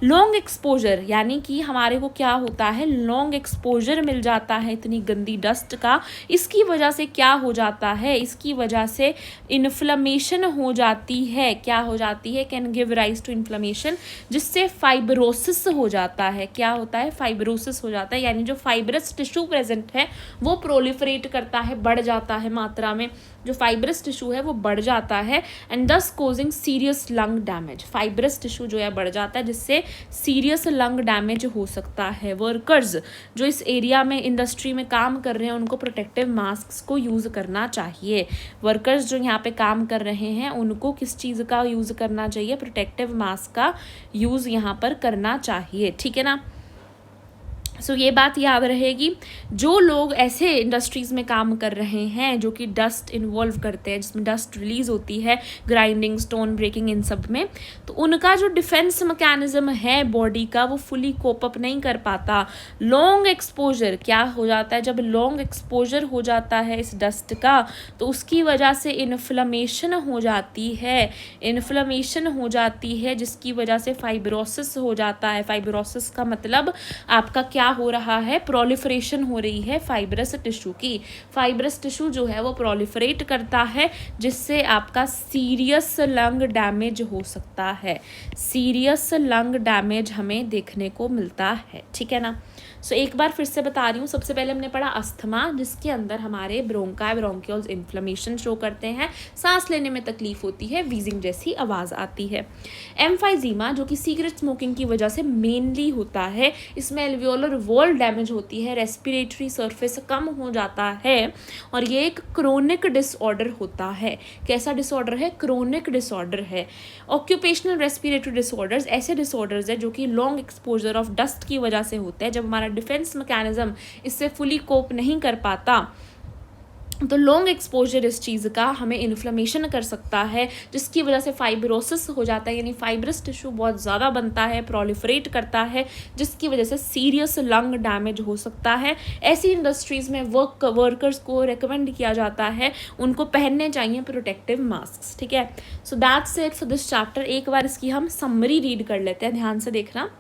लॉन्ग एक्सपोजर, यानी कि हमारे को क्या होता है, लॉन्ग एक्सपोजर मिल जाता है इतनी गंदी डस्ट का। इसकी वजह से क्या हो जाता है, इसकी वजह से इन्फ्लेमेशन हो जाती है। क्या हो जाती है, can give rise to inflammation, जिससे फाइब्रोसिस हो जाता है। क्या होता है, फाइब्रोसिस हो जाता है, यानी जो फाइब्रस टिश्यू प्रेजेंट है वो प्रोलिफरेट करता है, बढ़ जाता है मात्रा में। जो फाइब्रस टिश्यू है वो बढ़ जाता है एंड दस causing serious lung damage. Fibrous tissue जो है बढ़ जाता है, जिससे सीरियस लंग डैमेज हो सकता है। वर्कर्स जो इस एरिया में इंडस्ट्री में काम कर रहे हैं, उनको प्रोटेक्टिव मास्क को यूज़ करना चाहिए। वर्कर्स जो यहाँ पे काम कर रहे हैं, उनको किस चीज़ का यूज़ करना चाहिए, प्रोटेक्टिव मास्क का यूज़ यहाँ पर करना चाहिए, ठीक है ना। सो ये बात याद रहेगी, जो लोग ऐसे इंडस्ट्रीज़ में काम कर रहे हैं जो कि डस्ट इन्वॉल्व करते हैं, जिसमें डस्ट रिलीज़ होती है, ग्राइंडिंग, स्टोन ब्रेकिंग, इन सब में, तो उनका जो डिफेंस मैकेनिज्म है बॉडी का वो फुली कोप अप नहीं कर पाता। लॉन्ग एक्सपोजर, क्या हो जाता है, जब लॉन्ग एक्सपोजर हो जाता है इस डस्ट का, तो उसकी वजह से इन्फ्लेमेशन हो जाती है, इन्फ्लेमेशन हो जाती है, जिसकी वजह से फाइब्रोसिस हो जाता है। फाइब्रोसिस का मतलब आपका क्या हो रहा है, प्रोलिफरेशन हो रही है फाइब्रस टिश्यू की। फाइब्रस टिश्यू जो है वो प्रोलिफरेट करता है, जिससे आपका सीरियस लंग डैमेज हो सकता है। सीरियस लंग डैमेज हमें देखने को मिलता है, ठीक है ना। सो एक बार फिर से बता रही हूँ, सबसे पहले हमने पढ़ा अस्थमा, जिसके अंदर हमारे ब्रोंकाई ब्रोंक्यूल्स इन्फ्लेमेशन शो करते हैं, सांस लेने में तकलीफ होती है, वीजिंग जैसी आवाज़ आती है। एम्फाइजीमा जो कि सिगरेट स्मोकिंग की वजह से मेनली होता है, इसमें एल्वियोलर वॉल डैमेज होती है, रेस्पिरेटरी सरफेस कम हो जाता है और ये एक क्रोनिक डिसऑर्डर होता है। कैसा डिसऑर्डर है? क्रोनिक डिसऑर्डर है। ऑक्यूपेशनल रेस्पिरेटरी डिसऑर्डर्स ऐसे डिसऑर्डर्स है जो कि लॉन्ग एक्सपोजर ऑफ डस्ट की वजह से होते हैं। जब हमारा डिफेंस मैकेनिज्म इससे फुली कोप नहीं कर पाता तो लॉन्ग एक्सपोजर इस चीज़ का हमें इन्फ्लेमेशन कर सकता है, जिसकी वजह से फाइब्रोसिस हो जाता है, यानी फाइब्रस टिश्यू बहुत ज़्यादा बनता है, प्रोलिफरेट करता है, जिसकी वजह से सीरियस लंग डैमेज हो सकता है। ऐसी इंडस्ट्रीज़ में वर्कर्स को रिकमेंड किया जाता है, उनको पहनने चाहिए प्रोटेक्टिव मास्क। ठीक है, so that's it for this chapter. एक बार इसकी हम समरी रीड कर लेते हैं, ध्यान से देखना।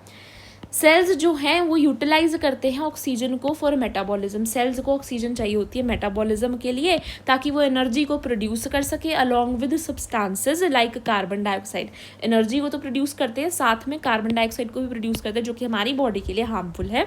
सेल्स जो हैं वो यूटिलाइज करते हैं ऑक्सीजन को फॉर मेटाबॉलिज्म। सेल्स को ऑक्सीजन चाहिए होती है मेटाबॉलिज्म के लिए, ताकि वो एनर्जी को प्रोड्यूस कर सके along with substances like carbon dioxide. Energy को तो प्रोड्यूस करते हैं, साथ में कार्बन डाइऑक्साइड को भी प्रोड्यूस करते हैं, जो कि हमारी बॉडी के लिए हार्मफुल है।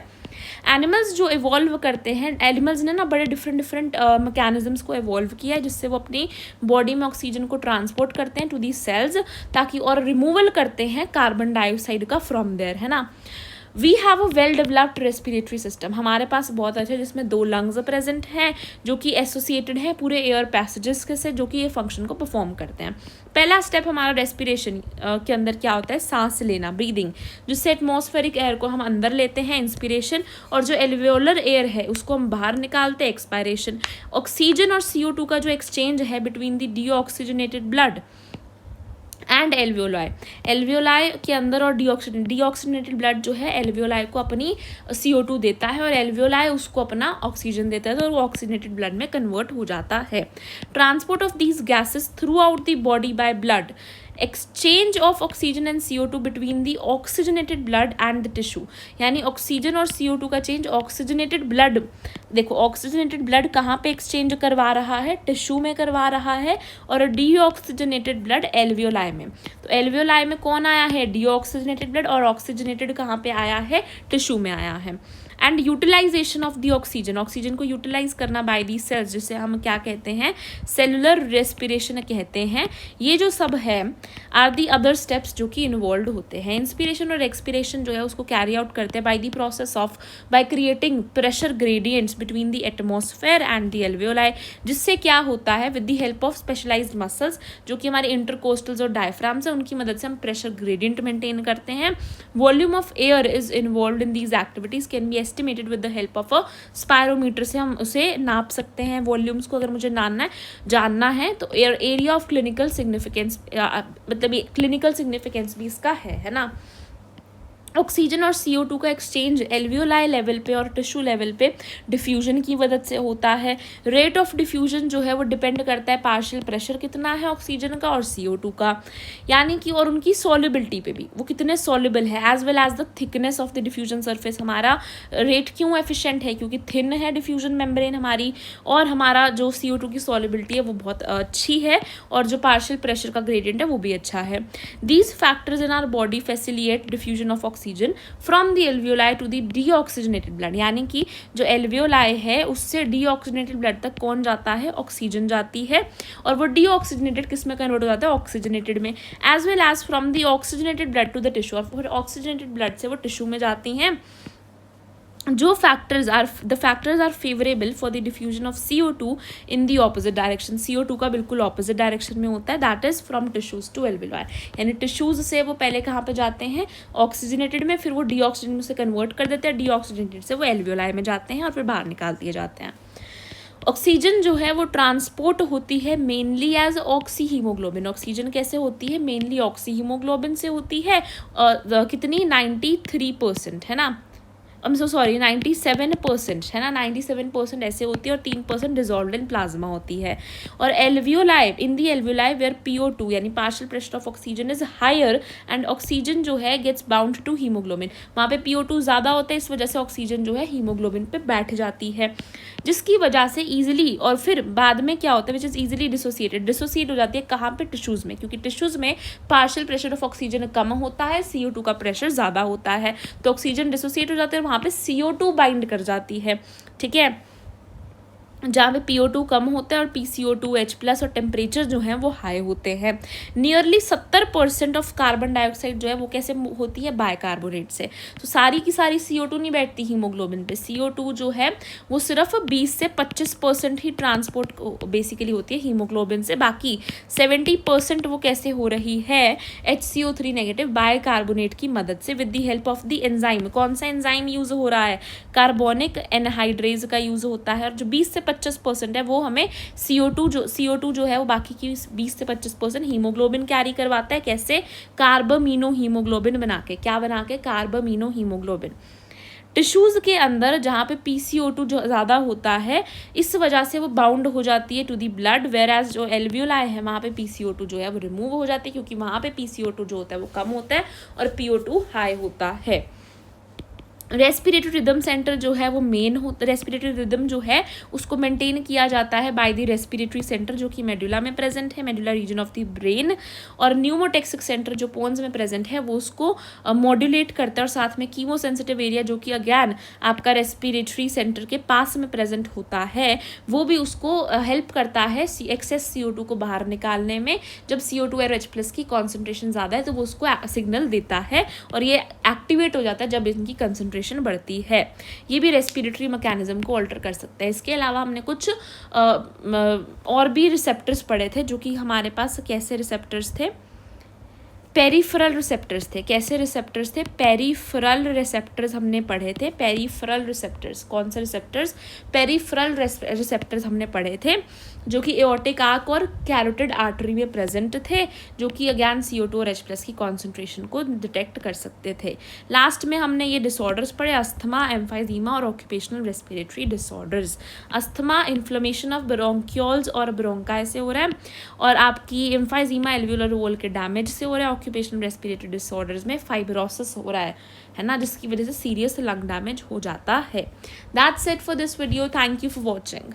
एनिमल्स जो इवॉल्व करते हैं, एनिमल्स ने ना बड़े डिफरेंट मैकेनिज्म्स को इवॉल्व किया है, जिससे वो अपनी बॉडी में ऑक्सीजन को ट्रांसपोर्ट करते हैं टू दी सेल्स, ताकि और रिमूवल करते हैं कार्बन डाइऑक्साइड का फ्रॉम देयर, है ना। We have a well developed respiratory system. हमारे पास बहुत अच्छा, जिसमें 2 लंग्स प्रेजेंट हैं जो कि एसोसिएटेड हैं पूरे एयर पैसेजेस के से, जो कि ये फंक्शन को परफॉर्म करते हैं। पहला स्टेप हमारा रेस्पिरेशन के अंदर क्या होता है? सांस लेना, ब्रीदिंग, जिससे एटमॉस्फेरिक एयर को हम अंदर लेते हैं, इंस्पिरेशन, और जो एल्वियोलर एयर है उसको हम बाहर निकालते हैं, एक्सपायरेशन। ऑक्सीजन और CO2 का जो एक्सचेंज है between the deoxygenated blood and alveoli, alveoli के अंदर और डीऑक्सीजनेटेड ब्लड जो है एल्वियोलाई को अपनी CO2 देता है और एल्वियोलाई उसको अपना ऑक्सीजन देता है, तो वो ऑक्सीजनेटेड ब्लड में कन्वर्ट हो जाता है। Transport of these gases through out the body by blood, exchange of oxygen and CO2 between the oxygenated blood and the tissue, यानी ऑक्सीजन और CO2 का चेंज ऑक्सीजनेटेड ब्लड, देखो ऑक्सीजनेटेड ब्लड कहाँ पे एक्सचेंज करवा रहा है? टिश्यू में करवा रहा है, और डीऑक्सीजनेटेड ब्लड एल्वियोलाई में। तो एल्वियोलाई में कौन आया है? डीऑक्सीजनेटेड ब्लड, और ऑक्सीजनेटेड कहाँ पे आया है? टिश्यू में आया है। And utilisation of the oxygen, oxygen को यूटिलाइज करना बाय दी सेल्स, जिसे हम क्या कहते हैं? सेलुलर रेस्पिरेशन कहते हैं। ये जो सब है आर दी अदर स्टेप्स जो कि इन्वॉल्व होते हैं। इंस्पिरेशन और एक्सपिरेशन जो है उसको कैरी आउट करते हैं by the process of by creating pressure gradients between the atmosphere and the alveoli, जिससे क्या होता है? With the help of specialised muscles जो कि हमारे इंटरकोस्टल्स और डायफ्राम्स है, उनकी मदद से हम प्रेशर ग्रेडियंट मेंटेन करते हैं। Volume of air is involve in these activities can be estimated with the help of a spirometer, से हम उसे नाप सकते हैं वॉल्यूम्स को। अगर मुझे जानना है तो एरिया ऑफ क्लिनिकल सिग्निफिकेंस, मतलब ये क्लिनिकल सिग्निफिकेंस भी इसका है ना। ऑक्सीजन और CO2 का एक्सचेंज एल्वियोलाई लेवल पे और टिश्यू लेवल पे डिफ्यूजन की मदद से होता है। रेट ऑफ डिफ्यूजन जो है वो डिपेंड करता है पार्शियल प्रेशर कितना है ऑक्सीजन का और CO2 का, यानी कि, और उनकी सॉल्युबिलिटी पे भी, वो कितने सॉल्युबल है, as well as the thickness of the diffusion surface. हमारा रेट क्यों एफिशिएंट है? क्योंकि थिन है डिफ्यूजन मेम्ब्रेन हमारी, और हमारा जो CO2 की सॉल्युबिलिटी है वो बहुत अच्छी है, और जो पार्शियल प्रेशर का ग्रेडियंट है वो भी अच्छा है। These factors in our body facilitate diffusion of oxygen from the alveoli to the deoxygenated blood, यानी कि जो एल्वियोलाई है उससे डीऑक्सीजनेटेड ब्लड तक कौन जाता है? ऑक्सीजन जाती है, और वो डीऑक्सीजनेटेड किस में कन्वर्ट हो जाता है? ऑक्सीजनेटेड में। As well as from the oxygenated blood to the tissue, और फिर ऑक्सीजनेटेड ब्लड से वो टिश्यू में जाती हैं। जो factors are favourable for the diffusion of CO2 in the opposite direction, CO2 का बिल्कुल ऑपोजिट डायरेक्शन में होता है, that is from tissues to alveoli, यानी टिश्यूज से वो पहले कहाँ पे जाते हैं? ऑक्सीजनेटेड में, फिर वो डीऑक्सीजन से कन्वर्ट कर देते हैं, डीऑक्सीजनेटेड से वो एल्वियोलाई में जाते हैं और फिर बाहर निकाल दिए जाते हैं। ऑक्सीजन जो है वो ट्रांसपोर्ट होती है mainly as oxy haemoglobin. Oxygen कैसे होती है? मेनली ऑक्सी हीमोग्लोबिन से होती है, कितनी? 93% है ना, 97% है ना, 97% ऐसे होती है, और 3% डिजॉल्व इन प्लाज्मा होती है। और alveoli, in the alveoli where PO2 यानी partial pressure of oxygen is higher and oxygen जो है गेट्स बाउंड टू हीमोग्लोबिन, वहाँ पे PO2 ज़्यादा होता है, इस वजह से ऑक्सीजन जो है हीमोग्लोबिन पे बैठ जाती है, जिसकी वजह से ईजिली, और फिर बाद में क्या होता है? विच इज़ ईजिली डिसोसिएट हो जाती है, कहाँ पे? टिश्यूज़ में, क्योंकि टिश्यूज़ में पार्शियल प्रेशर ऑफ ऑक्सीजन कम होता है, CO2 का प्रेशर ज़्यादा होता है, तो ऑक्सीजन डिसोसिएट हो जाते हैं, वहाँ पे CO2 बाइंड कर जाती है, ठीक है, जहाँ पे PO2 कम होता है और PCO2H+ और टेम्परेचर जो है वो हाई होते हैं। नियरली 70% ऑफ कार्बन डाइऑक्साइड जो है वो कैसे होती है, बाइकार्बोनेट से। तो सारी की सारी CO2 नहीं बैठती हीमोग्लोबिन पे, CO2 जो है वो सिर्फ 20 से 25% ही ट्रांसपोर्ट बेसिकली होती है हीमोग्लोबिन से, बाकी 70% वो कैसे हो रही है, HCO3 नेगेटिव बाइकार्बोनेट की मदद से, with the help of the enzyme. कौन सा एंजाइम यूज हो रहा है, कार्बोनिक एनहाइड्रेज का यूज होता है, और जो 20 से 25% है वो हमें CO2 जो है वो बाकी की 20 से 25% हीमोग्लोबिन कैरी करवाता है। कैसे, कार्बामीनो हीमोग्लोबिन बना के, क्या बना के, कार्बामीनो हीमोग्लोबिन। टिश्यूज़ के अंदर जहाँ पे PCO2 जो ज़्यादा होता है, इस वजह से वो बाउंड हो जाती है to the blood, whereas जो एल्वियोलाई है वहाँ पे PCO2 जो है वो रिमूव हो जाती है, क्योंकि वहाँ पे PCO2 जो होता है वो कम होता है और PO2 हाई होता है। रेस्पिरेटरी रिदम सेंटर जो है वो मेन होता, रेस्पिरेटरी रिदम जो है उसको मेंटेन किया जाता है बाय द रेस्पिरेटरी सेंटर जो कि मेडुला में प्रेजेंट है, medulla reason of the brain, और न्यूमोटेक्सिक सेंटर जो पोन्स में प्रेजेंट है वो उसको मॉड्यूलेट करता है, और साथ में कीमो सेंसिटिव एरिया जो कि अगैन आपका रेस्पिरेटरी सेंटर के पास में प्रेजेंट होता है, वो भी उसको हेल्प करता है एक्सेस CO2 को बाहर निकालने में। जब CO2 और H+ की कॉन्सेंट्रेशन ज़्यादा है तो वो उसको सिग्नल देता है, और ये एक्टिवेट हो जाता है जब इनकी कंसंट्रेशन बढ़ती है। ये भी रेस्पिरेटरी मैकेनिज्म को अल्टर कर सकता है। इसके अलावा हमने कुछ और भी रिसेप्टर्स पढ़े थे, जो कि हमारे पास कैसे रिसेप्टर्स थे, पेरिफेरल रिसेप्टर्स थे। कैसे रिसेप्टर्स थे, पेरिफेरल रिसेप्टर्स हमने पढ़े थे। पेरिफेरल रिसेप्टर्स, कौन से रिसेप्टर्स, पेरिफेरल रिसेप्टर्स हमने पढ़े थे, जो कि एओर्टिक आर्क और कैरोटिड आर्टरी में प्रेजेंट थे, जो कि अगैन CO2 और H+ की कॉन्सेंट्रेशन को डिटेक्ट कर सकते थे। लास्ट में हमने ये डिसऑर्डर्स पढ़े, अस्थमा, एम्फाइजीमा और occupational respiratory disorders. Asthma inflammation of bronchioles और ब्रोंकाई से हो रहा है, और आपकी एम्फाइजीमा एल्वियोलर वॉल के डैमेज से हो रहा है। ऑक्यूपेशनल रेस्पिरेटरी डिसऑर्डर्स में फाइब्रोसिस हो रहा है ना, जिसकी वजह से सीरियस लंग डैमेज हो जाता है। That's it for this video, thank you for watching.